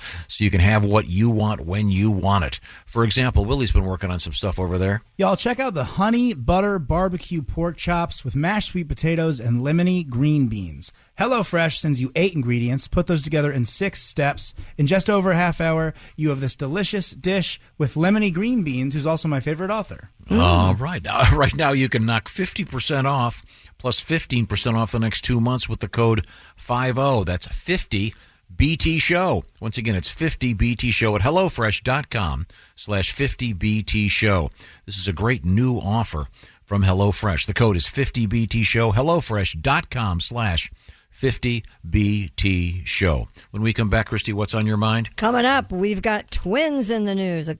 you can have what you want when you want it. For example, Willie's been working on some stuff over there. Y'all, check out the honey butter barbecue pork chops with mashed sweet potatoes and lemony green beans. HelloFresh sends you 8 ingredients. Put those together in 6 steps. In just over a half hour, you have this delicious dish with lemony green beans, who's also my favorite author. All right. Right now, you can knock 50% off plus 15% off the next 2 months with the code 50. That's 50 BT Show. Once again, it's 50 BT Show at HelloFresh.com/50 BT Show. This is a great new offer from HelloFresh. The code is 50 BT Show. HelloFresh.com/50 BT Show. When we come back, Christy, what's on your mind? Coming up, we've got twins in the news, a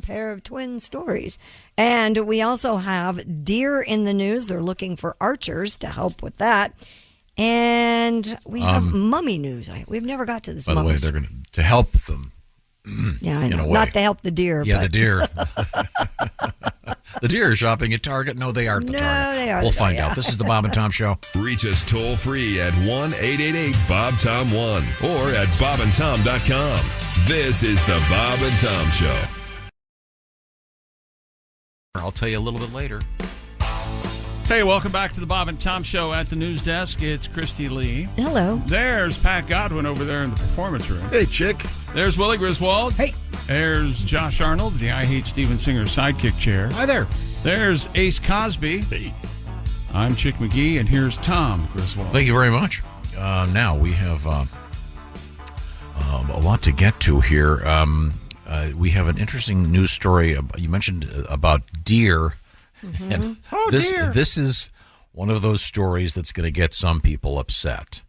pair of twin stories. And we also have deer in the news. They're looking for archers to help with that. And we have mummy news. We've never got to this. By the way, they're going to help them. Yeah, I know. Not to help the deer. Yeah, but. the deer. The deer are shopping at Target. No, they aren't the Target. They are. We'll find out. This is the Bob and Tom Show. Reach us toll free at 1-888-BOB-TOM-1 or at bobandtom.com. This is the Bob and Tom Show. I'll tell you a little bit later. Hey, welcome back to the Bob and Tom Show at the news desk. It's Christy Lee. Hello. There's Pat Godwin over there in the performance room. Hey, chick. There's Willie Griswold. Hey. There's Josh Arnold, the I Hate Steven Singer sidekick chair. Hi there. There's Ace Cosby. Hey. I'm Chick McGee, and here's Tom Griswold. Thank you very much. Now we have a lot to get to here. We have an interesting news story. You mentioned about deer. Mm-hmm. And dear. This is one of those stories that's going to get some people upset,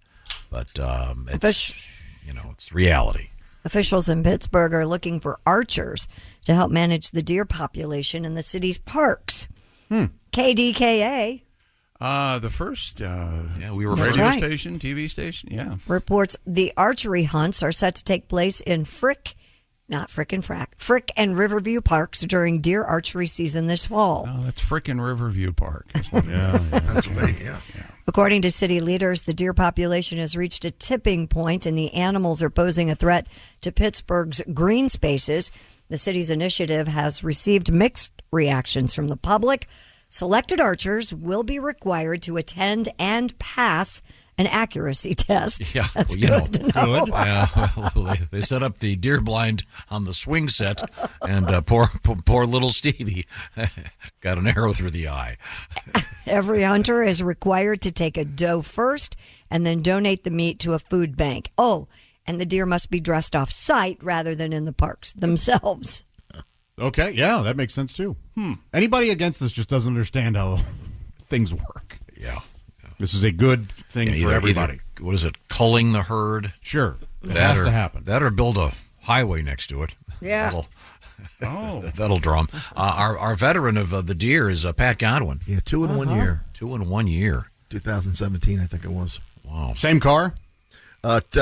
but it's reality. Officials in Pittsburgh are looking for archers to help manage the deer population in the city's parks. KDKA. The first we were radio right. station, TV station, yeah. Reports the archery hunts are set to take place in Frick and Riverview Parks during deer archery season this fall. Oh, that's frickin' Riverview Park. Yeah, that's right. Yeah. According to city leaders, the deer population has reached a tipping point and the animals are posing a threat to Pittsburgh's green spaces. The city's initiative has received mixed reactions from the public. Selected archers will be required to attend and pass an accuracy test. Yeah, that's good to know. They set up the deer blind on the swing set, and poor little Stevie got an arrow through the eye. Every hunter is required to take a doe first and then donate the meat to a food bank. Oh, and the deer must be dressed off-site rather than in the parks themselves. Okay, yeah, that makes sense too. Anybody against this just doesn't understand how things work. Yeah. This is a good thing for everybody. What is it? Culling the herd? Sure. It has to happen. That or build a highway next to it. Yeah. That'll draw them. Our veteran of the deer is Pat Godwin. Yeah, 2 in 1 year. 2 in 1 year. 2017, I think it was. Wow. Same car?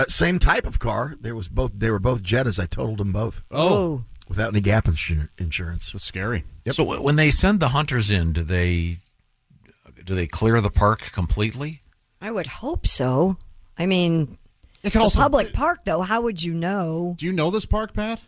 Same type of car. They were both Jettas. I totaled them both. Oh. without any gap insurance. It's scary. Yep. So when they send the hunters in, do they clear the park completely? I would hope so. I mean, It it's could a also- public park, though. How would you know? Do you know this park, Pat?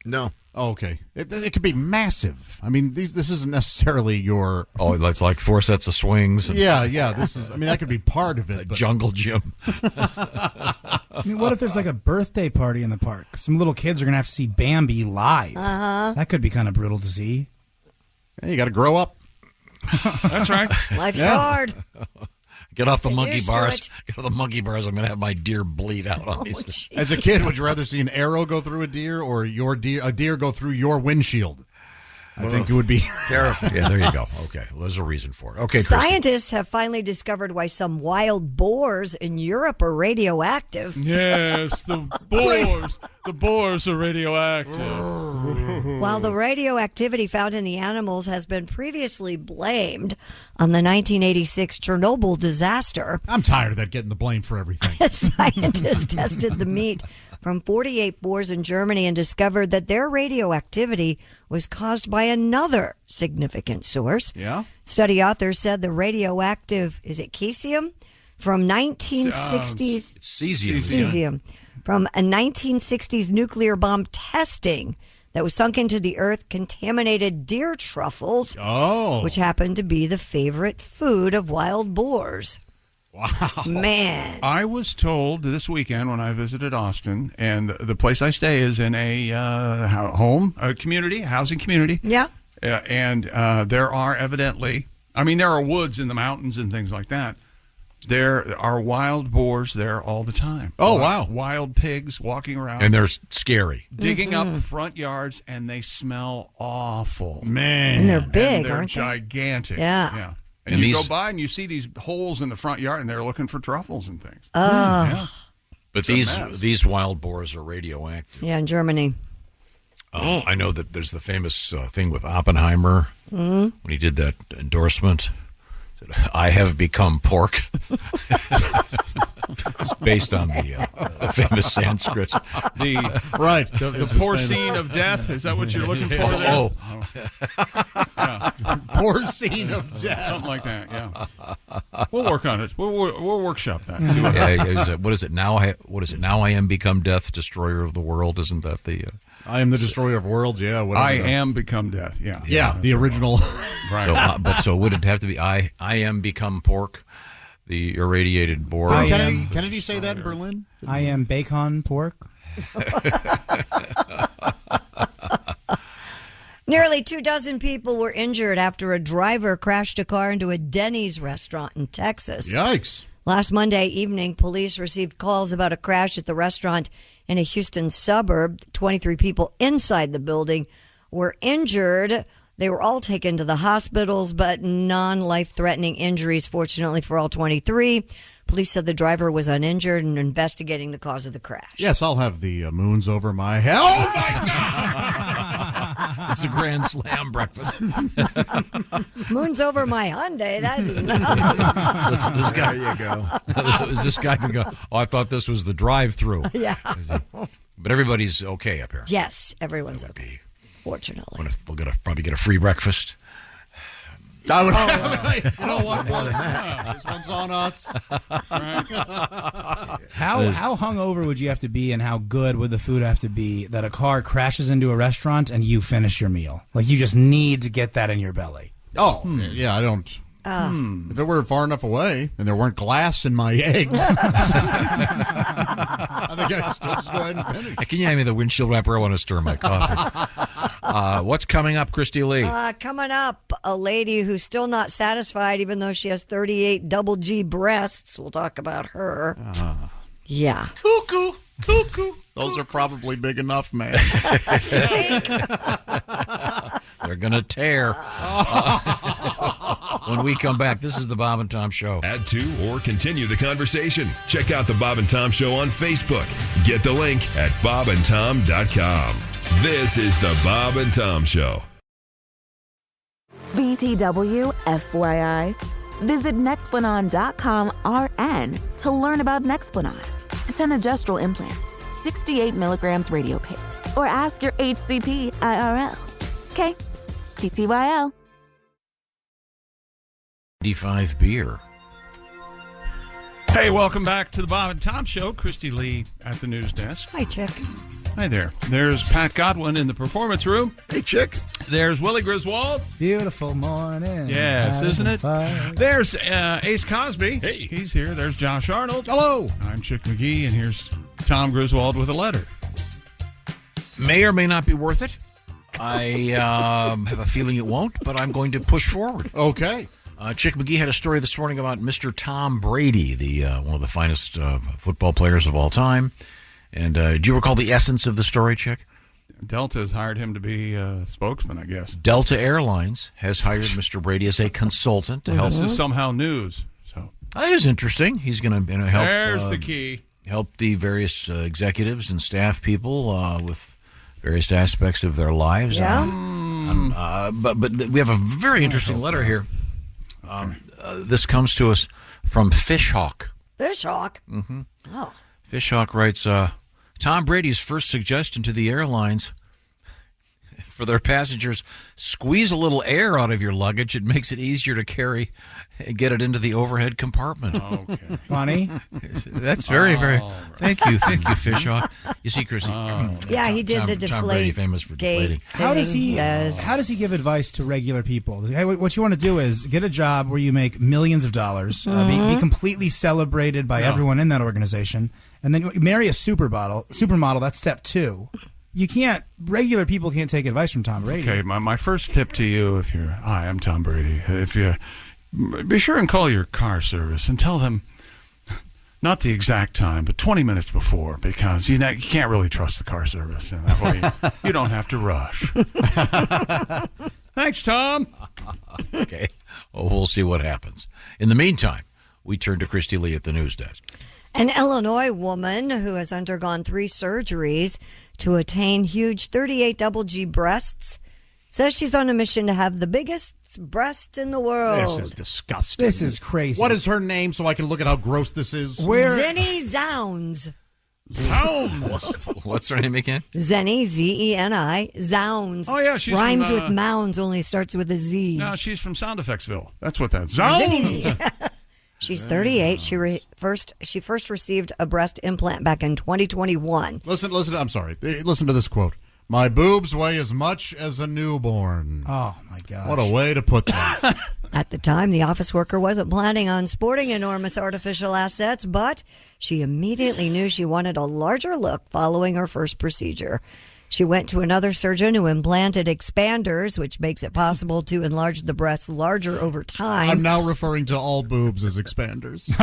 No. Oh, okay. It could be massive. I mean, this isn't necessarily your. Oh, it's like 4 sets of swings. And Yeah. This is. I mean, that could be part of it. But jungle gym. I mean, what if there's like a birthday party in the park? Some little kids are going to have to see Bambi live. Uh-huh. That could be kind of brutal to see. Yeah, you got to grow up. That's right. Life's hard. Get off the Get monkey used to bars. it. Get off the monkey bars. I'm going to have my deer bleed out on these things. As a kid, would you rather see an arrow go through a deer or a deer go through your windshield? I think it would be terrifying. Yeah, there you go. Okay, well, there's a reason for it. Okay, Christy. Scientists have finally discovered why some wild boars in Europe are radioactive. Yes, the boars. The boars are radioactive. While the radioactivity found in the animals has been previously blamed on the 1986 Chernobyl disaster, I'm tired of that getting the blame for everything. scientists tested the meat from 48 boars in Germany and discovered that their radioactivity was caused by another significant source. Yeah. Study authors said the radioactive, is it cesium? From 1960s. It's cesium. Cesium. From a 1960s nuclear bomb testing that was sunk into the earth contaminated deer truffles, which happened to be the favorite food of wild boars. Wow. Man. I was told this weekend when I visited Austin, and the place I stay is in a housing community. Yeah. And there are evidently, there are woods in the mountains and things like that. There are wild boars there all the time. Oh, wow. Wild pigs walking around. And they're scary. Digging up front yards, and they smell awful. Man. And they're big, And they're aren't they? gigantic. Yeah. And And you these- go by and you see these holes in the front yard, and they're looking for truffles and things. Oh. Yeah. But It's a mess. these wild boars are radioactive. Yeah, in Germany. I know that there's the famous thing with Oppenheimer when he did that endorsement. Said, I have become pork. It's based on the famous Sanskrit. The porcine of death. Is that what you're looking for there? Oh. Porcine of death. Something like that, yeah. We'll work on it. We'll workshop that. See what happens. What is it now? What is it now? I am become death, destroyer of the world. Isn't that the? I am the destroyer of worlds. Yeah. I am become death. Yeah. Yeah. The original. Right. So would it have to be I am become pork, the irradiated boar? Kennedy say that in Berlin? I am bacon pork. Nearly 24 people were injured after a driver crashed a car into a Denny's restaurant in Texas. Yikes. Last Monday evening, police received calls about a crash at the restaurant in a Houston suburb. 23 people inside the building were injured. They were all taken to the hospitals, but non-life-threatening injuries, fortunately for all 23. Police said the driver was uninjured and investigating the cause of the crash. Yes, I'll have the moons over my head. Oh, my God! It's a grand slam breakfast. Moon's over my Hyundai. This guy, there you go. This guy can go, I thought this was the drive-through. Yeah. But everybody's okay up here. Yes, everyone's okay. Fortunately. We'll probably get a free breakfast. You know what, folks? This one's on us. How hungover would you have to be, and how good would the food have to be that a car crashes into a restaurant and you finish your meal? Like, you just need to get that in your belly. Oh, yeah, I don't. If it were far enough away and there weren't glass in my eggs, I think I'd still just go ahead and finish. Can you hand me the windshield wiper? I want to stir my coffee. What's coming up, Christy Lee? Coming up, a lady who's still not satisfied, even though she has 38 double G breasts. We'll talk about her. Yeah. Cuckoo. Those are probably big enough, man. They're going to tear. When we come back, this is the Bob and Tom Show. Add to or continue the conversation. Check out the Bob and Tom Show on Facebook. Get the link at bobandtom.com. This is the Bob and Tom Show. BTW, FYI. Visit Nexplanon.com RN to learn about Nexplanon. It's an adjustable implant, 68 milligrams radiopaque, or ask your HCP IRL. Okay, TTYL. D5 beer. Hey, welcome back to the Bob and Tom Show. Christy Lee at the news desk. Hi, Chick. Hi there. There's Pat Godwin in the performance room. Hey, Chick. There's Willie Griswold. Beautiful morning. Yes, isn't it? Fire. There's Ace Cosby. Hey. He's here. There's Josh Arnold. Hello. I'm Chick McGee, and here's Tom Griswold with a letter. May or may not be worth it. I have a feeling it won't, but I'm going to push forward. Okay. Chick McGee had a story this morning about Mr. Tom Brady, the one of the finest football players of all time. And do you recall the essence of the story, Chick? Delta has hired him to be a spokesman, I guess. Delta Airlines has hired Mr. Brady as a consultant to help. This is somehow news. So that is interesting. He's going to help. There's the key. Help the various executives and staff people with various aspects of their lives. Yeah. But we have a very interesting letter here. This comes to us from Fishhawk. Fishhawk? Mm-hmm. Oh. Fishhawk writes, Tom Brady's first suggestion to the airlines for their passengers, squeeze a little air out of your luggage. It makes it easier to carry and get it into the overhead compartment. Okay. Funny. That's very, very... Thank you, Fishhawk. You see, Chrissy. Yeah, he did the deflate. Tom Brady, famous for deflating. How does he give advice to regular people? Hey, what you want to do is get a job where you make millions of dollars, be completely celebrated by everyone in that organization, and then marry a supermodel. That's step 2. You can't. Regular people can't take advice from Tom Brady. Okay, my first tip to you, if you're, hi, I'm Tom Brady. If you be sure and call your car service and tell them not the exact time, but 20 minutes before, because you can't really trust the car service, and that way you don't have to rush. Thanks, Tom. Okay, well, we'll see what happens. In the meantime, we turn to Christy Lee at the news desk. An Illinois woman who has undergone 3 surgeries to attain huge 38 double G breasts says she's on a mission to have the biggest breasts in the world. This is disgusting. This is crazy. What is her name so I can look at how gross this is? Zenny Zounds. What's her name again? Zenny, Zeni, Zounds. Oh, yeah, she's rhymes from, with mounds, only starts with a Z. No, she's from Sound Effectsville. That's what that's. Zounds! She's 38. She first received a breast implant back in 2021. Listen. I'm sorry. Listen to this quote. My boobs weigh as much as a newborn. Oh, my gosh. What a way to put that. At the time, the office worker wasn't planning on sporting enormous artificial assets, but she immediately knew she wanted a larger look following her first procedure. She went to another surgeon who implanted expanders, which makes it possible to enlarge the breasts larger over time. I'm now referring to all boobs as expanders.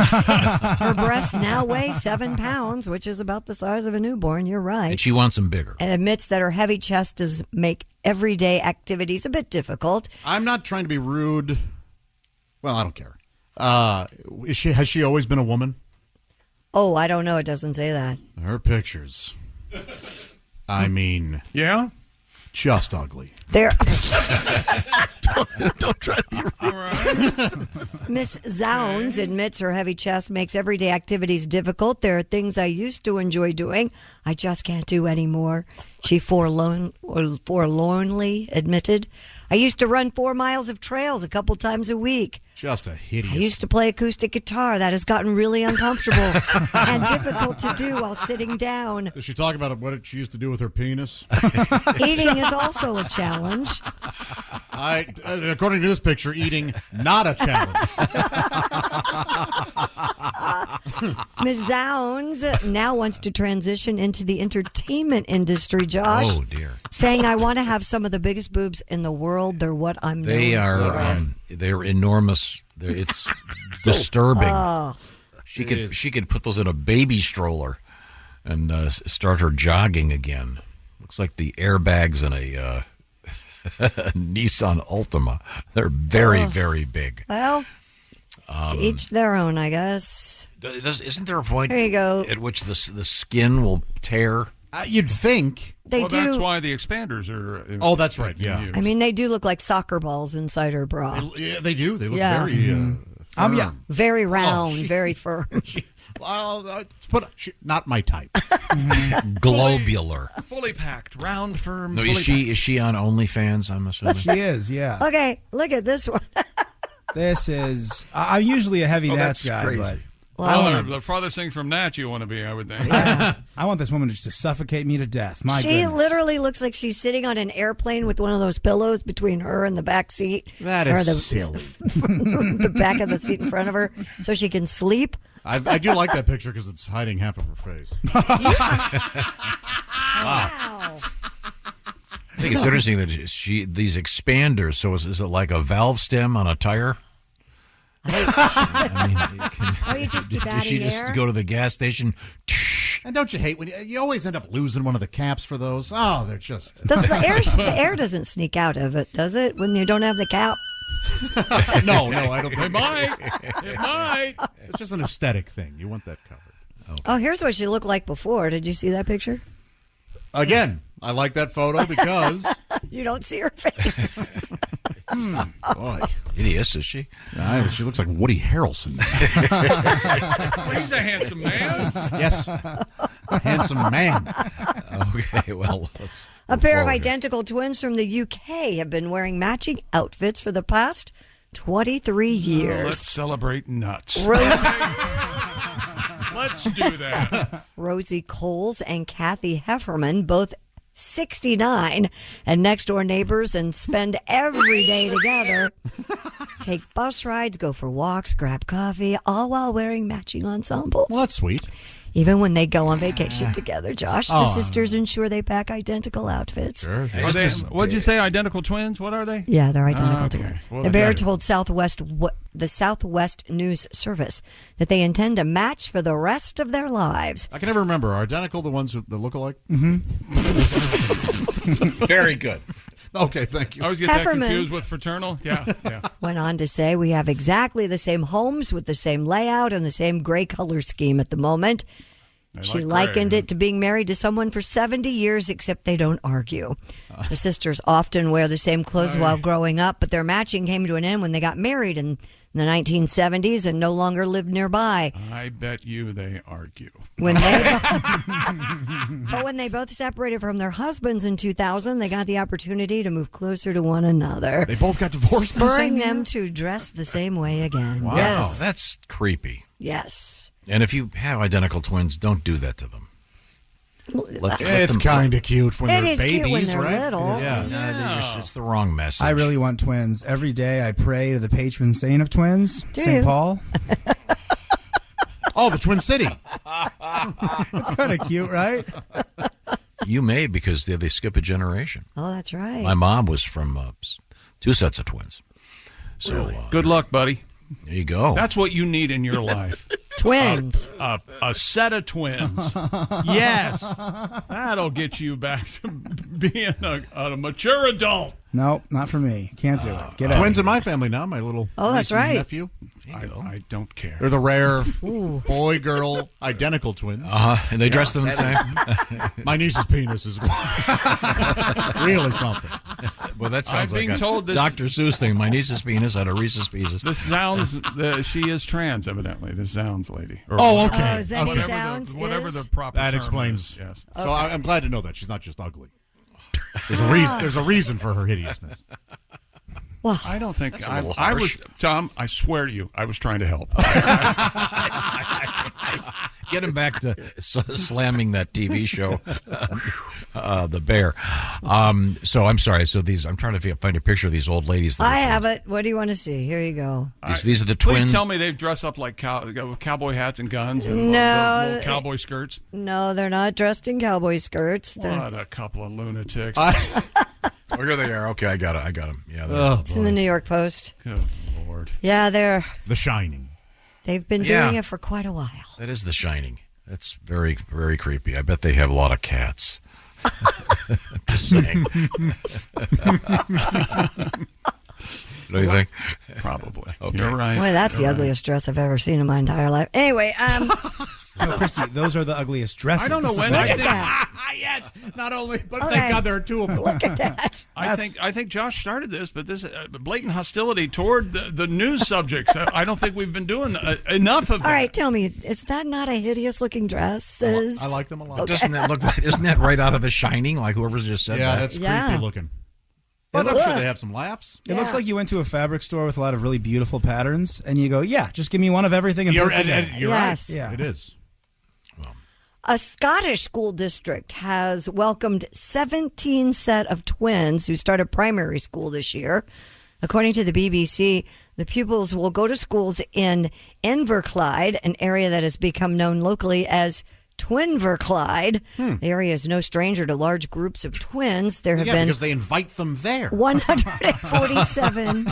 Her breasts now weigh 7 pounds, which is about the size of a newborn. You're right. And she wants them bigger. And admits that her heavy chest does make everyday activities a bit difficult. I'm not trying to be rude. Well, I don't care. Has she always been a woman? Oh, I don't know. It doesn't say that. Her pictures. I mean, yeah, just ugly. There. Don't try to be rude. Miss Zounds admits her heavy chest makes everyday activities difficult. There are things I used to enjoy doing I just can't do anymore. She forlornly admitted. I used to run 4 miles of trails a couple times a week. Just a hideous. I used to play acoustic guitar. That has gotten really uncomfortable and difficult to do while sitting down. Does she talk about what she used to do with her penis? Eating is also a challenge. According to this picture, eating not a challenge. Ms. Zounds now wants to transition into the entertainment industry, Josh. Oh, dear. Saying, I want to have some of the biggest boobs in the world. They're what I'm known for. They're enormous. It's disturbing. Oh. She could put those in a baby stroller and start her jogging again. Looks like the airbags in a Nissan Altima. They're very, very big. Well, to each their own, I guess. Isn't there a point there you go. At which the skin will tear? You'd think. They do. That's why the expanders are. Oh, that's right. Yeah. I mean, they do look like soccer balls inside her bra. Yeah, they do. They look very Firm. Very round, very firm. Not my type. Globular. Fully packed, round, firm. No, fully is she on OnlyFans? I'm assuming She is, yeah. Okay, look at this one. This is. I'm usually a heavy Nats that's guy, crazy. but. Well, the farthest thing from Nat you want to be, I would think. I want this woman just to suffocate me to death. My She goodness. literally looks like she's sitting on an airplane with one of those pillows between her and the back seat. That is silly. The back of the seat in front of her, so she can sleep. I do like that picture because it's hiding half of her face. Wow. I think it's interesting that these expanders. So is it like a valve stem on a tire? You just keep adding She just air? go to the gas station. And don't you hate when you always end up losing one of the caps for those? Oh, they're just. The air doesn't sneak out of it, does it? When you don't have the cap. No, I don't think It might. It might. It's just an aesthetic thing. You want that covered. Oh, here's what she looked like before. Did you see that picture? Again, I like that photo because. You don't see her face. Boy. Hideous, is she? She looks like Woody Harrelson. Well, he's a handsome man. Yes. A handsome man. Okay, well, let's. A pair of identical twins from the UK have been wearing matching outfits for the past 23 years. Let's celebrate nuts. Let's do that. Rosie Coles and Kathy Hefferman, both 69 and next door neighbors, and spend every day together. Take bus rides, go for walks, grab coffee, all while wearing matching ensembles. Well, that's sweet. Even when they go on vacation together, Josh, the Oh. sisters ensure they pack identical outfits. Sure. Are they, what'd you say? Identical twins? What are they? Yeah, they're identical Okay. together. Well, the pair good. told the Southwest News Service that they intend to match for the rest of their lives. I can never remember. Are identical the ones that look alike? Very good. Okay, thank you. I always get Hefferman. that confused with fraternal. Yeah. Went on to say, we have exactly the same homes with the same layout and the same gray color scheme at the moment. She likened it to being married to someone for 70 years, except they don't argue. The sisters often wear the same clothes while growing up, but their matching came to an end when they got married in the 1970s and no longer lived nearby. I bet you they argue. When they both separated from their husbands in 2000, they got the opportunity to move closer to one another. They both got divorced in the spurring same them year? to dress the same way again. Wow, Yes. that's creepy. Yes. And if you have identical twins, don't do that to them. It's kind of cute when It they're is cute babies, when they're right? little. Yeah. It's the wrong message. I really want twins. Every day I pray to the patron saint of twins, Do St. you? Paul. Oh, the Twin City. It's kind of cute, right? You may, because they skip a generation. Oh, that's right. My mom was from two sets of twins. So Good luck, buddy. There you go. That's what you need in your life. Twins. A set of twins. Yes. That'll get you back to being a mature adult. No, not for me. Can't do it. Get out. Twins in my family now. My little Oh, that's niece and right. nephew. I don't care. They're the rare Ooh. boy girl identical twins. And they dress them the that same. is- My niece's penis is really something. Well, that sounds I'm like being a told this- Dr. Seuss thing. My niece's penis had a Reese's Pieces. This sounds. She is trans, evidently. This sounds lady. Or Oh, okay. Oh, is that Okay. what sounds Whatever is? the proper That term explains. is, yes. So I'm glad to know that she's not just ugly. There's a reason. There's a reason for her hideousness. Well, I don't think That's a I little was. harsh. Tom, I swear to you, I was trying to help. Get him back to slamming that TV show, The Bear. So I'm sorry. So I'm trying to find a picture of these old ladies. I have it. What do you want to see? Here you go. These are the twins. Please tell me they dress up like cowboy hats and guns and No. little cowboy skirts. No, they're not dressed in cowboy skirts. They're- What a couple of lunatics. Oh, here they are. Okay, I got them. Yeah. it's in the New York Post. Good Lord. Yeah, The Shining. they've been Yeah. doing it for quite a while. That is The Shining. That's very, very creepy. I bet they have a lot of cats. Just saying. Don't you think? Probably. Okay. You're right. Boy, that's the You're ugliest dress I've ever seen in my entire life. Anyway, No, Christy, those are the ugliest dresses. I don't know when. Look I at think, that. Yes, not only, but Okay. thank God there are two of them. Look at that. I think Josh started this, but this blatant hostility toward the news subjects. I don't think we've been doing enough of that. All right, tell me, is that not a hideous-looking dress? I like them a lot. Okay. Doesn't that look like? Isn't that right out of The Shining? Like whoever just said that. Yeah, that's creepy looking. But I'm sure they have some laughs. It looks like you went to a fabric store with a lot of really beautiful patterns, and you go, "Yeah, just give me one of everything." And You're, put it together." you're Yes. right. Yeah. It is. A Scottish school district has welcomed 17 set of twins who started primary school this year. According to the BBC, the pupils will go to schools in Inverclyde, an area that has become known locally as Twinverclyde. The area is no stranger to large groups of twins. There have been because they invite them there. 147.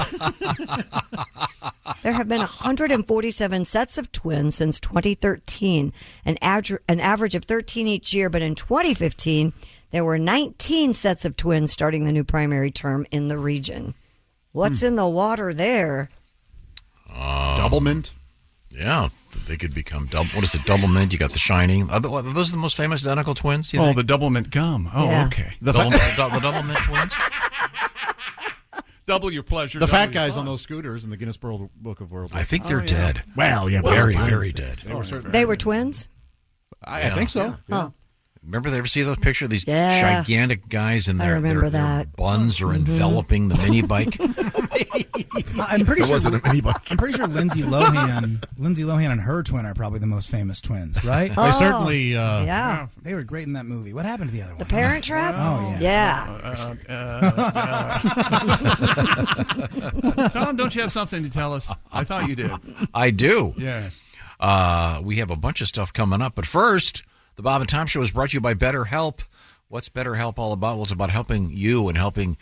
There have been 147 sets of twins since 2013, an average of 13 each year. But in 2015, there were 19 sets of twins starting the new primary term in the region. What's in the water there? Doublemint. Yeah, they could become double. What is it? Doublemint. You got The Shining. Are those the most famous identical twins? You think? The Doublemint gum. Oh, Yeah. okay. The Doublemint twins. Double your pleasure. The double fat your guys fun. on those scooters in the Guinness World Book of World. I think they're dead. Well, yeah, very, but very dead. They were twins? I think so. Yeah. Remember, they ever see those pictures of these Yeah. gigantic guys in I their remember their that. buns are enveloping the mini bike? I'm pretty It sure wasn't a mini bike. I'm pretty sure Lindsay Lohan and her twin are probably the most famous twins, right? They certainly. Yeah. They were great in that movie. What happened to the other one? The Parent Trap? Oh, yeah. Tom, don't you have something to tell us? I thought you did. I do. Yes. We have a bunch of stuff coming up, but first, the Bob and Tom Show is brought to you by BetterHelp. What's BetterHelp all about? Well, it's about helping you and helping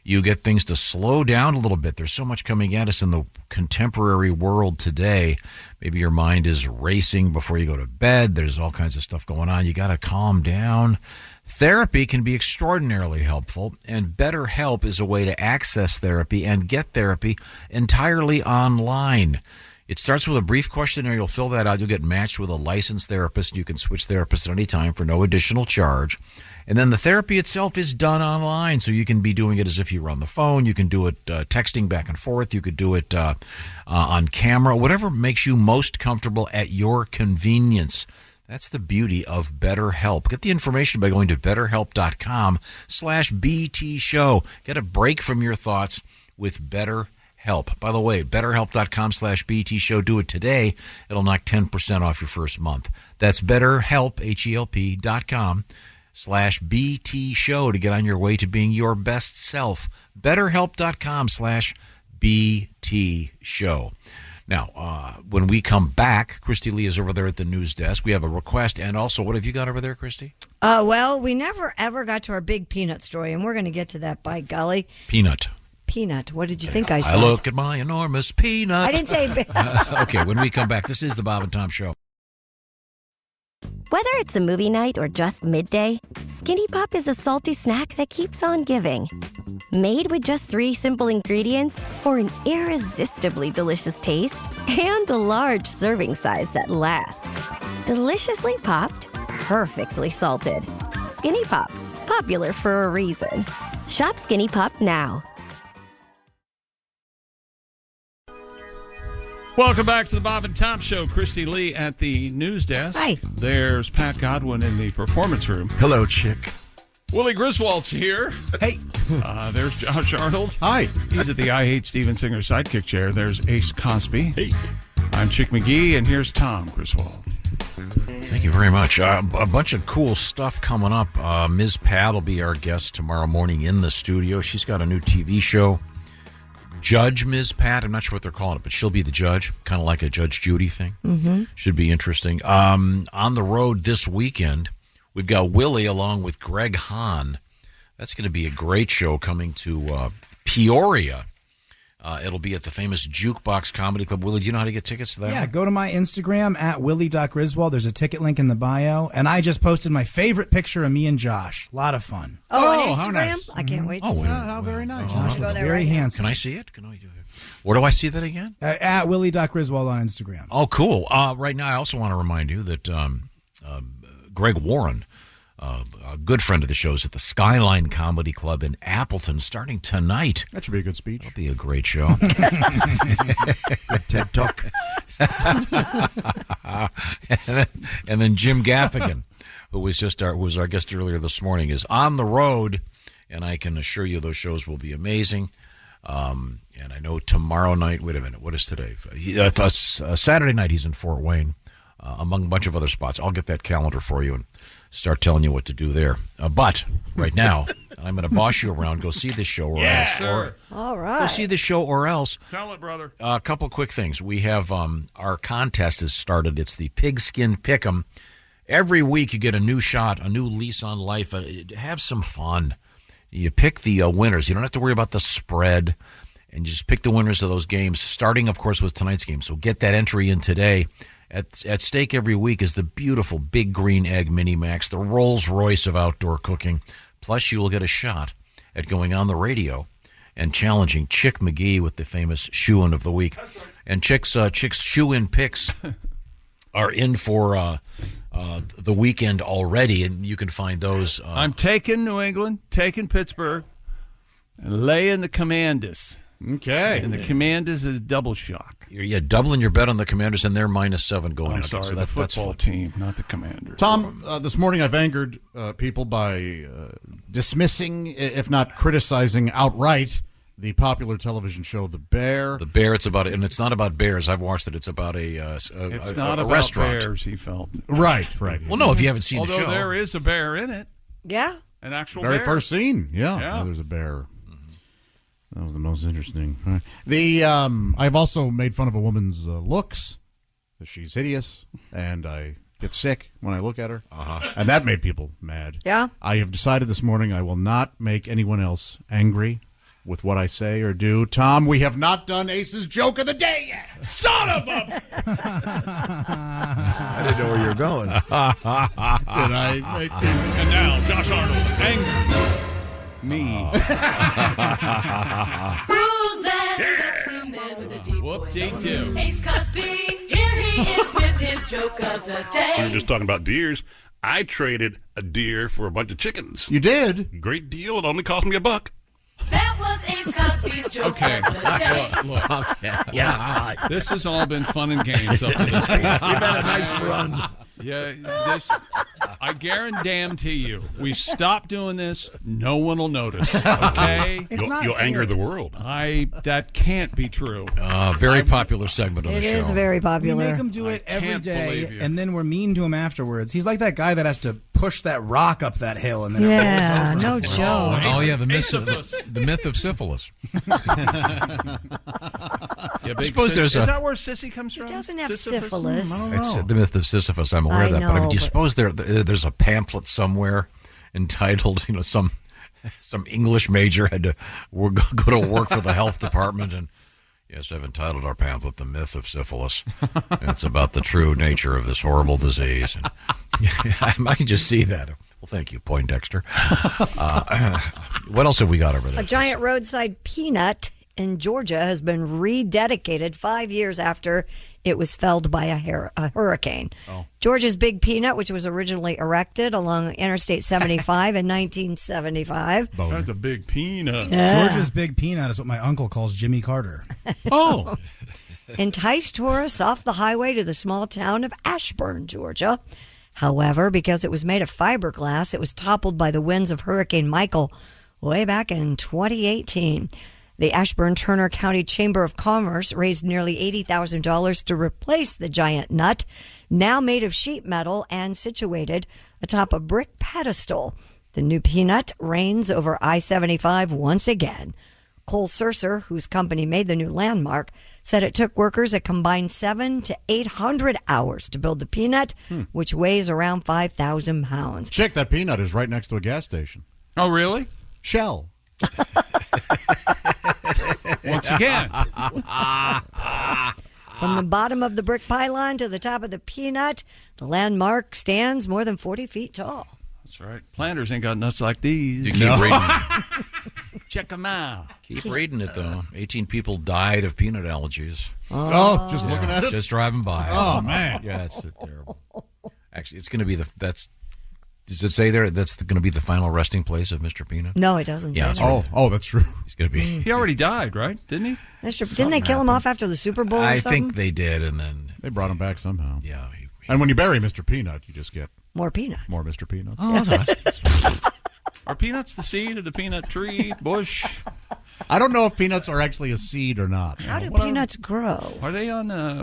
you get things to slow down a little bit. There's so much coming at us in the contemporary world today. Maybe your mind is racing before you go to bed. There's all kinds of stuff going on. You got to calm down. Therapy can be extraordinarily helpful, and BetterHelp is a way to access therapy and get therapy entirely online. It starts with a brief questionnaire. You'll fill that out. You'll get matched with a licensed therapist. You can switch therapists at any time for no additional charge. And then the therapy itself is done online, so you can be doing it as if you were on the phone. You can do it texting back and forth. You could do it on camera, whatever makes you most comfortable at your convenience. That's the beauty of BetterHelp. Get the information by going to BetterHelp.com/BT Show. Get a break from your thoughts with BetterHelp. By the way, BetterHelp.com/BT Show. Do it today. It'll knock 10% off your first month. That's BetterHelp, HELP.com/BT Show to get on your way to being your best self. BetterHelp.com/BT Show. Now, when we come back, Christy Lee is over there at the news desk. We have a request, and also, what have you got over there, Christy? Well, we never ever got to our big peanut story, and we're going to get to that, by golly. Peanut. Peanut. What did you think I said? I look at my enormous peanut. I didn't say big. Okay, when we come back, this is the Bob and Tom Show. Whether it's a movie night or just midday, Skinny Pop is a salty snack that keeps on giving. Made with just 3 simple ingredients for an irresistibly delicious taste and a large serving size that lasts. Deliciously popped, perfectly salted. Skinny Pop, popular for a reason. Shop Skinny Pop now. Welcome back to the Bob and Tom Show. Christy Lee at the news desk. Hi. There's Pat Godwin in the performance room. Hello, chick. Willie Griswold's here. Hey. There's Josh Arnold. Hi. He's at the I Hate Steven Singer sidekick chair. There's Ace Cosby. Hey. I'm Chick McGee, and here's Tom Griswold. Thank you very much. A bunch of cool stuff coming up. Ms. Pat will be our guest tomorrow morning in the studio. She's got a new TV show. Judge Ms. Pat. I'm not sure what they're calling it, but she'll be the judge, kind of like a Judge Judy thing. Mm-hmm. Should be interesting. On the road this weekend, we've got Willie along with Greg Hahn. That's going to be a great show coming to Peoria It'll be at the famous Jukebox Comedy Club. Willie, do you know how to get tickets to that? Yeah, go to my Instagram at willie.griswold. There's a ticket link in the bio. And I just posted my favorite picture of me and Josh. A lot of fun. Oh, on how Instagram? nice. I can't wait to Oh, see wait. it. How very nice. Josh looks very handsome. Can I see it? Where do I see that again? At willie.griswold on Instagram. Oh, cool. Right now, I also want to remind you that Greg Warren, a good friend of the show, is at the Skyline Comedy Club in Appleton starting tonight. That should be a good speech. It'll be a great show. Good TED Talk. and then Jim Gaffigan, who was our guest earlier this morning, is on the road, and I can assure you those shows will be amazing. And I know tomorrow night, wait a minute, what is today? Saturday night he's in Fort Wayne, among a bunch of other spots. I'll get that calendar for you and start telling you what to do there. But right now, I'm going to boss you around. Go see this show or else. Sure. All right. Go see the show or else. Tell it, brother. A couple quick things. We have our contest has started. It's the Pigskin Pick'em. Every week you get a new shot, a new lease on life. Have some fun. You pick the winners. You don't have to worry about the spread. And you just pick the winners of those games, starting, of course, with tonight's game. So get that entry in today. At stake every week is the beautiful Big Green Egg Mini Max, the Rolls Royce of outdoor cooking. Plus, you will get a shot at going on the radio and challenging Chick McGee with the famous Shoe-In of the Week. And Chick's Shoe-In picks are in for the weekend already, and you can find those. I'm taking New England, taking Pittsburgh, and laying the Commanders. Okay. And the Commanders is double shock. You're doubling your bet on the Commanders, and they're -7 going I'm out. sorry, So the football team, not the Commanders. Tom, this morning I've angered people by dismissing, if not criticizing outright, the popular television show The Bear. The Bear, it's not about bears. I've watched it. It's about It's not about restaurant. bears, he felt. Right. Well, no, if you haven't seen the show. Although there is a bear in it. Yeah. An actual Very bear. first scene, yeah. There's a bear. That was the most interesting. I've also made fun of a woman's looks. She's hideous, and I get sick when I look at her. And that made people mad. Yeah. I have decided this morning I will not make anyone else angry with what I say or do. Tom, we have not done Ace's joke of the day yet. Son of a... I didn't know where you were going. Did I make And now, Josh Arnold, angry. Me. Who's that sexy man with a deep Whoop-dee-doo. Ace Cosby, here he is with his joke of the day. We were just talking about deers. I traded a deer for a bunch of chickens. You did? Great deal. It only cost me $1. That was Ace Cosby's joke Okay. of the day. Look. Yeah. This has all been fun and games up to this point. You've had a nice run. Yeah, I guarantee you, we stop doing this, no one will notice. Okay, You'll anger the world. That can't be true. Very popular segment of the It show. is very We popular. make him do it every can't believe day, you. and then we're mean to him afterwards. He's like that guy that has to push that rock up that hill, and then Yeah, it rolls over. no joke. Oh yeah, the myth of syphilis. Yeah, I suppose there's is a- that where sissy comes from? He doesn't have Sisyphus? syphilis. It's the myth of Sisyphus. I'm aware I of that, but I mean, know, do you but- suppose there's a pamphlet somewhere entitled, some English major had to go to work for the health department, and yes, I've entitled our pamphlet "The Myth of Syphilis." And it's about the true nature of this horrible disease. And I can just see that. Well, thank you, Poindexter. What else have we got over there? A giant roadside peanut in Georgia has been rededicated 5 years after it was felled by a hurricane. Georgia's Big Peanut, which was originally erected along Interstate 75 in 1975. That's a big peanut. Yeah. Georgia's Big Peanut is what my uncle calls Jimmy Carter. Oh. Enticed tourists off the highway to the small town of Ashburn, Georgia. However, because it was made of fiberglass, it was toppled by the winds of Hurricane Michael way back in 2018. The Ashburn-Turner County Chamber of Commerce raised nearly $80,000 to replace the giant nut, now made of sheet metal and situated atop a brick pedestal. The new peanut reigns over I-75 once again. Cole Surser, whose company made the new landmark, said it took workers a combined 700 to 800 hours to build the peanut, which weighs around 5,000 pounds. Chick, that peanut is right next to a gas station. Oh, really? Shell. once again. From the bottom of the brick pylon to the top of the peanut, the landmark stands more than 40 feet tall. That's right. Planters ain't got nuts like these. You keep reading. Check them out. Keep reading it, though. 18 people died of peanut allergies. Oh, just looking at it? Just driving by. Oh, man. Yeah, it's terrible. Actually, it's going to be does it say there that's going to be the final resting place of Mr. Peanut? No, it doesn't. Yeah, say that's that. right. That's true. He's going to be. He already died, right? Didn't he? That's true. Didn't they kill him off after the Super Bowl or I something? think they did, and then they brought him back somehow. Yeah. And when you bury Mr. Peanut, you just get more peanuts. More Mr. Peanuts. Oh, are peanuts the seed of the peanut tree, bush? I don't know if peanuts are actually a seed or not. How do peanuts grow? Are they on I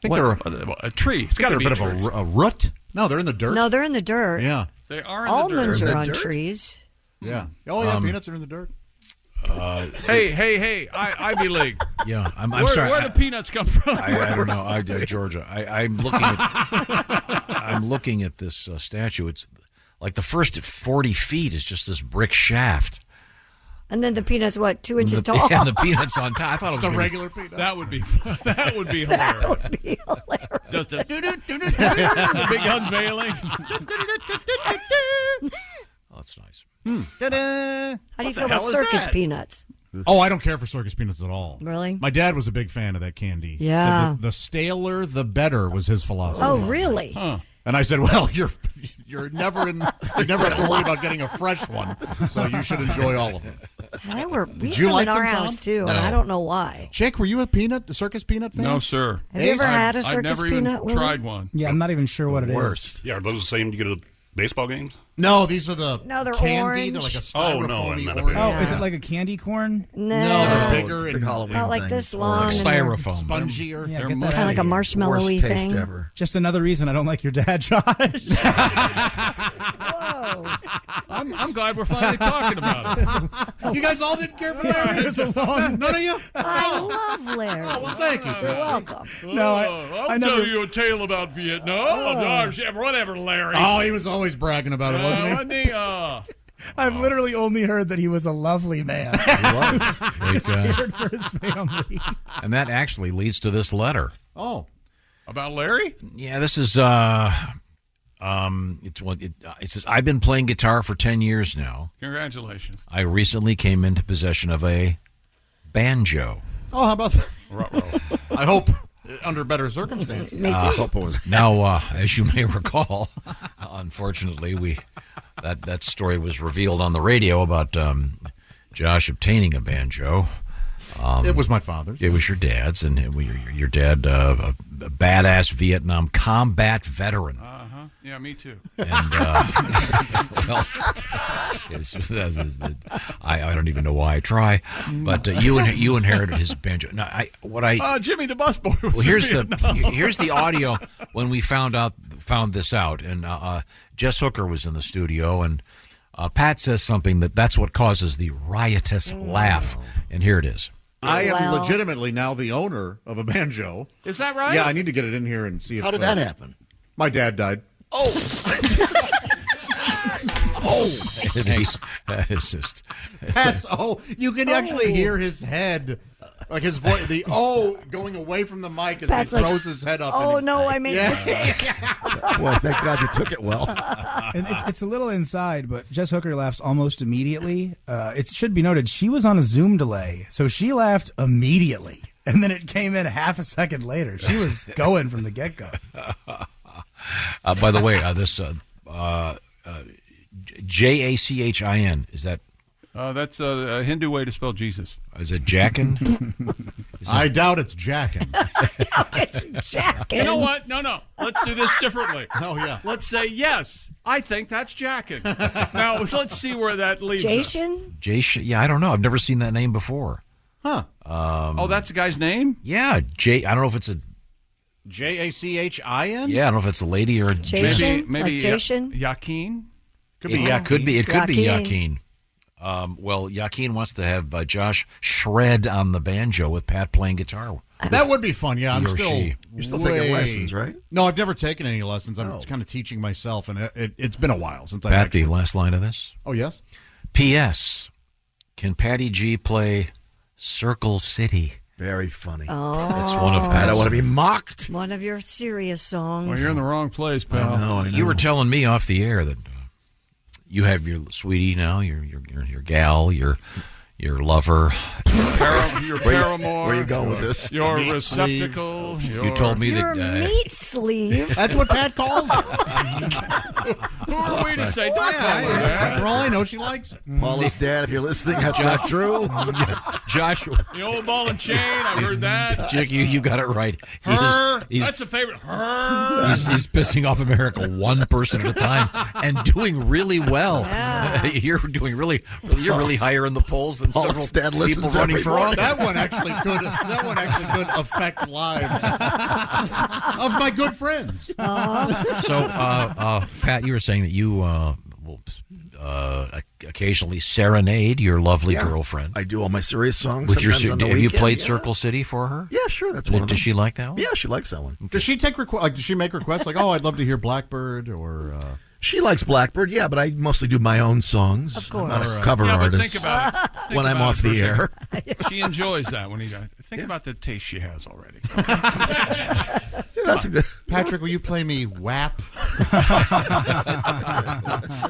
think they're a tree? It's got to be a bit of a root. No, they're in the dirt. No, they're in the dirt. Yeah. They are in Almonds the dirt. are on trees. Yeah. Oh, yeah, peanuts are in the dirt. Hey, Ivy League. Yeah, I'm where, sorry. Where do peanuts come from? I don't know. Georgia. I'm looking at this statue. It's like the first 40 feet is just this brick shaft. And then the peanut's 2 inches tall? Yeah, the peanut's on top. I thought it was a regular peanut. That would be hilarious. That would be hilarious. Just a big unveiling. Oh, that's nice. How do you feel about circus peanuts? Oh, I don't care for circus peanuts at all. Really? My dad was a big fan of that candy. Yeah. Said the staler, the better was his philosophy. Oh, really? Huh. And I said, well, you're never have to worry about getting a fresh one, so you should enjoy all of them. We Did you had them like in our them, Tom? house too, No. and I don't know why. Jake, were you a circus peanut fan? No, sir. Have you ever had a I've circus never peanut? even Willie? tried one. Yeah, I'm not even sure what it is. Worst. Yeah, are those the same you get at baseball games? No, these are the No, they're candy. orange. They're like a Oh, no, styrofoamy I'm not a orange. fan. Oh, is it like a candy corn? No, they're bigger Big and Halloween not like thing. this long. It's like styrofoam. spongier. Yeah, They're get mushy. that Kind of like a marshmallowy Worst thing. taste ever. Just another reason I don't like your dad, Josh. Whoa. I'm glad we're finally talking about it. You guys all didn't care for Larry? None of you? I love Larry. Oh, well, thank you. You're welcome. No, I'll I never- tell you a tale about Vietnam. Oh, gosh, yeah, whatever, Larry. Oh, he was always bragging about it, wasn't he? Wasn't he? I've literally only heard that he was a lovely man. Like, Scared for his family. and that actually leads to this letter. Oh. About Larry? Yeah, this is it says I've been playing guitar for 10 years now. Congratulations. I recently came into possession of a banjo. Oh, how about that? I hope under better circumstances. Me too. I hope it was. Now, as you may recall, unfortunately, that story was revealed on the radio about Josh obtaining a banjo. It was my father's. It was your dad's, and your dad, a badass Vietnam combat veteran. Yeah, me too. And well, I don't even know why I try, but you inherited his banjo. Now, Jimmy the busboy. Was Here's the audio when we found this out, and Jess Hooker was in the studio, and Pat says something that's what causes the riotous laugh, and here it is. I am legitimately now the owner of a banjo. Is that right? Yeah, I need to get it in here and see if. How did that happen? My dad died. Oh. It's just. That's you can actually hear his head, like his voice, going away from the mic as Pat's he throws his head up. Oh no, I made a mistake. Well, thank God you took it well. And it's a little inside, but Jess Hooker laughs almost immediately. It should be noted she was on a Zoom delay, so she laughed immediately, and then it came in half a second later. She was going from the get-go. By the way, this Jachin, is that? That's a Hindu way to spell Jesus. Is it Jackin? I doubt it's Jackin. It's Jackin. You know what? No. Let's do this differently. Oh, yeah. Let's say, yes, I think that's Jackin. Now, let's see where that leads us. Jason? Yeah, I don't know. I've never seen that name before. Huh. That's the guy's name? Yeah, I don't know if it's a Jachin? Yeah, I don't know if it's a lady or a Jason? Maybe Like Jason? Yakin? Could be It Yakin. could be Yakin. Yakin. Well, Yakin wants to have Josh shred on the banjo with Pat playing guitar. That would be fun. Yeah, I'm He or still. she. You're still taking lessons, right? No, I've never taken any lessons. I'm kind of teaching myself, and it's been a while since I've Pat, actually. the last line of this. Oh yes. P.S. Can Patty G play Circle City? Very funny. Oh. It's one of. I don't want to be mocked. One of your serious songs. Well, you're in the wrong place, pal. I know. You were telling me off the air that you have your sweetie now, your gal, your lover. Your paramour. Where you going with this? Your Meat receptacle. You told me Your that. meat sleeve. That's what Pat calls it. Who are we to say? Don't call her that. For all I know, she likes it. Paula's dad, if you're listening, that's not true. Joshua. The old ball and chain. I've heard that. Jake, you got it right. Her. He's That's a favorite. Her. he's pissing off America one person at a time and doing really well. Yeah. You're really higher in the polls than Paul's several dad people listens running every for morning. office. That one actually could affect lives of my good friends. So, Pat, you were saying that you will occasionally serenade your lovely girlfriend. I do all my serious songs. With your, sometimes on the have you weekend, played yeah. Circle City for her? Yeah, sure. That's one of them. Does she like that one? Yeah, she likes that one. Does she take does she make requests like, "Oh, I'd love to hear Blackbird," or? She likes Blackbird, yeah, but I mostly do my own songs. Of course. I'm not a cover But artist. think about it. Think when I'm about off it for the a air. second. She enjoys that when he does. Think about the taste she has already. That's a good. Patrick, will you play me WAP?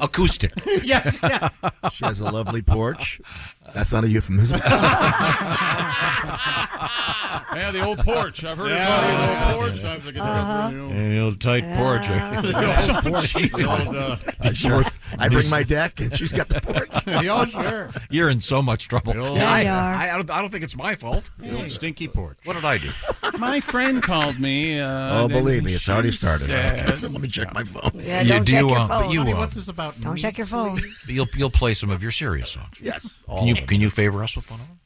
Acoustic. Yes. She has a lovely porch. That's not a euphemism. Yeah, the old porch. I've heard about the old porch. Sometimes I get the The old tight porch. I bring my deck, and she's got the porch. Oh, sure. You're in so much trouble. Yeah, I don't think it's my fault. The old stinky porch. What did I do? My friend called me. Oh, believe me, it's already started. Said, Let me check my phone. Yeah, don't check your phone. But you, Honey, what's this about? Don't check your phone. You'll play some of your serious songs. Yes. Can you favor us with one of them?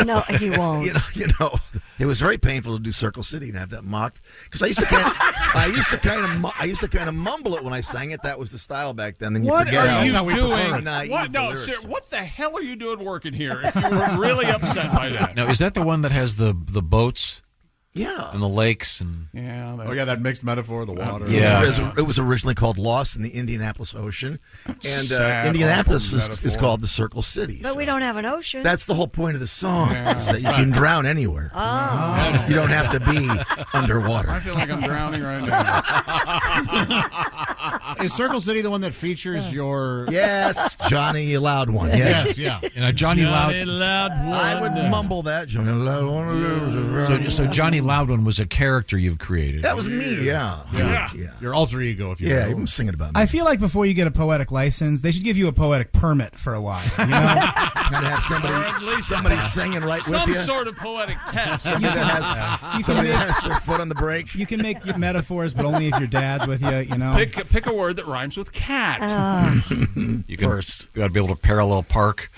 No, he won't. You know, it was very painful to do Circle City and have that mocked because I used to kind of mumble it when I sang it. That was the style back then. Then you what forget are you how we doing? prefer it. What? No, sir, what the hell are you doing working here? If you were really upset by that. Now, is that the one that has the boats? Yeah. And the lakes and that mixed metaphor, the water. Yeah. It was originally called Lost in the Indianapolis Ocean, and Sad, Indianapolis awful is called the Circle City. But we don't have an ocean. That's the whole point of the song, is that you can drown anywhere. Oh. You don't have to be underwater. I feel like I'm drowning right now. Is Circle City the one that features your... Yes, Johnny Loud One. Yes, yeah. And Johnny Loud One. I would mumble that. Johnny Loud One. So Johnny Loud One was a character you've created. That was me, yeah. Your alter ego, if you will. Yeah, I'm singing about me. I feel like before you get a poetic license, they should give you a poetic permit for a while. You know? Gotta have somebody singing right Some with you. sort of poetic test. Somebody that has their foot on the brake. You can make metaphors, but only if your dad's with you. You know. Pick a word that rhymes with cat. You got to be able to parallel park.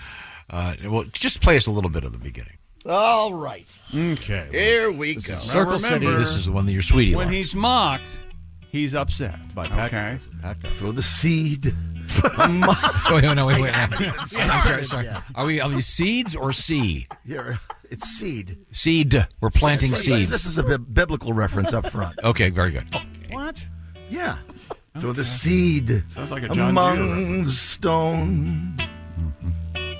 Well, just play us a little bit of the beginning. All right. Okay. Here we go. Circle City. This is the one that your sweetie When likes. he's mocked, he's upset. By Pat, okay. Throw the seed. Wait. I'm sorry. Are these seeds or sea? Yeah, it's seed. Seed. We're planting seeds. This is a biblical reference up front. Okay, very good. What? Yeah. Throw the seed Sounds like a John among the stone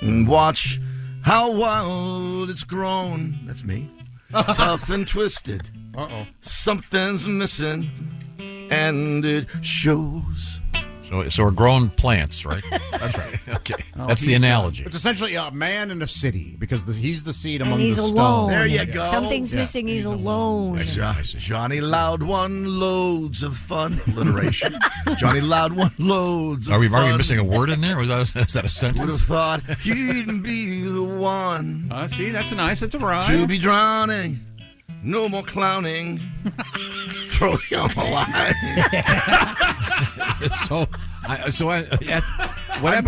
and watch how wild it's grown. That's me. Tough and twisted. Uh-oh. Something's missing, and it shows. So we're growing plants, right? That's right. Okay. That's the analogy. It's essentially a man in a city because he's the seed And among he's the alone. stones. There you go. Something's missing. He's alone. I see. Johnny Loud One, loads of fun. Alliteration. Johnny Loud One, loads of Are we fun. missing a word in there? Is that a Would have sentence? thought he'd be the one See, that's nice. That's a rhyme. to be drowning. No more clowning. Throw you on the line. What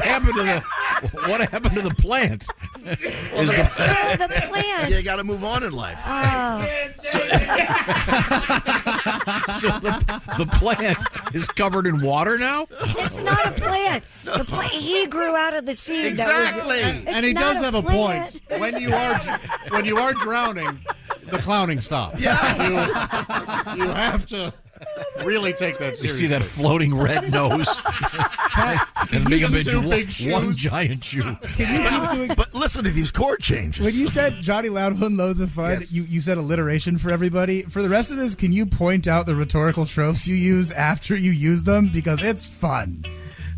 happened to the plant? The plant. You got to move on in life. So the plant is covered in water now? It's not a plant. The plant. He grew out of the seed. Exactly. And he does have a point. When you are drowning, the clowning stops. Yes. You have to Really take that You seriously. see that floating red nose? And make him two into big one shoes. giant shoe. Can you keep doing? But listen to these chord changes. When you said Johnny Loudon, loads of fun, Yes. you said alliteration for everybody. For the rest of this, can you point out the rhetorical tropes you use after you use them? Because it's fun.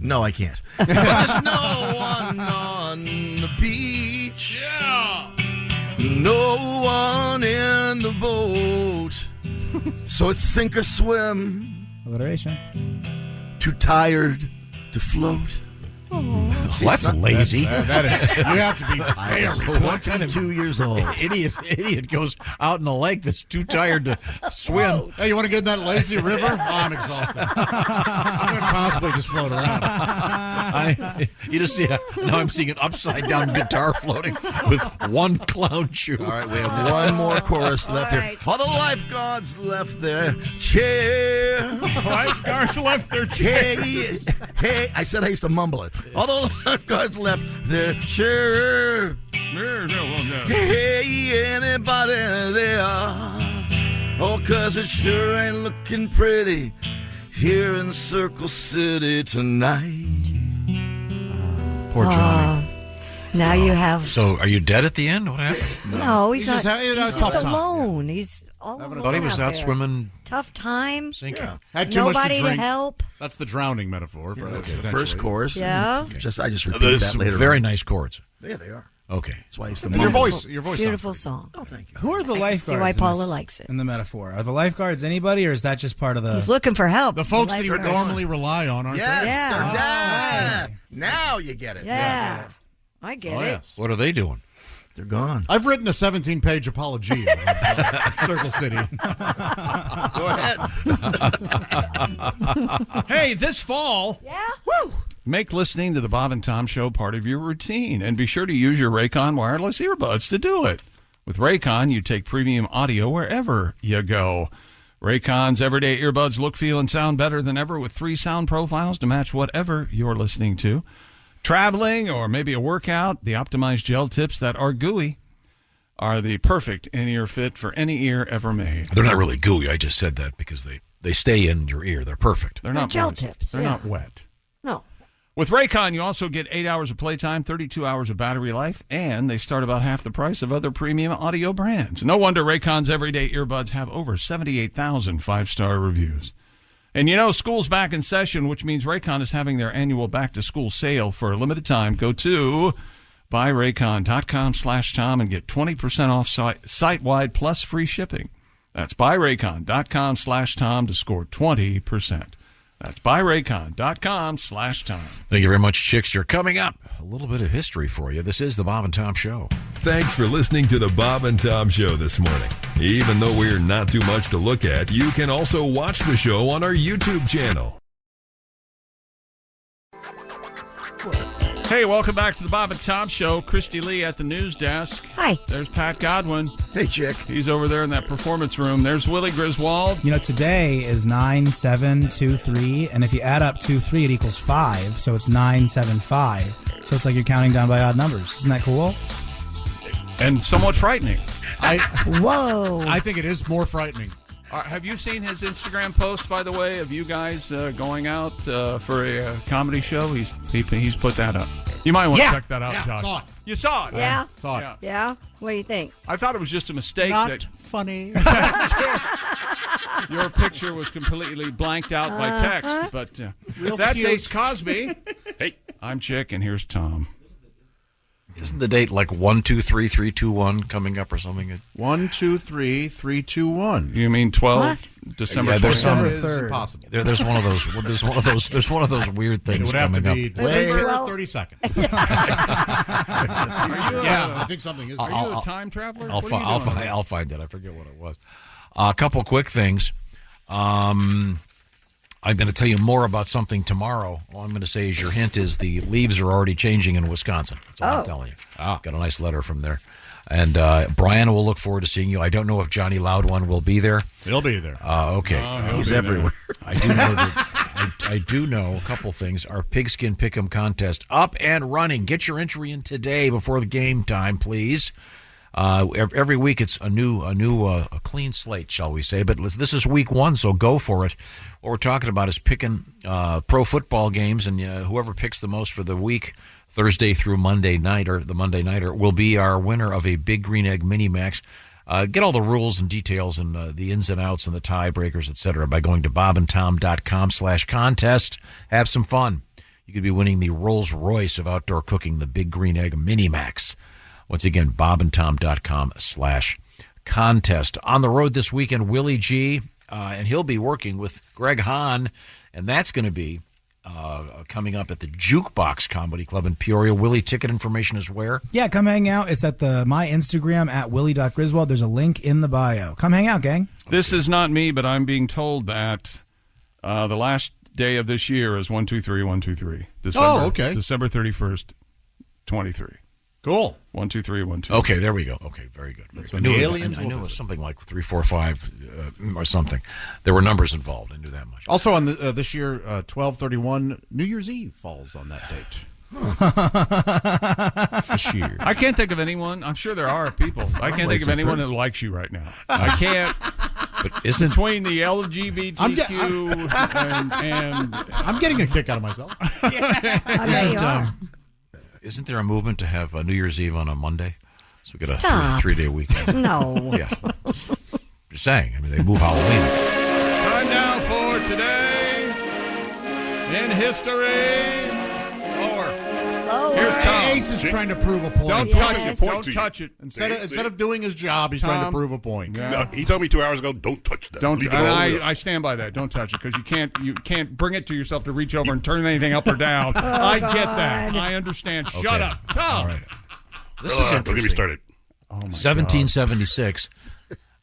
No, I can't. There's no one on the beach. Yeah. No one in the boat. So it's sink or swim. Alliteration. Too tired to float. Well, that's lazy. That is. You have to be very. What kind of 2 years old. idiot goes out in the lake that's too tired to swim? Hey, you want to get in that lazy river? Oh, I'm exhausted. I'm going to constantly just float around. You just see now I'm seeing an upside down guitar floating with one clown shoe. All right, we have one more chorus left here. All the lifeguards left their chair. Lifeguards left their chair. Hey, hey, I said I used to mumble it. All the lifeguards left their chair. Hey, anybody there? Oh, 'cause it sure ain't looking pretty here in Circle City tonight. Poor Johnny. Now you have. So, are you dead at the end? What happened? No, he's not. He's just having a He's tough just time. alone. He's all alone. I thought he was out there. swimming, Tough time. sinking. Yeah. Had too much Nobody to to drink. help. That's the drowning metaphor. That's the first chorus. Yeah. I just repeat Those that later. very on. nice chords. Yeah, they are. Okay. That's why I used to And your mumble. voice. Beautiful song. Oh, thank you. Who are the I can lifeguards? see why in Paula this- likes it. In the metaphor, are the lifeguards anybody, or is that just part of the? He's looking for help. The folks that you Lifeguards. normally rely on, aren't Yes, they? Yeah. they're dead. okay. Now you get it. Yeah. I get Oh, it. yes. What are they doing? They're gone. I've written a 17-page apology of Circle City. Go ahead. Hey, this fall, Yeah. make listening to the Bob and Tom Show part of your routine, and be sure to use your Raycon wireless earbuds to do it. With Raycon, you take premium audio wherever you go. Raycon's everyday earbuds look, feel, and sound better than ever with 3 sound profiles to match whatever you're listening to. Traveling or maybe a workout, the optimized gel tips that are gooey are the perfect in-ear fit for any ear ever made. They're not really gooey. I just said that because they stay in your ear. They're perfect. They're not gel moist. tips, They're yeah. not wet. No. With Raycon, you also get 8 hours of playtime, 32 hours of battery life, and they start about half the price of other premium audio brands. No wonder Raycon's everyday earbuds have over 78,000 five-star reviews. And you know, school's back in session, which means Raycon is having their annual back-to-school sale for a limited time. Go to buyraycon.com/Tom and get 20% off site-wide plus free shipping. That's buyraycon.com/Tom to score 20%. That's buyraycon.com/Tom. Thank you very much, chicks. You're coming up. A little bit of history for you. This is the Bob and Tom Show. Thanks for listening to the Bob and Tom Show this morning. Even though we're not too much to look at, you can also watch the show on our YouTube channel. Hey, welcome back to the Bob and Tom Show. Christy Lee at the news desk. Hi. There's Pat Godwin. Hey, chick. He's over there in that performance room. There's Willie Griswold. You know, today is 9723, and if you add up 23, it equals 5, so it's 975. So it's like you're counting down by odd numbers. Isn't that cool? And somewhat frightening. Whoa. I think it is more frightening. Have you seen his Instagram post, by the way, of you guys going out for a comedy show? He's put that up. You might want to check that out, Josh. Saw it. You saw it? Yeah. Saw it. Yeah. Yeah. What do you think? I thought it was just a mistake. Not funny. Your picture was completely blanked out by text, but that's cute. Ace Cosby. Hey, I'm Chick, and here's Tom. Isn't the date like 1, 2, 3, 3, 2, 1 coming up or something? 1, 2, 3, 3, 2, 1. You mean 12? What? December Yeah, there's 12th? December It's 3rd. impossible. There's one of those. There's one of those weird things It would have to coming be up. December Well- 32nd. Are you, Yeah, I think something is. Are you a time traveler? I'll What are you doing? I'll find it. I forget what it was. A couple quick things. I'm going to tell you more about something tomorrow. All I'm going to say is your hint is the leaves are already changing in Wisconsin. That's all I'm telling you. Got a nice letter from there. And Brian will look forward to seeing you. I don't know if Johnny Loudon will be there. He'll be there. Okay. He's everywhere. I do know that. I do know a couple things. Our Pigskin Pick'em contest up and running. Get your entry in today before the game time, please. Every week it's a clean slate, shall we say? But this is week 1, so go for it. What we're talking about is picking pro football games, and whoever picks the most for the week, Thursday through Monday night, or the Monday nighter, will be our winner of a Big Green Egg Mini Max. Get all the rules and details and the ins and outs and the tiebreakers, etc. by going to bobandtom.com/contest. Have some fun. You could be winning the Rolls Royce of outdoor cooking, the Big Green Egg Mini Max. Once again, bobandtom.com/contest. On the road this weekend, Willie G, and he'll be working with Greg Hahn, and that's going to be coming up at the Jukebox Comedy Club in Peoria. Willie, ticket information is where? Yeah, come hang out. It's at my Instagram at willie.griswold. There's a link in the bio. Come hang out, gang. This is not me, but I'm being told that the last day of this year is 123-123. Okay. December 31st, 23. Cool. 123, 123. Okay, there we go. Okay, very good. That's I when knew the aliens I will knew it was visit. something like 3, 4, 5 or something. There were numbers involved. I knew that much. Also on this year, 12/31, New Year's Eve falls on that date. This year. I can't think of anyone. I'm sure there are people. I can't think of anyone that likes you right now. I can't. But isn't between the LGBTQ and I'm getting a kick out of myself. Isn't there a movement to have New Year's Eve on a Monday? So we get a Stop. 3-day weekend. No. Yeah. Just saying. I mean, they move Halloween. Time now for Today in History. Lower. Here's Tom. Ace is trying to prove a point. Don't touch it. Don't touch it. Instead of doing his job, he's trying to prove a point. Yeah. No, he told me 2 hours ago, don't touch that. Don't. Leave And it all there. I stand by that. Don't touch it because you can't bring it to yourself to reach over and turn anything up or down. I get that. I understand. Shut Okay. up, Tom. All right. This is Don't interesting. get me started. Oh my 1776,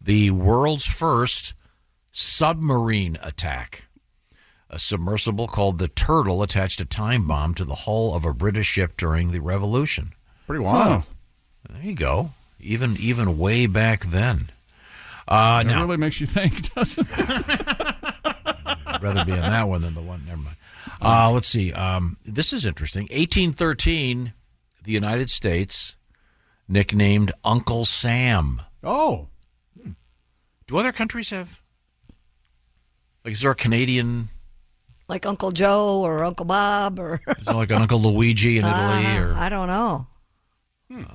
the world's first submarine attack. A submersible called the Turtle attached a time bomb to the hull of a British ship during the Revolution. Pretty wild. There you go. Even way back then. It now, really makes you think, doesn't it? I'd rather be in that one than the one. Never mind. Let's see. This is interesting. 1813, the United States nicknamed Uncle Sam. Oh. Do other countries have? Like, is there a Canadian? Like Uncle Joe or Uncle Bob or Is there like an Uncle Luigi in Italy? Or I don't know.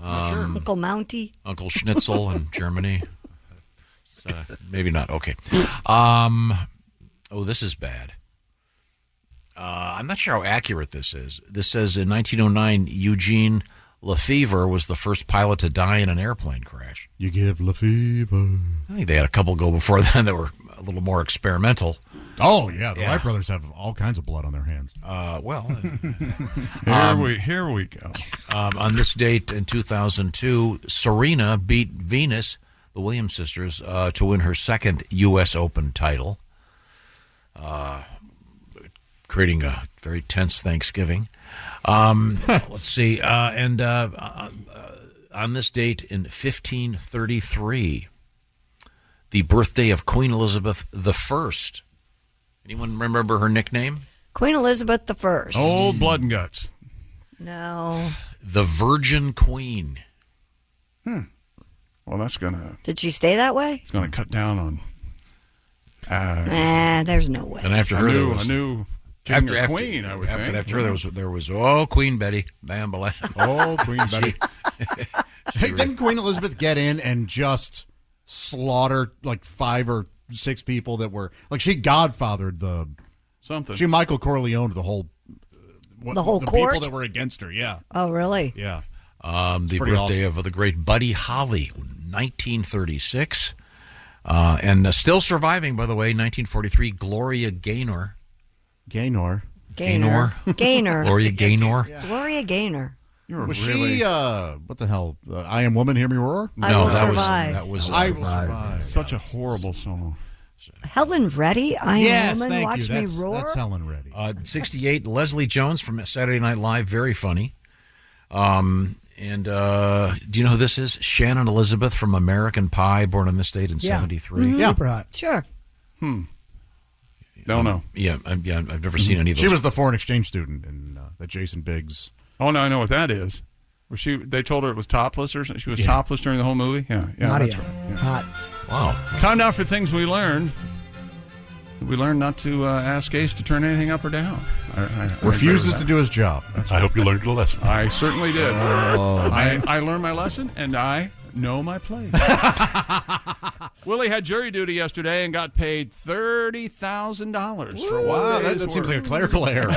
Uncle Mountie. Uncle Schnitzel in Germany? Maybe not. Okay. Oh, this is bad. I'm not sure how accurate this is. This says in 1909, Eugene Lefevre was the first pilot to die in an airplane crash. You give Lefevre. I think they had a couple go before then that were a little more experimental. Oh, yeah. The Wright brothers have all kinds of blood on their hands. Here we go. On this date in 2002, Serena beat Venus, the Williams sisters, to win her second U.S. Open title, creating a very tense Thanksgiving. Let's see. And on this date in 1533, the birthday of Queen Elizabeth I. Anyone remember her nickname? Queen Elizabeth I. Old blood and guts. No. The Virgin Queen. Well, that's gonna. Did she stay that way? It's gonna cut down on. There's no way. And after her, there was a new king or queen. I would think. After her, there was Queen Betty. Bam, bam. Oh, Queen Betty. Hey, didn't Queen Elizabeth get in and just slaughter like 5 or 6 people that were like she godfathered the something? She Michael Corleone the whole court? people that were against her. Yeah. Oh, really? Yeah. The birthday of the great Buddy Holly, 1936. And still surviving, by the way, 1943, Gloria Gaynor. Gaynor. Gloria Gaynor. Gloria Gaynor. Was she, what the hell, I Am Woman, Hear Me Roar? No, that was I Will Survive. Such a horrible song. Helen Reddy, I Am Woman, thank Watch you. Me Roar? That's Helen Reddy. 68, Leslie Jones from Saturday Night Live, very funny. And do you know who this is? Shannon Elizabeth from American Pie, born in this state in 73. Mm-hmm. Super hot. Sure. Don't know. Yeah, I've never seen any of those. She was the foreign exchange student in that Jason Biggs. Oh, no, I know what that is. Was she? They told her it was topless, or something? She was topless during the whole movie. Yeah, Nadia. that's right. Yeah. Hot. Wow. Time now for things we learned. We learned not to ask Ace to turn anything up or down. I Refuses to do his job. I hope you learned your lesson. I certainly did. Oh, man. I learned my lesson, and I know my place. Willie had jury duty yesterday and got paid $30,000 for one Wow, day's that seems work. like a clerical error.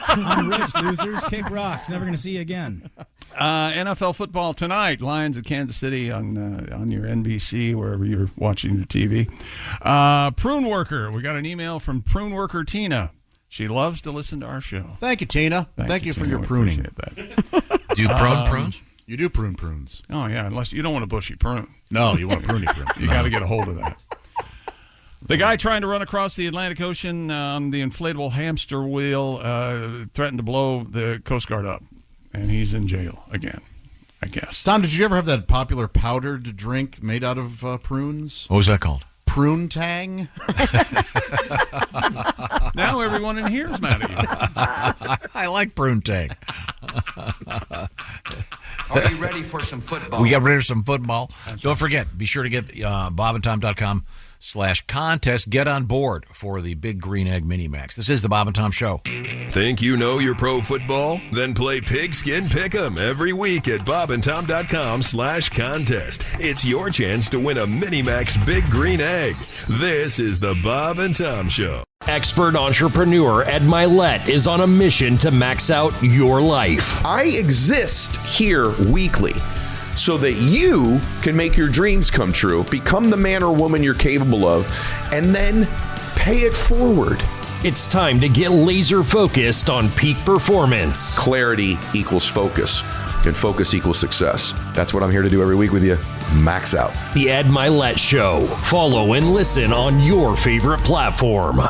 I'm rich, losers. Kick rocks. Never going to see you again. NFL football tonight. Lions at Kansas City on your NBC, wherever you're watching your TV. Prune Worker. We got an email from Prune Worker Tina. She loves to listen to our show. Thank you, Tina. Thank you for Tina. your We pruning. appreciate that. Do you prune prunes? You do prune prunes. Oh, yeah, unless you don't want a bushy prune. No, you want a pruny prune. You got to get a hold of that. The guy trying to run across the Atlantic Ocean on the inflatable hamster wheel threatened to blow the Coast Guard up, and he's in jail again, I guess. Tom, did you ever have that popular powdered drink made out of prunes? What was that called? Prune Tang. Now everyone in here is mad at you. I like prune tang. Are you ready for some football? We got ready for some football. Don't forget, be sure to get bobandtom.com/contest. Get on board for the Big Green Egg Mini Max. This is the Bob and Tom Show. Think you know your pro football? Then play Pigskin Pick'em every week at bobandtom.com/contest. It's your chance to win a Minimax Big Green Egg. This is the Bob and Tom Show. Expert entrepreneur Ed Milet is on a mission to max out your life. I exist here weekly so that you can make your dreams come true, become the man or woman you're capable of, and then pay it forward. It's time to get laser focused on peak performance. Clarity equals focus, and focus equals success. That's what I'm here to do every week with you. Max out. The Ed Milet Show. Follow and listen on your favorite platform.